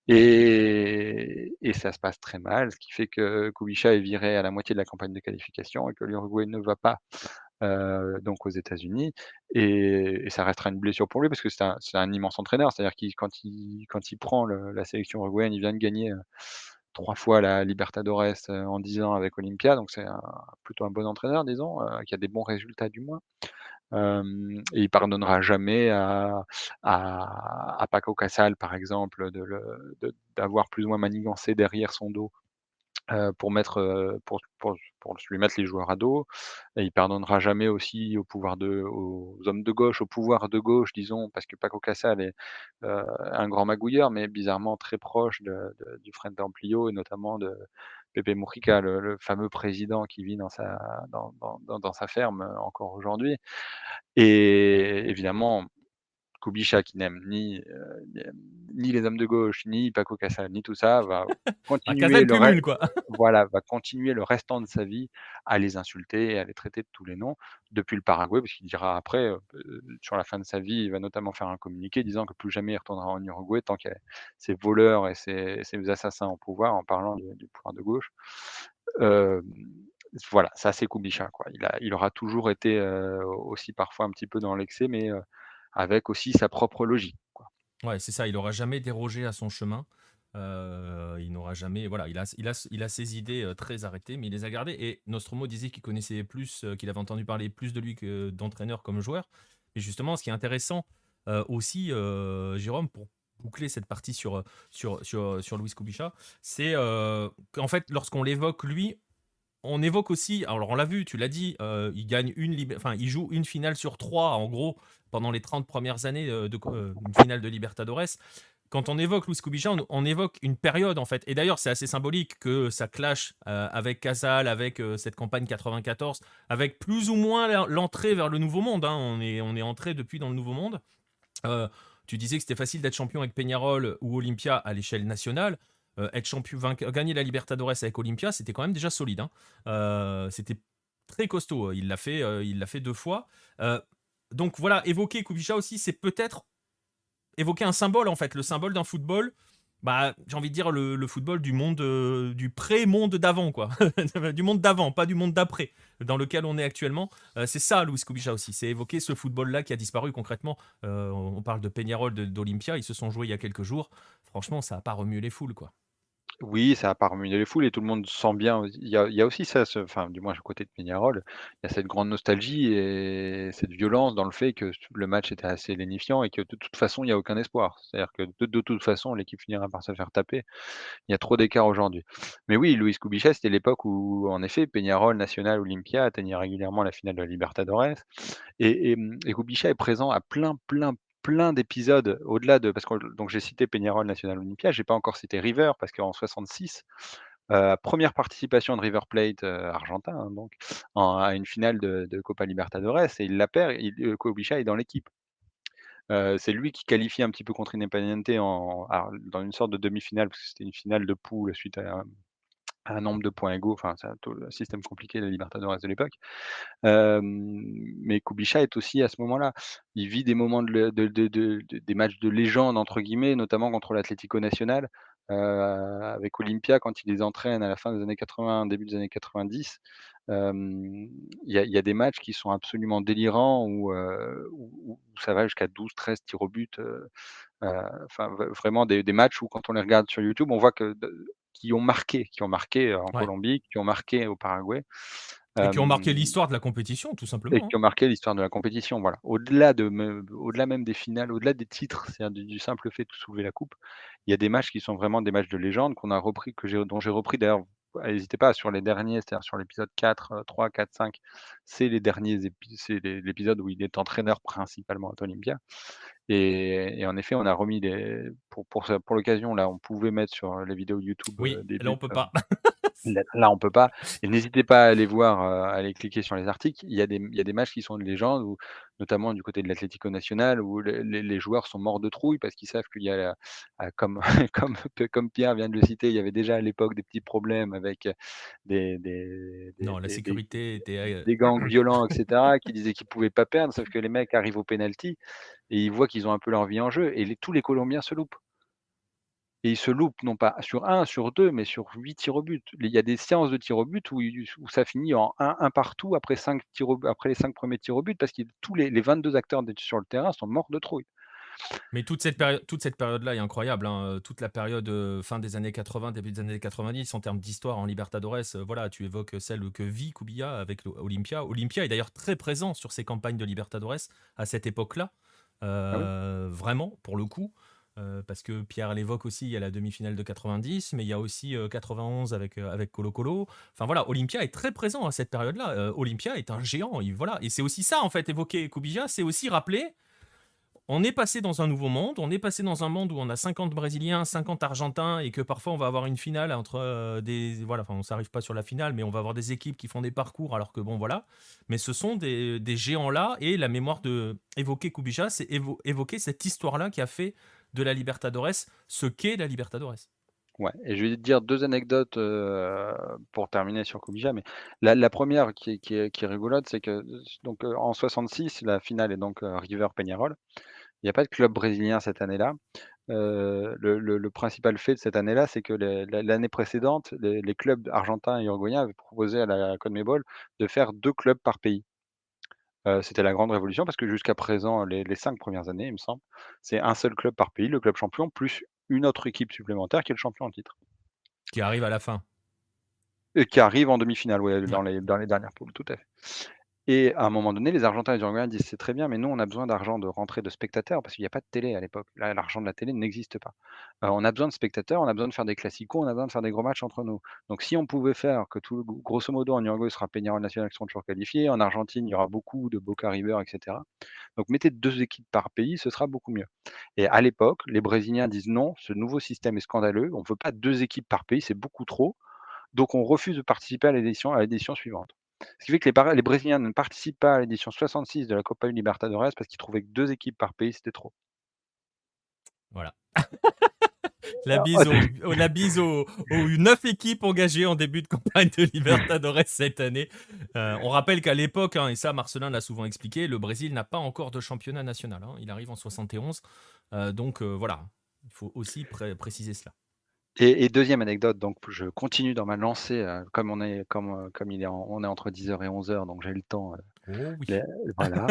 et ça se passe très mal, ce qui fait que Kubica est viré à la moitié de la campagne de qualification et que l'Uruguay ne va pas, donc aux États-Unis et ça restera une blessure pour lui parce que c'est un immense entraîneur. C'est-à-dire quand il prend la sélection uruguayenne, il vient de gagner, 3 fois la Libertadores, en 10 ans avec Olimpia, donc c'est plutôt un bon entraîneur disons, qui a des bons résultats du moins. Et il pardonnera jamais à Paco Casal, par exemple, d'avoir plus ou moins manigancé derrière son dos, pour lui mettre les joueurs à dos et il pardonnera jamais aussi aux hommes de gauche, au pouvoir de gauche, disons, parce que Paco Casal est, un grand magouilleur, mais bizarrement très proche du Frente Amplio et notamment de Pepe Mujica, le fameux président qui vit dans sa ferme, encore aujourd'hui. Et évidemment, Kubica qui n'aime ni les hommes de gauche, ni Paco Casal, ni tout ça, va Un continuer Casal le re cumule, quoi. voilà, va continuer le restant de sa vie à les insulter et à les traiter de tous les noms, depuis le Paraguay, parce qu'il dira après, sur la fin de sa vie, il va notamment faire un communiqué disant que plus jamais il retournera en Uruguay tant qu'il y a ces voleurs et ces assassins au pouvoir, en parlant du pouvoir de gauche. Hem, voilà, ça c'est Kubica, quoi. Il aura toujours été, aussi parfois un petit peu dans l'excès, mais avec aussi sa propre logique, quoi. Ouais, c'est ça, il aura jamais dérogé à son chemin. Il n'aura jamais voilà, il a ses idées, très arrêtées, mais il les a gardées et Nostromo disait qu'il connaissait plus, qu'il avait entendu parler plus de lui que d'entraîneur comme joueur. Et justement, ce qui est intéressant, aussi, Jérôme, pour boucler cette partie sur Luis Kubica, c'est, qu'en fait, lorsqu'on l'évoque lui, on évoque aussi, alors on l'a vu, tu l'as dit, il gagne il joue une finale sur 3 en gros pendant les 30 premières années une finale de Libertadores. Quand on évoque Luis Kubica, on évoque une période en fait. Et d'ailleurs, c'est assez symbolique que ça clash avec Casal, avec cette campagne 94, avec plus ou moins l'entrée vers le Nouveau Monde, hein. On est entré depuis dans le Nouveau Monde. Euh, Tu disais que c'était facile d'être champion avec Peñarol ou Olympia à l'échelle nationale. Être champion, gagner la Libertadores avec Olympia, c'était quand même déjà solide, hein. C'était très costaud. Il l'a fait 2 fois. Euh, donc voilà, évoquer Kubica aussi, c'est peut-être évoquer un symbole en fait, le symbole d'un football. Bah, j'ai envie de dire le football du monde, du pré-monde d'avant, quoi. Du monde d'avant, pas du monde d'après, dans lequel on est actuellement. C'est ça, Luis Kubica aussi. C'est évoquer ce football-là qui a disparu concrètement. On parle de Peñarol, d'Olympia. Ils se sont joués il y a quelques jours. Franchement, ça n'a pas remué les foules, quoi. Oui, ça a pas remué les foules et tout le monde sent bien aussi il y a aussi ça, enfin, du moins du côté de Peñarol, il y a cette grande nostalgie et cette violence dans le fait que le match était assez lénifiant et que de toute façon, il y a aucun espoir. C'est-à-dire que de toute façon, l'équipe finira par se faire taper. Il y a trop d'écart aujourd'hui. Mais oui, Luis Cubices, c'était l'époque où, en effet, Peñarol, Nacional, Olympia atteignaient régulièrement la finale de la Libertadores et Cubica est présent à plein, plein, plein d'épisodes au-delà de parce que donc j'ai cité Peñarol, Nacional, Olympia, j'ai pas encore cité River parce qu'en 66, 1re participation de River Plate, argentin, hein, donc à une finale de Copa Libertadores et il la perd, Cubica est dans l'équipe. C'est lui qui qualifie un petit peu contre Independiente dans une sorte de demi-finale, parce que c'était une finale de poule suite à un nombre de points égaux, enfin, c'est un tout le système compliqué de la Libertadores de l'époque. Mais Kubica est aussi à ce moment-là. Il vit des moments des matchs «de légende» entre guillemets, notamment contre l'Atlético Nacional, avec Olimpia quand il les entraîne à la fin des années 80, début des années 90. Il y a des matchs qui sont absolument délirants où ça va jusqu'à 12-13 tirs au but, enfin vraiment des matchs où quand on les regarde sur YouTube, on voit qui ont marqué en Ouais. Colombie, qui ont marqué au Paraguay. Et qui ont marqué Hem l'histoire de la compétition, tout et simplement, qui hein. ont marqué l'histoire de la compétition, voilà. Au-delà même des finales, au-delà des titres, c'est-à-dire du simple fait de soulever la coupe, il y a des matchs qui sont vraiment des matchs de légende qu'on a repris, dont j'ai repris d'ailleurs, n'hésitez pas sur les derniers, c'est-à-dire sur l'épisode 4, 3, 4, 5, c'est l'épisode où il est entraîneur principalement à Olympia et en effet, on a remis pour l'occasion, là, on pouvait mettre sur les vidéos YouTube, Oui, des là, buts, on peut pas. Là, on peut pas. Et n'hésitez pas à aller voir, à aller cliquer sur les articles. Il y a des matchs qui sont de légende où notamment du côté de l'Atlético Nacional où les joueurs sont morts de trouille parce qu'ils savent qu'il y a comme comme Pierre vient de le citer, il y avait déjà à l'époque des petits problèmes avec, des des des Non, la des des sécurité était, des gangs violents et cetera, qui disaient qu'ils pouvaient pas perdre, sauf que les mecs arrivent au penalty et ils voient qu'ils ont un peu leur vie en jeu et tous les Colombiens se loupent. Et ils se loupent non pas sur un, sur 2, mais sur 8 tirs au but. Il y a des séances de tirs au but où ça finit en 1-1 partout après les 5 premiers tirs au but parce que tous les 22 acteurs sur le terrain sont morts de trouille. Mais toute cette période-là est incroyable, hein, toute la période, fin des années 80, début des années 90 en termes d'histoire en Libertadores, voilà, tu évoques celle que vit Cubilla avec Olympia. Olympia est d'ailleurs très présent sur ces campagnes de Libertadores à cette époque-là, Ah oui? vraiment, pour le coup, parce que Pierre l'évoque aussi, il y a la demi-finale de 90, mais il y a aussi 91 avec Colo-Colo. Enfin voilà, Olympia est très présent à cette période-là. Olympia est un géant, voilà. Et c'est aussi ça, en fait, évoquer Cubilla, c'est aussi rappeler on est passé dans un nouveau monde, on est passé dans un monde où on a 50 Brésiliens, 50 Argentins et que parfois on va avoir une finale entre des... Voilà, enfin on s'arrive pas sur la finale, mais on va avoir des équipes qui font des parcours alors que bon voilà. Mais ce sont des géants là et la mémoire de évoquer Kubica, c'est évoquer cette histoire-là qui a fait de la Libertadores ce qu'est la Libertadores. Ouais, et je vais te dire 2 anecdotes, pour terminer sur Kubija, mais la 1re qui est rigolote, c'est que donc, en 66, la finale est donc, River Peñarol. Il y a pas de club brésilien cette année-là. Le principal fait de cette année-là, c'est que l'année précédente, les clubs argentins et uruguayens avaient proposé à la CONMEBOL de faire 2 clubs par pays. C'était la grande révolution parce que jusqu'à présent, les 5 premières années, il me semble, c'est un seul club par pays, le club champion, plus une autre équipe supplémentaire qui est le champion en titre. Qui arrive à la fin. Et qui arrive en demi-finale, ouais, Ouais. dans les dernières poules, tout à fait. Et à un moment donné, les Argentins et les Uruguayens disent: «C'est très bien, mais nous, on a besoin d'argent de rentrée de spectateurs», parce qu'il y a pas de télé à l'époque. Là, l'argent de la télé n'existe pas. On a besoin de spectateurs, on a besoin de faire des classicos, on a besoin de faire des gros matchs entre nous. Donc si on pouvait faire que tout grosso modo, en Uruguay, ce sera Peñarol Nacional qui seront toujours qualifiés. En Argentine, il y aura beaucoup de Boca River et cetera. Donc mettez 2 équipes par pays, ce sera beaucoup mieux. Et à l'époque, les Brésiliens disent: «Non, ce nouveau système est scandaleux, on ne veut pas 2 équipes par pays, c'est beaucoup trop». Donc on refuse de participer à l'édition suivante. Ce qui fait que les Brésiliens ne participent pas à l'édition 66 de la Copa Libertadores parce qu'ils trouvaient que 2 équipes par pays, c'était trop. Voilà. La bise aux 9 équipes engagées en début de campagne de Libertadores cette année. On rappelle qu'à l'époque, hein, et ça Marcelin l'a souvent expliqué, le Brésil n'a pas encore de championnat national, hein. Il arrive en 71. Donc voilà, il faut aussi préciser cela. Et 2e anecdote, donc je continue dans ma lancée, comme on est entre 10 heures et 11 heures, donc j'ai le temps, Oh oui. les voilà.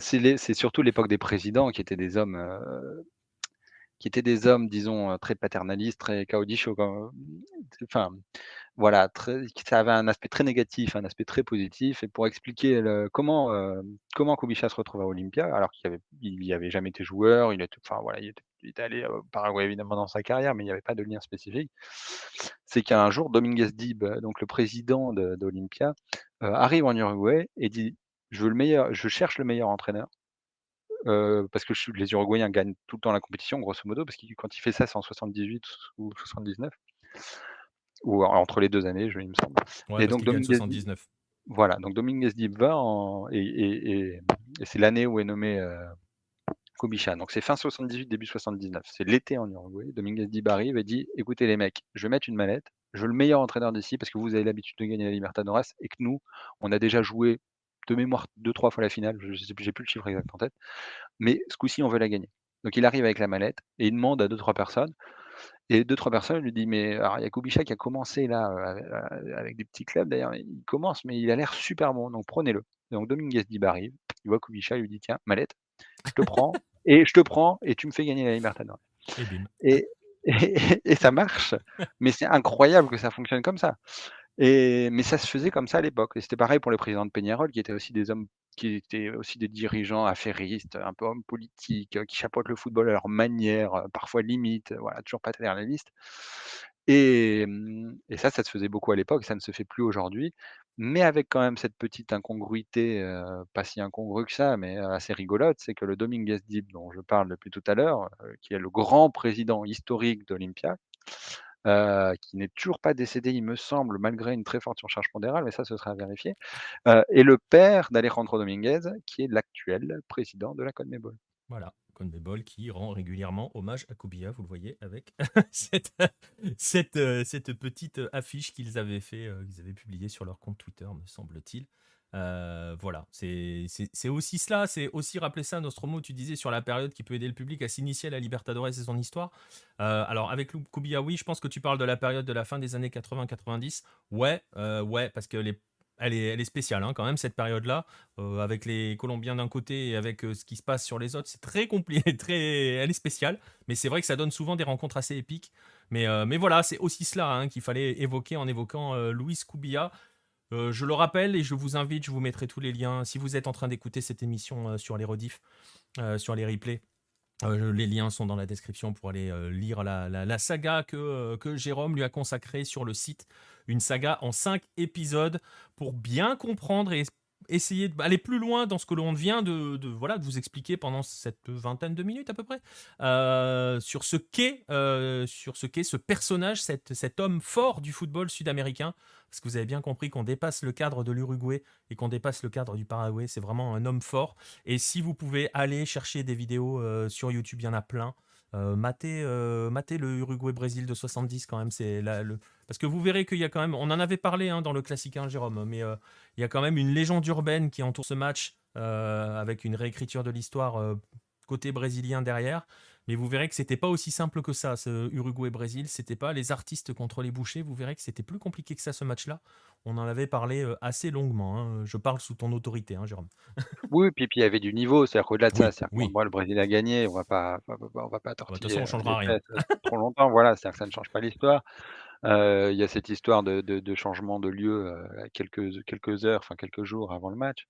C'est surtout l'époque des présidents qui étaient des hommes, disons, très paternalistes, très caudillos, enfin, voilà, ça avait un aspect très négatif, un aspect très positif. Et pour expliquer comment Kubica se retrouve à Olympia, alors il y avait jamais été joueur, enfin voilà, il était allé au Paraguay évidemment dans sa carrière, mais il n'y avait pas de lien spécifique. C'est qu'un jour, Dominguez Dib, donc le président d'Olympia, arrive en Uruguay et dit: Je cherche le meilleur entraîneur». Parce que les Uruguayens gagnent tout le temps la compétition grosso modo, parce que quand il fait ça, c'est en 78 ou 79, ou entre les 2 années, il me semble. Ouais, Et parce donc qu'il gagne Dominguez Di 79. voilà, donc Dominguez Dib va en et c'est l'année où est nommé, Kubica. Donc c'est fin 78, début 79. C'est l'été en Uruguay. Dominguez Dib arrive et dit: «Écoutez les mecs, je vais mettre une mallette, je veux le meilleur entraîneur d'ici parce que vous avez l'habitude de gagner la Libertadores et que nous, on a déjà joué de mémoire 2-3 fois la finale, je sais plus j'ai plus le chiffre exact en tête, mais ce coup-ci, on veut la gagner». Donc il arrive avec la mallette et il demande à 2-3 personnes et 2-3 personnes lui disent: «Mais alors il y a Kubica qui a commencé là, avec des petits clubs d'ailleurs, il commence mais il a l'air super bon, donc prenez-le». Donc Dominguez Dib arrive, il voit Kubica, il lui dit: «Tiens, mallette, je te prends et tu me fais gagner la Libertadores». Et bim. Et et ça marche, mais c'est incroyable que ça fonctionne comme ça. Mais ça se faisait comme ça à l'époque et c'était pareil pour les présidents de Peñarol qui étaient aussi des dirigeants affairistes, un peu hommes politiques, qui chapeautent le football à leur manière, parfois limite, voilà, toujours paternalistes. Et ça se faisait beaucoup à l'époque, ça ne se fait plus aujourd'hui, mais avec quand même cette petite incongruité, pas si incongrue que ça, mais assez rigolote, c'est que le Dominguez Dib dont je parle depuis tout à l'heure, qui est le grand président historique d'Olympia, qui n'est toujours pas décédé, il me semble, malgré une très forte surcharge pondérale, mais ça, ce sera à vérifier, et le père d'Alejandro Dominguez, qui est l'actuel président de la CONMEBOL. Voilà, CONMEBOL qui rend régulièrement hommage à Kubia, vous le voyez, avec cette petite affiche qu'ils avaient qu'ils avaient publiée sur leur compte Twitter, me semble-t-il. Voilà, c'est aussi cela, c'est aussi rappeler ça, Nostromo, tu disais sur la période qui peut aider le public à s'initier à la Libertadores et son histoire. Alors avec Kubia, oui, je pense que tu parles de la période de la fin des années 80-90. Ouais, parce que elle est spéciale hein, quand même cette période-là, avec les Colombiens d'un côté et avec ce qui se passe sur les autres, c'est très compliqué, elle est spéciale, mais c'est vrai que ça donne souvent des rencontres assez épiques. Mais voilà, c'est aussi cela hein, qu'il fallait évoquer en évoquant Luis Cubilla. Je le rappelle et je vous invite, je vous mettrai tous les liens, si vous êtes en train d'écouter cette émission sur les rediffs, sur les replays. Les liens sont dans la description pour aller lire la saga que Jérôme lui a consacrée sur le site. Une saga en 5 épisodes pour bien comprendre et essayer d'aller plus loin dans ce que l'on vient de vous expliquer pendant cette vingtaine de minutes à peu près sur ce qu'est ce personnage, cet homme fort du football sud-américain. Parce que vous avez bien compris qu'on dépasse le cadre de l'Uruguay et qu'on dépasse le cadre du Paraguay. C'est vraiment un homme fort. Et si vous pouvez aller chercher des vidéos sur YouTube, il y en a plein. Matez le Uruguay-Brésil de 70 quand même. Parce que vous verrez qu'il y a quand même, on en avait parlé hein, dans le classique, hein, Jérôme, mais il y a quand même une légende urbaine qui entoure ce match avec une réécriture de l'histoire côté brésilien derrière. Mais vous verrez que c'était pas aussi simple que ça, ce Uruguay-Brésil. C'était pas les artistes contre les bouchers. Vous verrez que c'était plus compliqué que ça, ce match-là. On en avait parlé assez longuement. Hein. Je parle sous ton autorité, hein, Jérôme. Oui, puis il y avait du niveau, c'est-à-dire qu'au-delà de ça, Oui, c'est-à-dire que oui. moi, le Brésil a gagné, on va pas Ah bah, de toute façon, tortiller on les changera rien. fesses trop longtemps, voilà, c'est-à-dire que ça ne change pas l'histoire. Il y a cette histoire de changement de lieu, à quelques heures, enfin quelques jours avant le match.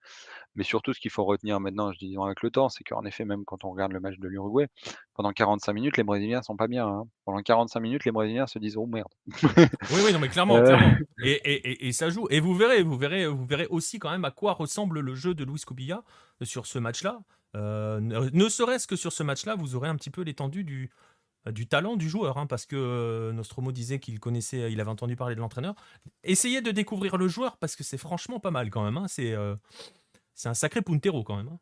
Mais surtout, ce qu'il faut retenir maintenant, je dis avec le temps, c'est qu'en effet, même quand on regarde le match de l'Uruguay, pendant 45 minutes, les Brésiliens sont pas bien, hein. Pendant 45 minutes, les Brésiliens se disent: «Oh merde». Oui, oui, non, mais clairement, Heu, clairement. Et ça joue. Et vous verrez aussi quand même à quoi ressemble le jeu de Luis Cubilla sur ce match-là. Ne serait-ce que sur ce match-là, vous aurez un petit peu l'étendue du talent du joueur, hein, parce que Nostromo disait qu'il connaissait, il avait entendu parler de l'entraîneur. Essayez de découvrir le joueur parce que c'est franchement pas mal quand même. Hein. C'est un sacré puntero quand même. Hein.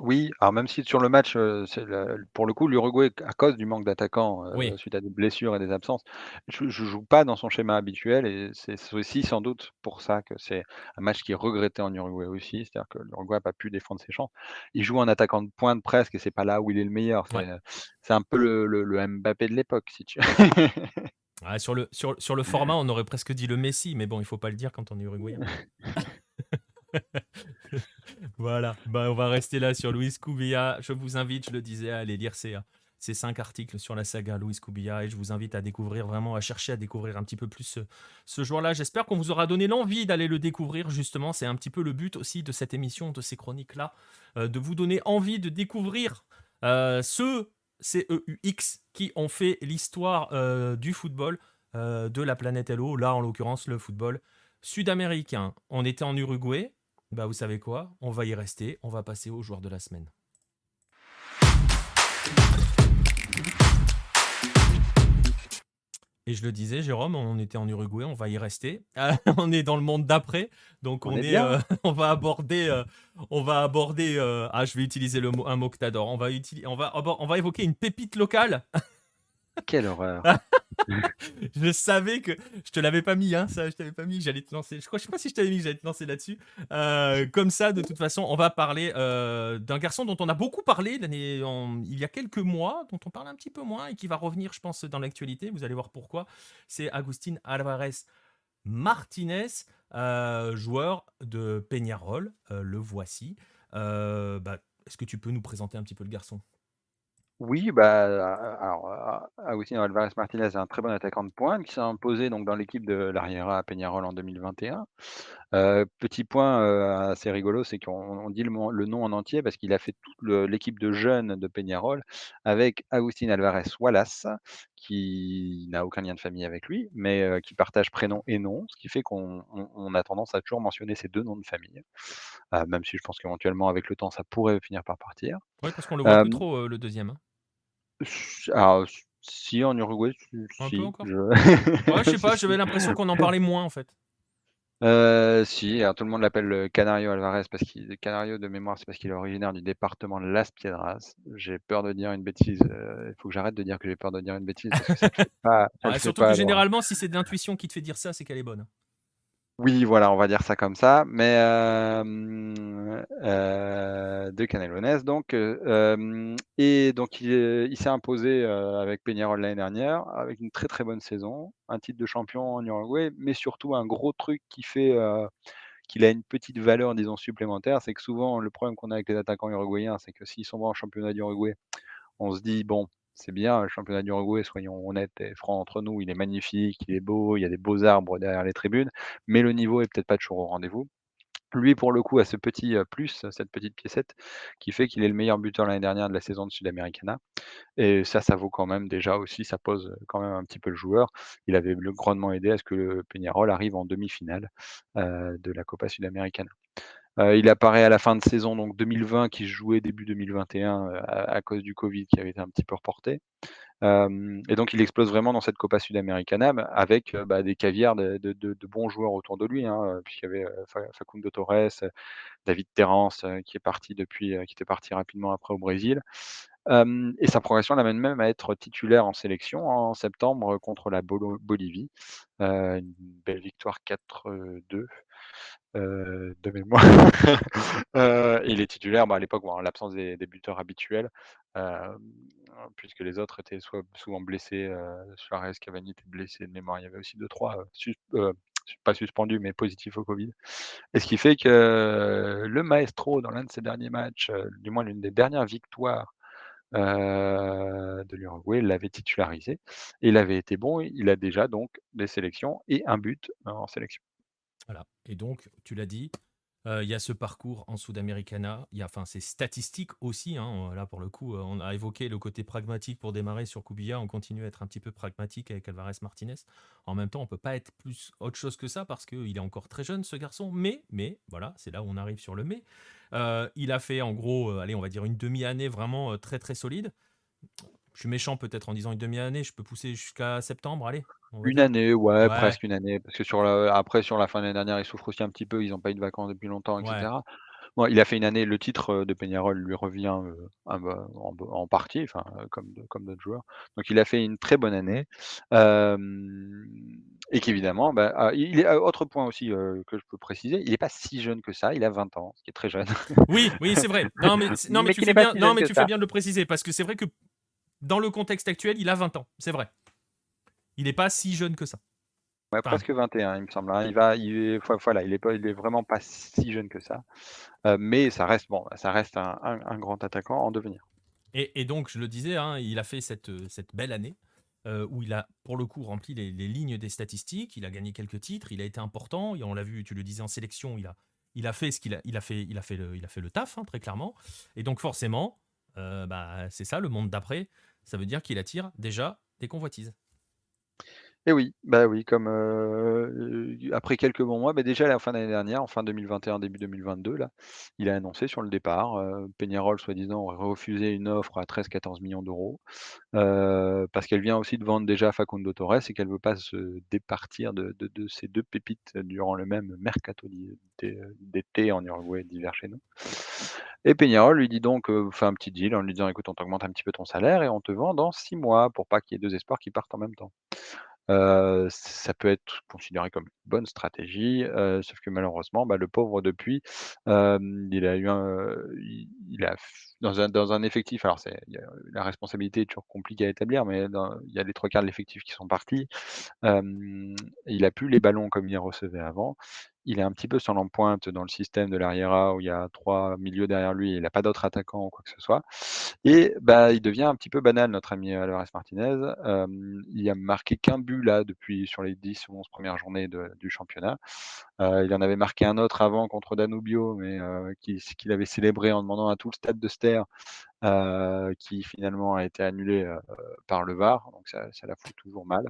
oui, alors même si sur le match, c'est pour le coup, l'Uruguay, à cause du manque d'attaquants, Oui, suite à des blessures et des absences, je joue pas dans son schéma habituel et c'est aussi sans doute pour ça que c'est un match qui est regretté en Uruguay aussi. C'est-à-dire que l'Uruguay a pas pu défendre ses chances. Il joue en attaquant de pointe presque et c'est pas là où il est le meilleur. ouais. C'est un peu le Mbappé de l'époque, si tu Ouais, sur le format, on aurait presque dit le Messi, mais bon, il faut pas le dire quand on est uruguayen. Voilà, bah, on va rester là sur Luis Cubilla. Je vous invite, je le disais, à aller lire ces 5 articles sur la saga Luis Cubilla et je vous invite à découvrir vraiment, à chercher à découvrir un petit peu plus ce joueur-là. J'espère qu'on vous aura donné l'envie d'aller le découvrir, justement. C'est un petit peu le but aussi de cette émission, de ces chroniques-là, de vous donner envie de découvrir ceux, CEUX, qui ont fait l'histoire du football de la planète Hello, là en l'occurrence le football sud-américain. On était en Uruguay. Bah, vous savez quoi? On va y rester. On va passer au joueur de la semaine. Et je le disais, Jérôme, on était en Uruguay, on va y rester. On est dans le monde d'après, donc On est bien. on va aborder, je vais utiliser un mot que t'adores. On va évoquer une pépite locale. Quelle horreur! Je savais que je te l'avais pas mis, hein, ça, je t'avais pas mis, j'allais te lancer. Je sais pas si je t'avais mis que j'allais te lancer là-dessus. Comme ça, de toute façon, on va parler d'un garçon dont on a beaucoup parlé il y a quelques mois, dont on parle un petit peu moins et qui va revenir, je pense, dans l'actualité. Vous allez voir pourquoi. C'est Agustín Álvarez Martínez, joueur de Peñarol. Le voici. Est-ce que tu peux nous présenter un petit peu le garçon? Oui, bah, Agustín Álvarez Martínez est un très bon attaquant de pointe qui s'est imposé donc dans l'équipe de l'Ariera Peñarol en 2021. Petit point, assez rigolo, c'est qu'on dit le nom en entier parce qu'il a fait toute l'équipe de jeunes de Peñarol avec Agustín Álvarez Wallace, qui n'a aucun lien de famille avec lui, mais qui partage prénom et nom, ce qui fait qu'on a tendance à toujours mentionner ces 2 noms de famille, même si je pense qu'éventuellement avec le temps ça pourrait finir par partir. Oui, parce qu'on le voit plus Hem trop, le deuxième. Hein. alors, Si, en Uruguay, Un peu si. encore? Ouais, je sais pas, j'avais l'impression qu'on en parlait moins en fait. Si, alors tout le monde l'appelle le Canario Alvarez parce qu'il Canario de mémoire, c'est parce qu'il est originaire du département de Las Piedras. J'ai peur de dire une bêtise, il faut que j'arrête de dire que j'ai peur de dire une bêtise parce que ça le Ouais, fait surtout pas que à l'oral. généralement, si c'est de l'intuition qui te fait dire ça, c'est qu'elle est bonne. Oui, voilà, on va dire ça comme ça, mais de Canelones donc, et donc il s'est imposé, avec Peñarol l'année dernière, avec une très, très bonne saison, un titre de champion en Uruguay, mais surtout un gros truc qui fait, qu'il a une petite valeur, disons, supplémentaire, c'est que souvent le problème qu'on a avec les attaquants uruguayens, c'est que s'ils sont bons en championnat d'Uruguay, on se dit: «Bon, c'est bien le championnat d'Uruguay, soyons honnêtes et francs entre nous, il est magnifique, il est beau, il y a des beaux arbres derrière les tribunes, mais le niveau est peut-être pas toujours au rendez-vous». Lui, pour le coup, a ce petit, plus, cette petite piécette qui fait qu'il est le meilleur buteur l'année dernière de la saison de Sudamericana et ça vaut quand même déjà aussi, ça pose, quand même un petit peu le joueur. Il avait le grandement aidé à ce que le Peñarol arrive en demi-finale, de la Copa Sudamericana. Il apparaît à la fin de saison, donc 2020 qui se jouait début 2021, à cause du covid qui avait été un petit peu reporté. Et donc il explose vraiment dans cette Copa Sudamericana, avec, des caviars de bons joueurs autour de lui, hein, puisqu'il y avait, Facundo Torres, David Terrance, qui était parti rapidement après au Brésil. Et sa progression l'amène même à être titulaire en sélection en septembre, contre la Bolivie. Une belle victoire 4-2, de mémoire. Il est titulaire, à l'époque, bon, en l'absence des buteurs habituels, hem, puisque les autres étaient souvent blessés, Suarez, Cavani étaient blessés de mémoire. Il y avait aussi 2-3, pas suspendus, mais positifs au covid. Et ce qui fait que le maestro, dans l'un de ses derniers matchs, du moins l'une des dernières victoires, de l'Uruguay, l'avait titularisé et il avait été bon. Il a déjà donc des sélections et un but en sélection. Voilà. Et donc, tu l'as dit, il y a ce parcours en Sudamericana, il y a enfin ces statistiques aussi, hein, là pour le coup, on a évoqué le côté pragmatique pour démarrer sur Kubia, on continue à être un petit peu pragmatique avec Alvarez Martinez. En même temps, on peut pas être plus autre chose que ça parce qu'il est encore très jeune ce garçon, mais voilà, c'est là où on arrive sur le mais. Il a fait en gros, allez, on va dire une demi-année vraiment très très solide. Je suis méchant peut-être en disant une demi-année, je peux pousser jusqu'à septembre, allez, on va Une dire. année, ouais, Ouais, presque une année, parce que après sur la fin de l'année dernière, ils souffrent aussi un petit peu, ils ont pas eu de vacances depuis longtemps et ouais. cetera. Bon, il a fait une année, le titre, de Peñarol lui revient, en partie, enfin, comme d'autres joueurs. Donc il a fait une très bonne année, hem et qu'évidemment, il est autre point aussi, que je peux préciser, il est pas si jeune que ça, il a 20 ans, ce qui est très jeune, Oui, oui, c'est vrai. Non, mais mais tu qui fais n'est pas bien, si non, jeune mais que tu fais ça. bien de le préciser parce que c'est vrai que dans le contexte actuel, il a 20 ans. C'est vrai. Il n'est pas si jeune que ça. Ouais, Enfin, presque 21, il me semble, hein. Il est voilà, il est vraiment pas si jeune que ça, mais ça reste bon, ça reste un grand attaquant en devenir. et donc, je le disais, hein, il a fait cette belle année où il a, pour le coup, rempli les lignes des statistiques. Il a gagné quelques titres. Il a été important. Et on l'a vu, tu le disais en sélection, il a fait ce qu'il a, il a fait le taf, hein, très clairement. Et donc, forcément, c'est ça, le monde d'après. Ça veut dire qu'il attire déjà des convoitises. Et oui, bah oui, comme, après quelques bons mois, déjà à la fin de l'année dernière, en fin 2021, début 2022 là, il a annoncé sur le départ, Peñarol soi-disant aurait refusé une offre à 13-14 millions d'euros, parce qu'elle vient aussi de vendre déjà Facundo Torres et qu'elle veut pas se départir de ces 2 pépites durant le même mercato d'été en Uruguay, d'hiver chez nous. Et Peñarol lui dit donc, fait un petit deal en lui disant: «Écoute, on t'augmente un petit peu ton salaire et on te vend dans 6 mois pour pas qu'il y ait 2 espoirs qui partent en même temps». Ça peut être considéré comme une bonne stratégie, sauf que malheureusement, le pauvre depuis, il a eu il a f dans un effectif, alors il y a la responsabilité est toujours compliquée à établir, mais il y a les 3/4 de l'effectif qui sont partis. Il a plus les ballons comme il en recevait avant. Il est un petit peu sur l'empointe dans le système de l'Ariera où il y a 3 milieux derrière lui et il a pas d'autres attaquants ou quoi que ce soit et il devient un petit peu banal notre ami Alvarez Martinez. Il a marqué qu'un but là depuis sur les 10 ou 11 premières journées du championnat. Il en avait marqué un autre avant contre Danubio, mais qu'il avait célébré en demandant à tout le stade de se taire, qui finalement a été annulé, par le VAR, donc ça la fout toujours mal.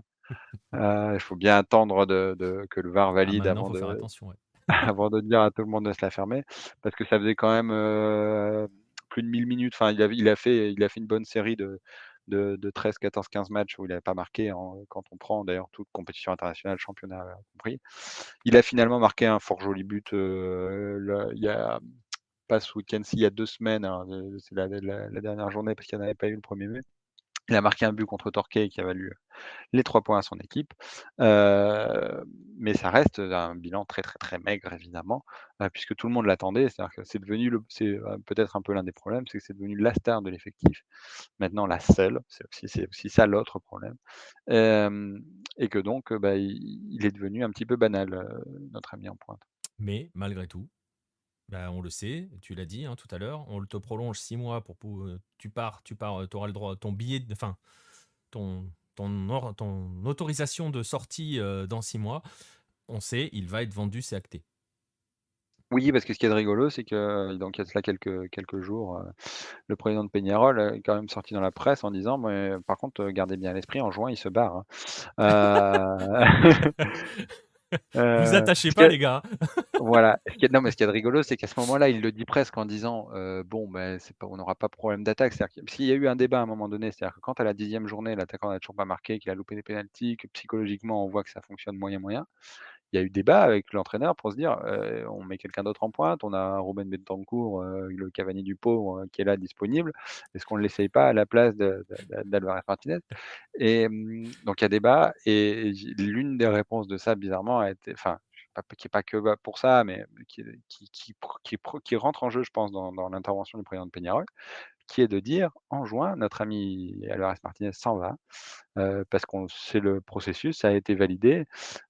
Il faut bien attendre que le VAR Ah, valide maintenant, il avant faut faire de attention. Ouais. avant de dire à tout le monde de se la fermer, parce que ça faisait quand même, plus de 1000 minutes, enfin il a fait une bonne série de 13, 14, 15 matchs où il n'avait pas marqué, quand on prend d'ailleurs toute compétition internationale, championnat compris. Il a finalement marqué un fort joli but il y a pas ce week-end-ci, il y a 2 semaines, hein, c'est la dernière journée parce qu'il n'y en avait pas eu le 1er mai. Il a marqué un but contre Torquay qui a valu les 3 points à son équipe. Mais ça reste un bilan très, très, très maigre évidemment, puisque tout le monde l'attendait. C'est-à-dire que c'est peut-être un peu l'un des problèmes, c'est que c'est devenu la star de l'effectif. Maintenant la seule, c'est aussi ça l'autre problème. Et que donc, il est devenu un petit peu banal, notre ami en pointe. Mais malgré tout, bah, on le sait, tu l'as dit, hein, tout à l'heure, on te prolonge 6 mois tu pars, tu auras le droit, ton billet, enfin, ton autorisation de sortie dans 6 mois. On sait, il va être vendu, c'est acté. Oui, parce que ce qui est de rigolo, c'est que donc il y a cela quelques jours, le président de Peñarol est quand même sorti dans la presse en disant: «Mais par contre, gardez bien à l'esprit, en juin, il se barre, hein». Vous attachez Ce pas, que les gars. Voilà, non, mais ce qu'il y a de rigolo, c'est qu'à ce moment-là, il le dit presque en disant, «Bon, ben, c'est pas on n'aura pas de problème d'attaque». C'est-à-dire parce qu'il y a eu un débat à un moment donné, c'est-à-dire que quand à la 10e journée, l'attaquant n'a toujours pas marqué, qu'il a loupé des pénaltys, que psychologiquement, on voit que ça fonctionne moyen, moyen. Il y a eu débat avec l'entraîneur pour se dire, «On met quelqu'un d'autre en pointe, on a Ruben Bentancur, le Cavani du pauvre, qui est là disponible. Est-ce qu'on ne l'essaye pas à la place d'Alvarez Martinez?» Et donc il y a débat et l'une des réponses de ça bizarrement a été enfin, pas qui est pas que pour ça, mais qui rentre en jeu, je pense, dans l'intervention du président de Peñarol, qui est de dire: «En juin, notre ami Alvarez Martinez s'en va, parce qu'on sait le processus, ça a été validé.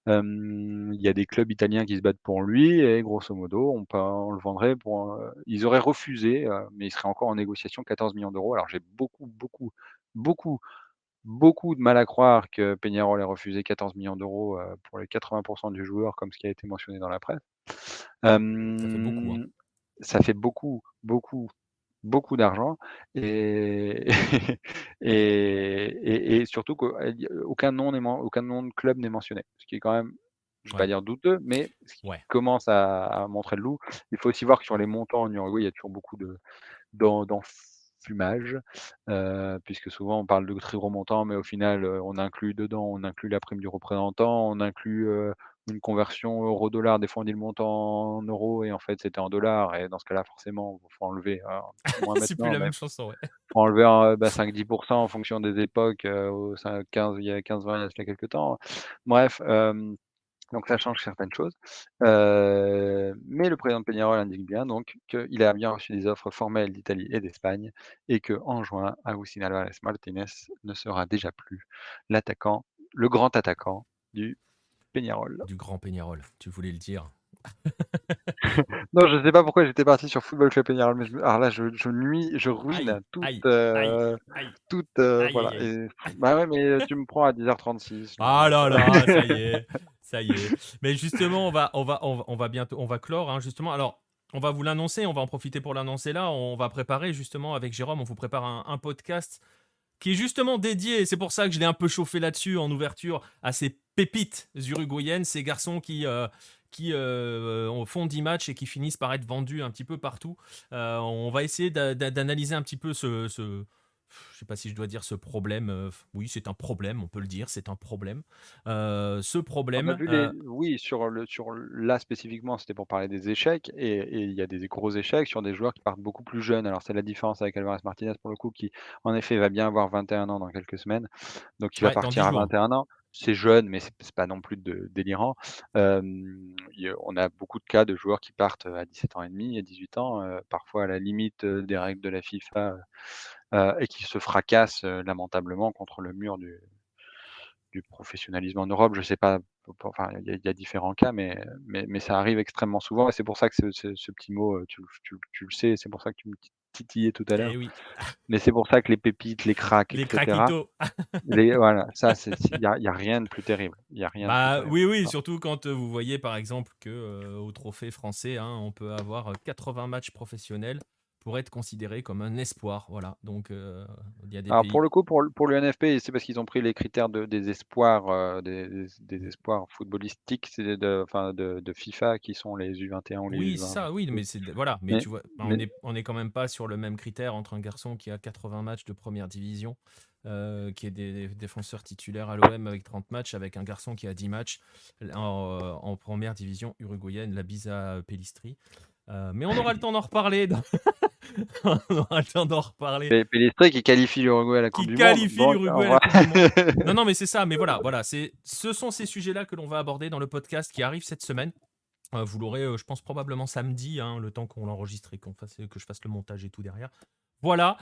Il y a des clubs italiens qui se battent pour lui et grosso modo, on le vendrait pour, ils auraient refusé, mais il serait encore en négociation 14 millions d'euros. Alors j'ai beaucoup, beaucoup, beaucoup, beaucoup de mal à croire que Peñarol ait refusé 14 millions d'euros pour les 80 du joueur comme ce qui a été mentionné dans la presse. Ça fait beaucoup, hein. Ça fait beaucoup, beaucoup, beaucoup d'argent et et surtout qu'aucun aucun nom de club n'est mentionné. Ce qui est quand même, je ne vais pas Ouais, dire douteux, mais ce qui ouais. commence à montrer le loup. Il faut aussi voir que sur les montants en Uruguay, il y a toujours beaucoup d'enfumage, puisque souvent on parle de très gros montants, mais au final, on inclut la prime du représentant, on inclut, une conversion euro-dollar. Des fois on dit le montant en euros et en fait c'était en dollars et dans ce cas-là forcément, faut enlever, alors moins C'est plus maintenant, la mais même chanson, ouais. faut enlever 5-10 en fonction des époques, au cin 15 il y a 15-20 il y a cela quelque temps. Bref, donc ça change certaines choses. Mais le président de Peñarol indique bien donc qu'il a bien reçu des offres formelles d'Italie et d'Espagne et qu'en juin, Agustín Álvarez Martínez ne sera déjà plus l'attaquant le grand attaquant du Peñarol. Du grand Peñarol, tu voulais le dire. Non, je sais pas pourquoi j'étais parti sur Football Club Peñarol, mais alors là, je Aïe, ruine aïe, aïe, aïe, aïe, voilà aïe, aïe. et bah, ouais, mais tu me prends à 10h36 Ah donc là là, ça y est, ça y est. Mais justement, on va bientôt, on va clore, hein, justement. Alors, on va vous l'annoncer, on va en profiter pour l'annoncer là. On va préparer justement avec Jérôme, on vous prépare un podcast qui est justement dédié, c'est pour ça que je l'ai un peu chauffé là-dessus en ouverture, à ces pépites uruguayennes, ces garçons qui font 10 matchs et qui finissent par être vendus un petit peu partout. On va essayer d'analyser un petit peu je sais pas si je dois dire ce problème. Oui, c'est un problème, on peut le dire, c'est un problème. Ce ah bah, problème, vu les oui, sur là spécifiquement, c'était pour parler des échecs et il y a des gros échecs sur des joueurs qui partent beaucoup plus jeunes. Alors c'est la différence avec Alvarez Martinez pour le coup qui, en effet, va bien avoir 21 ans dans quelques semaines, donc il va ouais, dans 10 partir à jours. 21 ans. C'est jeune, mais c'est pas non plus délirant. On a beaucoup de cas de joueurs qui partent, à 17 ans et demi, à 18 ans, parfois à la limite, des règles de la FIFA, et qui se fracassent, lamentablement contre le mur du professionnalisme en Europe. Je sais pas, enfin, il y a différents cas, mais ça arrive extrêmement souvent et c'est pour ça que ce petit mot, tu le sais, c'est pour ça que tu me titillais tout à l'heure. Eh oui, Mais c'est pour ça que les pépites, les cracks et les cetera, craquitos. voilà, ça il y a rien de plus terrible. Il y a rien de plus Bah terrible oui, que oui, ça. surtout quand vous voyez par exemple que au trophée français, hein, on peut avoir 80 matchs professionnels pour être considéré comme un espoir. Voilà, donc il y a des Alors pour pays. le coup, pour l'UNFP, c'est parce qu'ils ont pris les critères des espoirs, des espoirs footballistiques, c'est enfin de FIFA qui sont les U21 ou les Oui, c'est U20, je ça, sais oui, plus. mais voilà, mais Mais tu vois, bah, mais on est quand même pas sur le même critère entre un garçon qui a 80 matchs de première division qui est des défenseurs titulaires à l'OM avec 30 matchs, avec un garçon qui a 10 matchs en première division uruguayenne, la bise à Pellistri. Mais on aura le temps d'en reparler. On aura le temps d'en reparler. Pellistri qui qualifie l'Uruguay à la Coupe Qui du qualifie Monde. l'Uruguay à la Coupe du Monde. Non, mais c'est ça. Mais voilà, ce sont ces sujets-là que l'on va aborder dans le podcast qui arrive cette semaine. Vous l'aurez, je pense, probablement samedi, hein, le temps qu'on l'enregistre et que je fasse le montage et tout derrière. Voilà.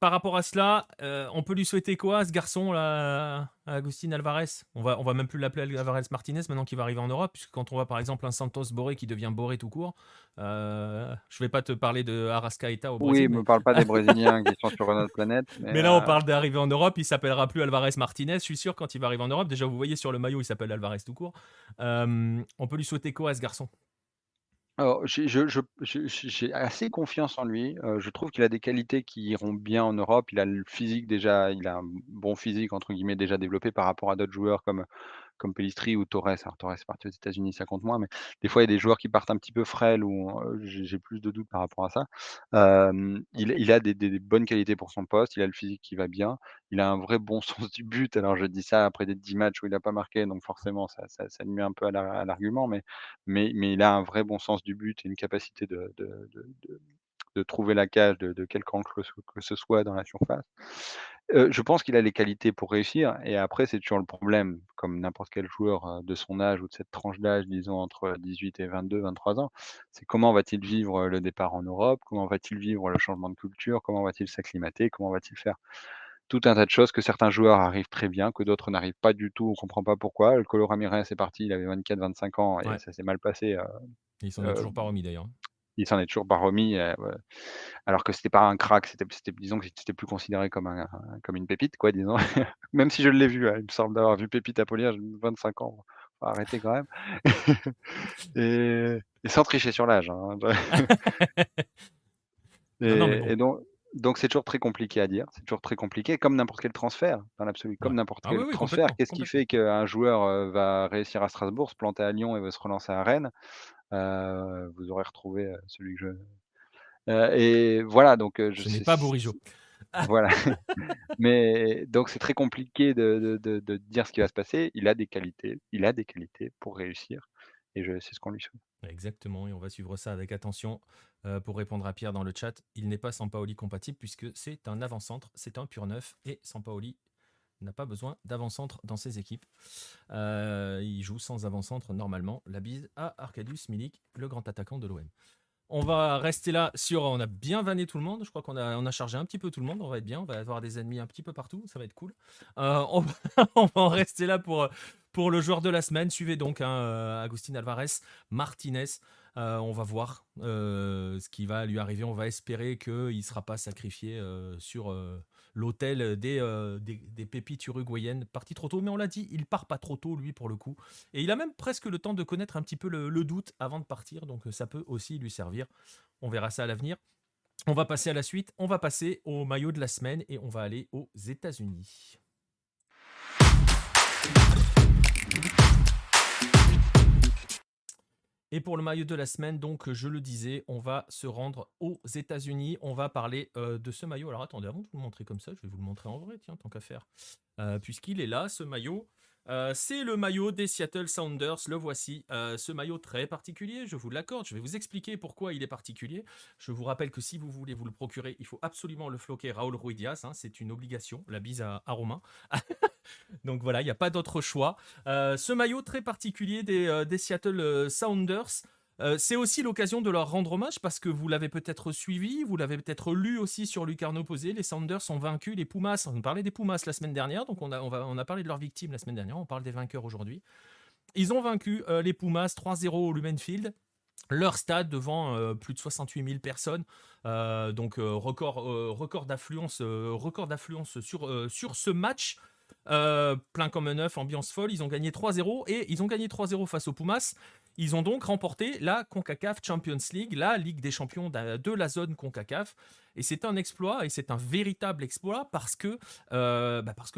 Par rapport à cela, on peut lui souhaiter quoi à ce garçon là, à Agustín Alvarez? On va même plus l'appeler Alvarez Martinez maintenant qu'il va arriver en Europe, puisque quand on voit par exemple un Santos Borré qui devient Borré tout court, je vais pas te parler de Arrascaeta au Brésil, Oui, me parle pas des Brésiliens qui sont sur une autre planète. mais là on parle d'arriver en Europe, il s'appellera plus Alvarez Martinez, je suis sûr quand il va arriver en Europe. Déjà vous voyez sur le maillot, il s'appelle Alvarez tout court. On peut lui souhaiter quoi à ce garçon? Alors, j'ai assez confiance en lui. Je trouve qu'il a des qualités qui iront bien en Europe. Il a le physique déjà, il a un bon physique entre guillemets déjà développé par rapport à d'autres joueurs comme Pellistri ou Torres. Alors Torres est parti aux États-Unis, ça compte moins, mais des fois il y a des joueurs qui partent un petit peu frêles ou j'ai plus de doutes par rapport à ça. Il a des bonnes qualités pour son poste, il a le physique qui va bien, il a un vrai bon sens du but. Alors je dis ça après des 10 matchs où il n'a pas marqué, donc forcément ça lui met un peu à l'argument, mais il a un vrai bon sens du but et une capacité de trouver la cage de quelque angle que ce soit dans la surface. Je pense qu'il a les qualités pour réussir et après c'est toujours le problème, comme n'importe quel joueur, de son âge ou de cette tranche d'âge, disons entre 18 et 22-23 ans, c'est comment va-t-il vivre, le départ en Europe? Comment va-t-il vivre le changement de culture? Comment va-t-il s'acclimater? Comment va-t-il faire tout un tas de choses que certains joueurs arrivent très bien, que d'autres n'arrivent pas du tout, on comprend pas pourquoi. Le Colo Ramirez est parti, il avait 24-25 ans et Ouais, ça s'est mal passé, il s'en est heu, toujours pas remis d'ailleurs. il s'en est toujours pas remis, ouais. Alors que c'était pas un crack, c'était disons que c'était plus considéré comme une pépite quoi, disons. Même si je l'ai vu, il me semble d'avoir vu Pépite Apollinaire, j'ai 25 ans, faut arrêter quand même. Et sans tricher sur l'âge, hein. Non, non, mais bon. Et donc c'est toujours très compliqué à dire, c'est toujours très compliqué, comme n'importe quel transfert, dans l'absolu, Ouais. comme n'importe Ah oui, quel oui, transfert. complètement, Qu'est-ce qui complètement. fait qu'un joueur, va réussir à Strasbourg, se planter à Lyon et va se relancer à Rennes? Vous aurez retrouvé, celui que je et voilà donc je Ce n'est sais pas Bourigeaud. voilà. Mais donc c'est très compliqué de dire ce qui va se passer. Il a des qualités pour réussir et c'est ce qu'on lui souhaite. Exactement, et on va suivre ça avec attention. Pour répondre à Pierre dans le chat, il n'est pas Sampaoli compatible puisque c'est un avant-centre, c'est un pur neuf et Sampaoli n'a pas besoin d'avant-centre dans ses équipes. Il joue sans avant-centre normalement. La bise à Arkadiusz Milik, le grand attaquant de l'OM. On va rester là sur. On a bien vanné tout le monde. Je crois qu'on a chargé un petit peu tout le monde. On va être bien. On va avoir des ennemis un petit peu partout. Ça va être cool. On va en rester là pour le joueur de la semaine. Suivez donc Agustín Alvarez Martinez. On va voir ce qui va lui arriver. On va espérer qu'il ne sera pas sacrifié sur l'autel des pépites uruguayennes parti trop tôt. Mais on l'a dit, il part pas trop tôt, lui, pour le coup. Et il a même presque le temps de connaître un petit peu le doute avant de partir. Donc ça peut aussi lui servir. On verra ça à l'avenir. On va passer à la suite. On va passer au maillot de la semaine et on va aller aux États-Unis. Et pour le maillot de la semaine, donc je le disais, on va se rendre aux États-Unis. On va parler de ce maillot. Alors attendez, avant de vous le montrer comme ça, je vais vous le montrer en vrai, tiens, tant qu'à faire. Puisqu'il est là, ce maillot. C'est le maillot des Seattle Sounders, le voici. Ce maillot très particulier, je vous l'accorde, je vais vous expliquer pourquoi il est particulier. Je vous rappelle que si vous voulez vous le procurer, il faut absolument le floquer Raúl Ruidiaz, hein, c'est une obligation, la bise à Romain. Donc voilà, il n'y a pas d'autre choix. Ce maillot très particulier des Seattle Sounders, c'est aussi l'occasion de leur rendre hommage parce que vous l'avez peut-être suivi, vous l'avez peut-être lu aussi sur Lucarno Posé. Les Sounders ont vaincu les Pumas. On parlait des Pumas la semaine dernière, donc on a parlé de leurs victimes la semaine dernière. On parle des vainqueurs aujourd'hui. Ils ont vaincu les Pumas 3-0 au Lumen Field. Leur stade devant plus de 68 000 personnes, donc record d'affluence sur ce match. Plein comme un œuf, ambiance folle, ils ont gagné 3-0 et ils ont gagné 3-0 face aux Pumas. ils ont donc remporté la CONCACAF Champions League, la Ligue des champions de la zone CONCACAF. Et c'est un exploit, et c'est un véritable exploit parce que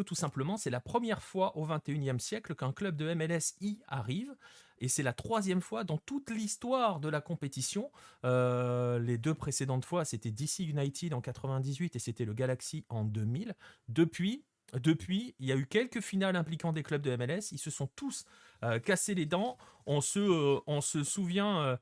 tout simplement, c'est la première fois au XXIe siècle qu'un club de MLS y arrive. Et c'est la 3e fois dans toute l'histoire de la compétition. Les 2 précédentes fois, c'était DC United en 98 et c'était le Galaxy en 2000. Depuis, il y a eu quelques finales impliquant des clubs de MLS. Ils se sont tous cassés les dents. On se souvient.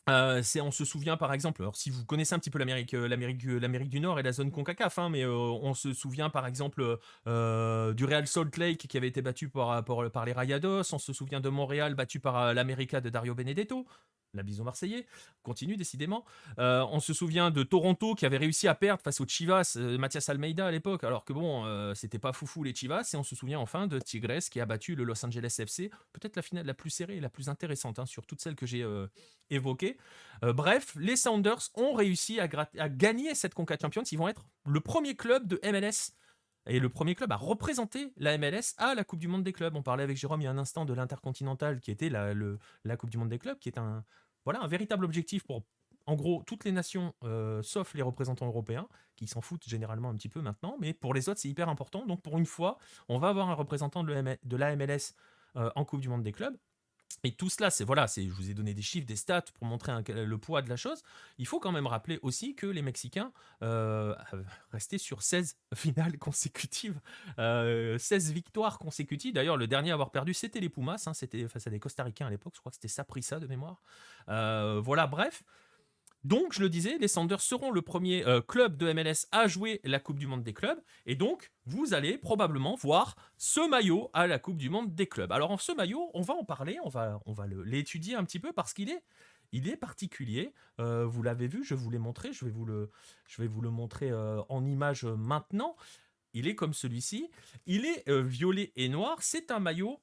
On se souvient par exemple, alors si vous connaissez un petit peu l'Amérique du Nord et la zone CONCACAF, mais on se souvient par exemple du Real Salt Lake qui avait été battu par les Rayados, on se souvient de Montréal battu par l'América de Dario Benedetto, la bison marseillais, continue décidément. On se souvient de Toronto qui avait réussi à perdre face aux Chivas, Mathias Almeida à l'époque, alors que bon, c'était pas foufou les Chivas. Et on se souvient enfin de Tigres qui a battu le Los Angeles FC, peut-être la finale la plus serrée et la plus intéressante sur toutes celles que j'ai évoquées. Bref, les Sounders ont réussi à gagner cette Conca Champions. Ils vont être le premier club de MLS et le premier club à représenter la MLS à la Coupe du Monde des clubs. On parlait avec Jérôme il y a un instant de l'Intercontinental qui était la Coupe du Monde des clubs, qui est un véritable objectif pour, en gros, toutes les nations, sauf les représentants européens, qui s'en foutent généralement un petit peu maintenant, mais pour les autres, c'est hyper important. Donc pour une fois, on va avoir un représentant de la MLS en Coupe du Monde des clubs. Et tout cela, je vous ai donné des chiffres, des stats pour montrer le poids de la chose. Il faut quand même rappeler aussi que les Mexicains restaient sur 16 finales consécutives, 16 victoires consécutives. D'ailleurs, le dernier à avoir perdu, c'était les Pumas, c'était face à des Costa-Ricains à l'époque, je crois que c'était Saprissa de mémoire. Bref. Donc, je le disais, les Sounders seront le premier club de MLS à jouer la Coupe du Monde des clubs. Et donc, vous allez probablement voir ce maillot à la Coupe du Monde des clubs. Alors, ce maillot, on va en parler, on va l'étudier un petit peu parce qu'il est particulier. Vous l'avez vu, je vous l'ai montré, je vais vous le montrer en image maintenant. Il est comme celui-ci. Il est violet et noir. C'est un maillot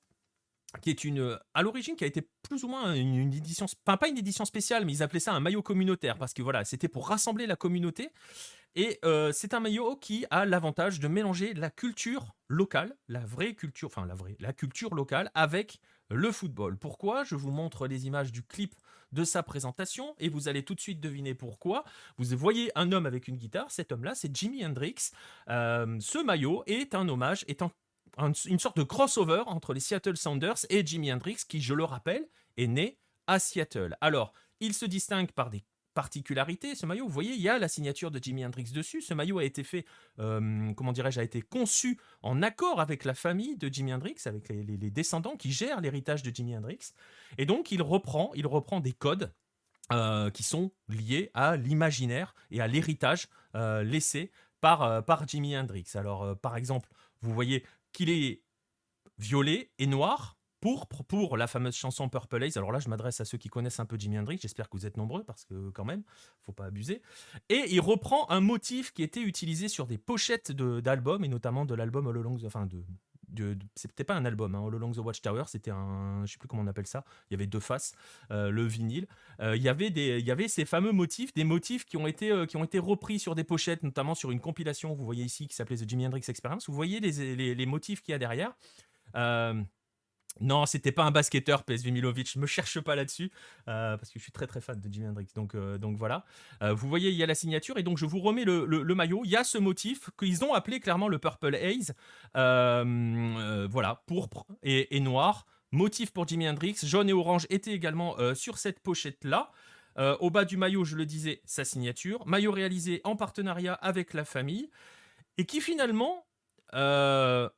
qui est à l'origine, qui a été plus ou moins une édition, pas une édition spéciale, mais ils appelaient ça un maillot communautaire, parce que voilà, c'était pour rassembler la communauté. Et c'est un maillot qui a l'avantage de mélanger la culture locale, la culture locale avec le football. Pourquoi ? Je vous montre les images du clip de sa présentation et vous allez tout de suite deviner pourquoi. Vous voyez un homme avec une guitare, cet homme-là, c'est Jimi Hendrix. Ce maillot est un hommage, une sorte de crossover entre les Seattle Sounders et Jimi Hendrix, qui, je le rappelle, est né à Seattle. Alors, il se distingue par des particularités. Ce maillot, vous voyez, il y a la signature de Jimi Hendrix dessus. Ce maillot a été fait, a été conçu en accord avec la famille de Jimi Hendrix, avec les descendants qui gèrent l'héritage de Jimi Hendrix. Et donc, il reprend des codes qui sont liés à l'imaginaire et à l'héritage laissé par Jimi Hendrix. Alors, par exemple, vous voyez qu'il est violet et noir pour la fameuse chanson Purple Haze. Alors là, je m'adresse à ceux qui connaissent un peu Jimi Hendrix. J'espère que vous êtes nombreux parce que quand même, faut pas abuser. Et il reprend un motif qui était utilisé sur des pochettes d'albums et notamment de l'album All Along c'était pas un album, All Along the Watchtower, c'était je sais plus comment on appelle ça. Il y avait 2 faces, le vinyle. Il y avait ces fameux motifs, des motifs qui ont été repris sur des pochettes, notamment sur une compilation. Vous voyez ici qui s'appelait The Jimi Hendrix Experience. Vous voyez les motifs qu'il y a derrière. Non, c'était pas un basketteur, PSV Milovic. Me cherche pas là-dessus, parce que je suis très très fan de Jimi Hendrix. Donc voilà. Vous voyez, il y a la signature et donc je vous remets le maillot. Il y a ce motif qu'ils ont appelé clairement le Purple Haze. Pourpre et noir. Motif pour Jimi Hendrix. Jaune et orange étaient également sur cette pochette-là. Au bas du maillot, je le disais, sa signature. Maillot réalisé en partenariat avec la famille et qui finalement a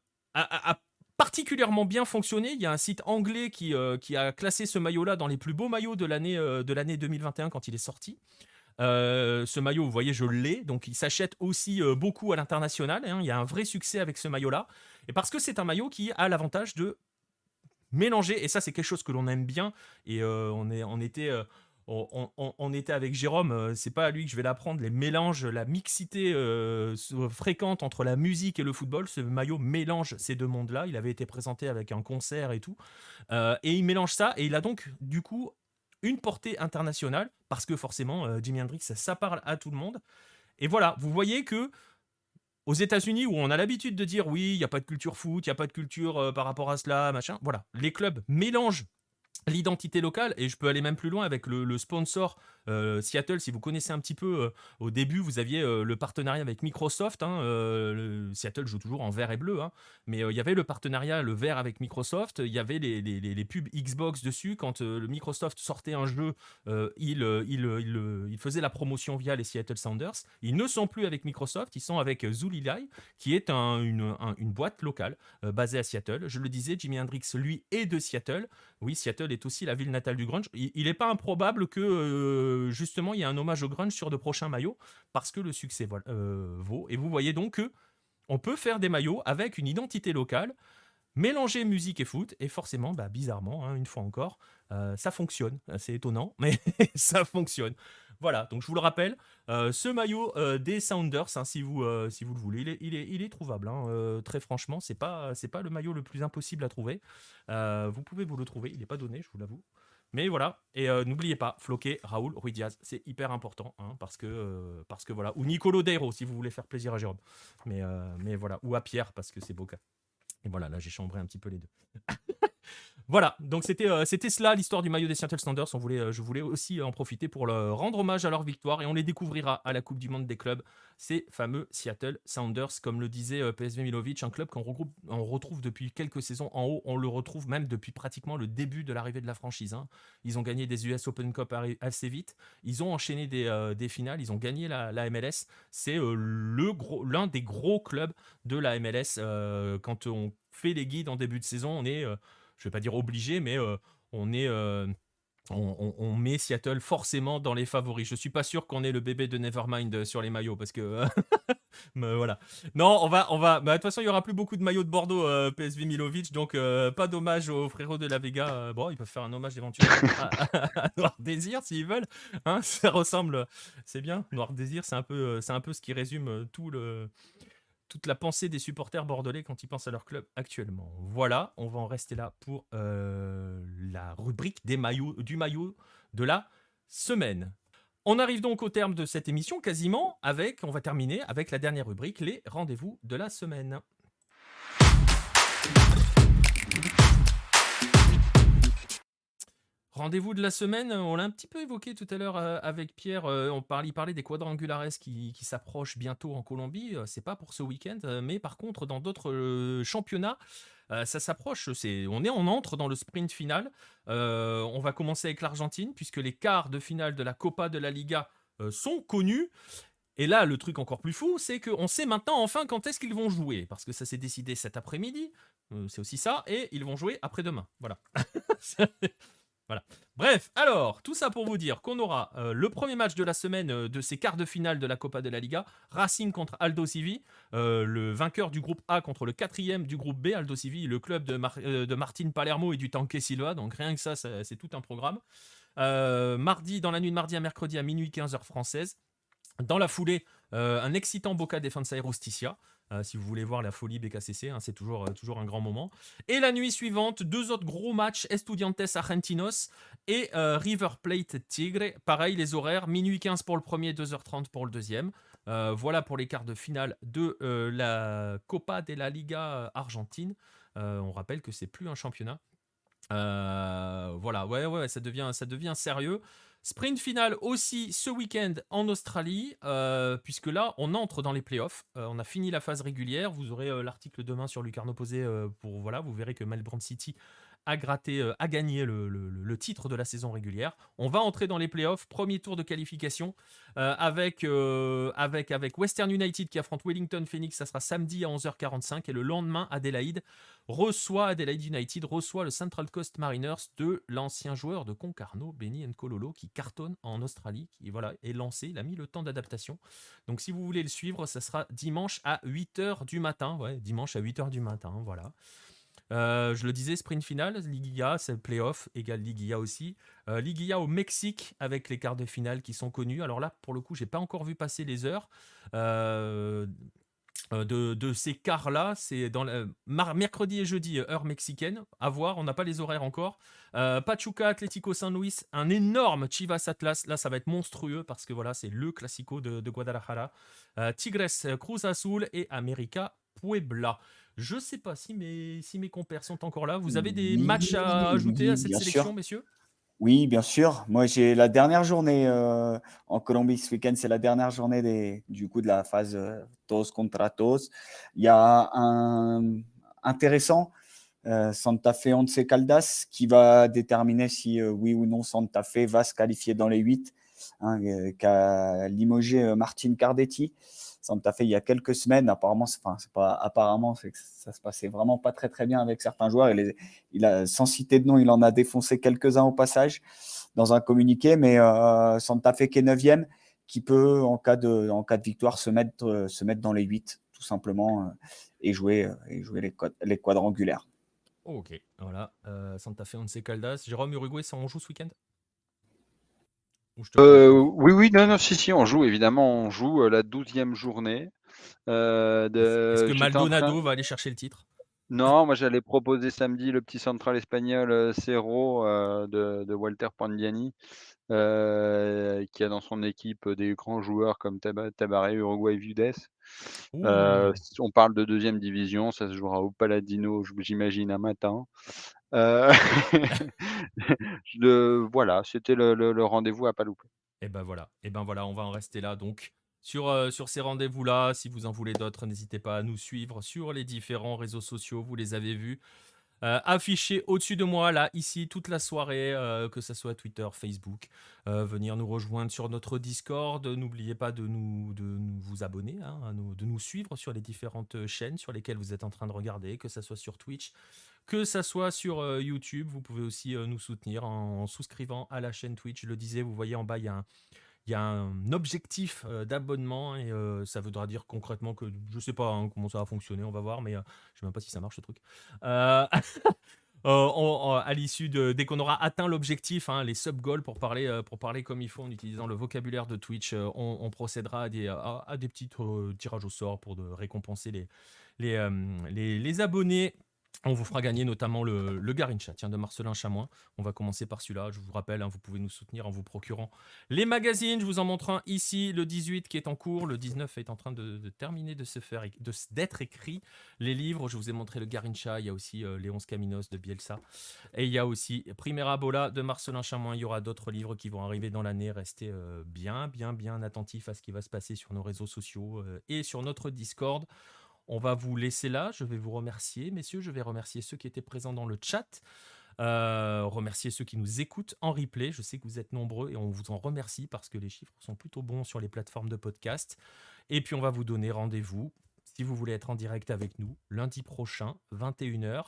particulièrement bien fonctionné. Il y a un site anglais qui a classé ce maillot-là dans les plus beaux maillots de l'année 2021 quand il est sorti. Ce maillot, vous voyez, je l'ai, donc il s'achète aussi beaucoup à l'international. Il y a un vrai succès avec ce maillot-là. Et parce que c'est un maillot qui a l'avantage de mélanger, et ça c'est quelque chose que l'on aime bien, et on était avec Jérôme, c'est pas à lui que je vais l'apprendre, les mélanges, la mixité fréquente entre la musique et le football. Ce maillot mélange ces 2 mondes-là. Il avait été présenté avec un concert et tout. Et il mélange ça, et il a donc du coup une portée internationale, parce que forcément, Jimi Hendrix, ça parle à tout le monde. Et voilà, vous voyez que aux États-Unis, où on a l'habitude de dire oui, il n'y a pas de culture foot, il n'y a pas de culture par rapport à cela, machin, voilà, les clubs mélangent l'identité locale, et je peux aller même plus loin avec le sponsor Seattle. Si vous connaissez un petit peu, au début, vous aviez le partenariat avec Microsoft. Seattle joue toujours en vert et bleu, hein, mais il y avait le partenariat, le vert avec Microsoft. Il y avait les pubs Xbox dessus. Quand le Microsoft sortait un jeu, il faisait la promotion via les Seattle Sounders. Ils ne sont plus avec Microsoft, ils sont avec Zulilai, qui est une boîte locale basée à Seattle. Je le disais, Jimi Hendrix, lui, est de Seattle. Oui, Seattle est aussi la ville natale du grunge. Il n'est pas improbable que justement il y ait un hommage au grunge sur de prochains maillots parce que le succès vaut. Et vous voyez donc que on peut faire des maillots avec une identité locale, mélanger musique et foot, et forcément, bizarrement, une fois encore, ça fonctionne. C'est étonnant, mais ça fonctionne. Voilà, donc je vous le rappelle, ce maillot des Sounders, si vous le voulez, il est trouvable. Très franchement, c'est pas le maillot le plus impossible à trouver. Vous pouvez vous le trouver, il n'est pas donné, je vous l'avoue. Mais voilà, et n'oubliez pas, Floquet, Raoul, Rui Diaz, c'est hyper important, parce que voilà. Ou Nicolo Deiro, si vous voulez faire plaisir à Jérôme. Mais voilà, ou à Pierre, parce que c'est Boca. Et voilà, là j'ai chambré un petit peu les deux. Voilà, donc c'était cela l'histoire du maillot des Seattle Sounders. Je voulais aussi en profiter pour rendre hommage à leur victoire, et on les découvrira à la Coupe du Monde des clubs, ces fameux Seattle Sounders. Comme le disait PSV Milovic, un club on retrouve depuis quelques saisons en haut, on le retrouve même depuis pratiquement le début de l'arrivée de la franchise. Ils ont gagné des US Open Cup assez vite, ils ont enchaîné des finales, ils ont gagné la MLS. C'est l'un des gros clubs de la MLS. Quand on fait les guides en début de saison, on est... je vais pas dire obligé, mais on met Seattle forcément dans les favoris. Je suis pas sûr qu'on ait le bébé de Nevermind sur les maillots, parce que mais voilà. Non, on va. De toute façon, il y aura plus beaucoup de maillots de Bordeaux PSV Milovic, donc pas d'hommage aux frérots de la Vega. Bon, ils peuvent faire un hommage éventuellement à Noir Désir s'ils veulent. Ça ressemble, c'est bien. Noir Désir, c'est un peu ce qui résume toute la pensée des supporters bordelais quand ils pensent à leur club actuellement. Voilà, on va en rester là pour la rubrique du maillot de la semaine. On arrive donc au terme de cette émission quasiment on va terminer avec la dernière rubrique, les rendez-vous de la semaine. Rendez-vous de la semaine, on l'a un petit peu évoqué tout à l'heure avec Pierre. Il parlait des quadrangulares qui s'approchent bientôt en Colombie. C'est pas pour ce week-end, mais par contre, dans d'autres championnats, ça s'approche. On entre dans le sprint final. On va commencer avec l'Argentine, puisque les quarts de finale de la Copa de la Liga sont connus. Et là, le truc encore plus fou, c'est qu'on sait maintenant enfin quand est-ce qu'ils vont jouer, parce que ça s'est décidé cet après-midi. C'est aussi ça, et ils vont jouer après-demain. Voilà. Voilà. Bref, alors, tout ça pour vous dire qu'on aura le premier match de la semaine de ces quarts de finale de la Copa de la Liga, Racing contre Aldo Civi, le vainqueur du groupe A contre le quatrième du groupe B, Aldo Civi, le club de Martin Palermo et du Tanque Silva, donc rien que ça, c'est tout un programme. Dans la nuit de mardi à mercredi à minuit 15h française. Dans la foulée, un excitant Boca Defensa et Justicia. Si vous voulez voir la folie BKCC, c'est toujours un grand moment. Et la nuit suivante, deux autres gros matchs, Estudiantes Argentinos et River Plate Tigre. Pareil, les horaires, minuit 15 pour le premier, 2h30 pour le deuxième. Voilà pour les quarts de finale de la Copa de la Liga Argentine. On rappelle que c'est plus un championnat. Voilà, ouais, ça devient sérieux. Sprint final aussi ce week-end en Australie, puisque là, on entre dans les playoffs. On a fini la phase régulière. Vous aurez l'article demain sur Lucarno Posé. Vous verrez que Melbourne City a gagné le titre de la saison régulière. On va entrer dans les playoffs. Premier tour de qualification avec Western United qui affronte Wellington Phoenix. Ça sera samedi à 11h45. Et le lendemain, Adelaide United reçoit le Central Coast Mariners de l'ancien joueur de Concarneau, Benny Nkololo, qui cartonne en Australie, qui est lancé. Il a mis le temps d'adaptation. Donc si vous voulez le suivre, ça sera dimanche à 8h du matin. Ouais, dimanche à 8h du matin, voilà. Je le disais, sprint final, Liguilla, c'est playoff, égale Liguilla aussi. Liguilla au Mexique avec les quarts de finale qui sont connus. Alors là, pour le coup, j'ai pas encore vu passer les heures de ces quarts-là. C'est dans mercredi et jeudi, heure mexicaine. À voir, on n'a pas les horaires encore. Pachuca, Atlético San Luis, un énorme Chivas Atlas. Là, ça va être monstrueux parce que voilà, c'est le classico de Guadalajara. Tigres, Cruz Azul et América Puebla. Je sais pas si mes compères sont encore là. Vous avez des Oui, matchs à ajouter à cette bien sélection, sûr. messieurs? Oui, bien sûr. Moi, j'ai la dernière journée en Colombie ce week-end. C'est la dernière journée du coup de la phase todos contra todos. Il y a un intéressant Santa Fe Once Caldas qui va déterminer si oui ou non Santa Fe va se qualifier dans les 8, hein, qui a limogé Martin Cardetti. Santa Fe il y a quelques semaines, apparemment, c'est que ça se passait vraiment pas très très bien avec certains joueurs. Sans citer de nom, il en a défoncé quelques-uns au passage dans un communiqué, mais Santa Fe qui est 9e, qui peut en cas de victoire se mettre dans les 8 tout simplement et jouer les quadrangulaires. Ok, voilà. Santa Fe Once Caldas. Jérôme, Uruguay, ça on joue ce week-end? Ou je te propose? Oui, non, si, on joue, évidemment, on joue la 12e journée. Est-ce que J'étais en train. Maldonado va aller chercher le titre? Non, moi j'allais proposer samedi le petit central espagnol Cerro de Walter Pandiani, qui a dans son équipe des grands joueurs comme Tabaré, Uruguay Vides. Ouh. On parle de 2e division, ça se jouera au Paladino, j'imagine, un matin. Euh, voilà, c'était le rendez-vous à pas louper. Et ben voilà, on va en rester là donc. Sur ces rendez-vous-là, si vous en voulez d'autres, n'hésitez pas à nous suivre sur les différents réseaux sociaux, vous les avez vus. Affichés au-dessus de moi, là, ici, toute la soirée, que ce soit Twitter, Facebook, venir nous rejoindre sur notre Discord. N'oubliez pas de nous vous abonner, hein, de nous suivre sur les différentes chaînes sur lesquelles vous êtes en train de regarder, que ce soit sur Twitch, que ça soit sur YouTube. Vous pouvez aussi nous soutenir en souscrivant à la chaîne Twitch. Je le disais, vous voyez en bas, il y a un objectif d'abonnement et ça voudra dire concrètement que je sais pas hein, comment ça va fonctionner, on va voir, mais je sais même pas si ça marche ce truc. Euh, à l'issue dès qu'on aura atteint l'objectif, hein, les sub-goals pour parler comme il faut en utilisant le vocabulaire de Twitch, on procédera à des petits tirages au sort pour récompenser les abonnés. On vous fera gagner notamment le Garincha de Marcelin Chamois. On va commencer par celui-là. Je vous rappelle, hein, vous pouvez nous soutenir en vous procurant les magazines. Je vous en montre un ici, le 18 qui est en cours. Le 19 est en train de terminer d'être écrit. Les livres, je vous ai montré le Garincha. Il y a aussi Léonce Caminos de Bielsa. Et il y a aussi Primera Bola de Marcelin Chamois. Il y aura d'autres livres qui vont arriver dans l'année. Restez bien attentifs à ce qui va se passer sur nos réseaux sociaux et sur notre Discord. On va vous laisser là. Je vais vous remercier, messieurs. Je vais remercier ceux qui étaient présents dans le chat. Remercier ceux qui nous écoutent en replay. Je sais que vous êtes nombreux et on vous en remercie parce que les chiffres sont plutôt bons sur les plateformes de podcast. Et puis, on va vous donner rendez-vous, si vous voulez être en direct avec nous, lundi prochain, 21h.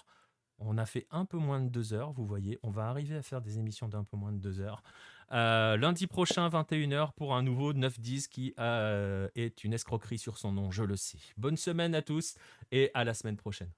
On a fait un peu moins de 2 heures, vous voyez. On va arriver à faire des émissions d'un peu moins de 2 heures. Lundi prochain, 21h, pour un nouveau 9-10 qui est une escroquerie sur son nom, je le sais. Bonne semaine à tous et à la semaine prochaine.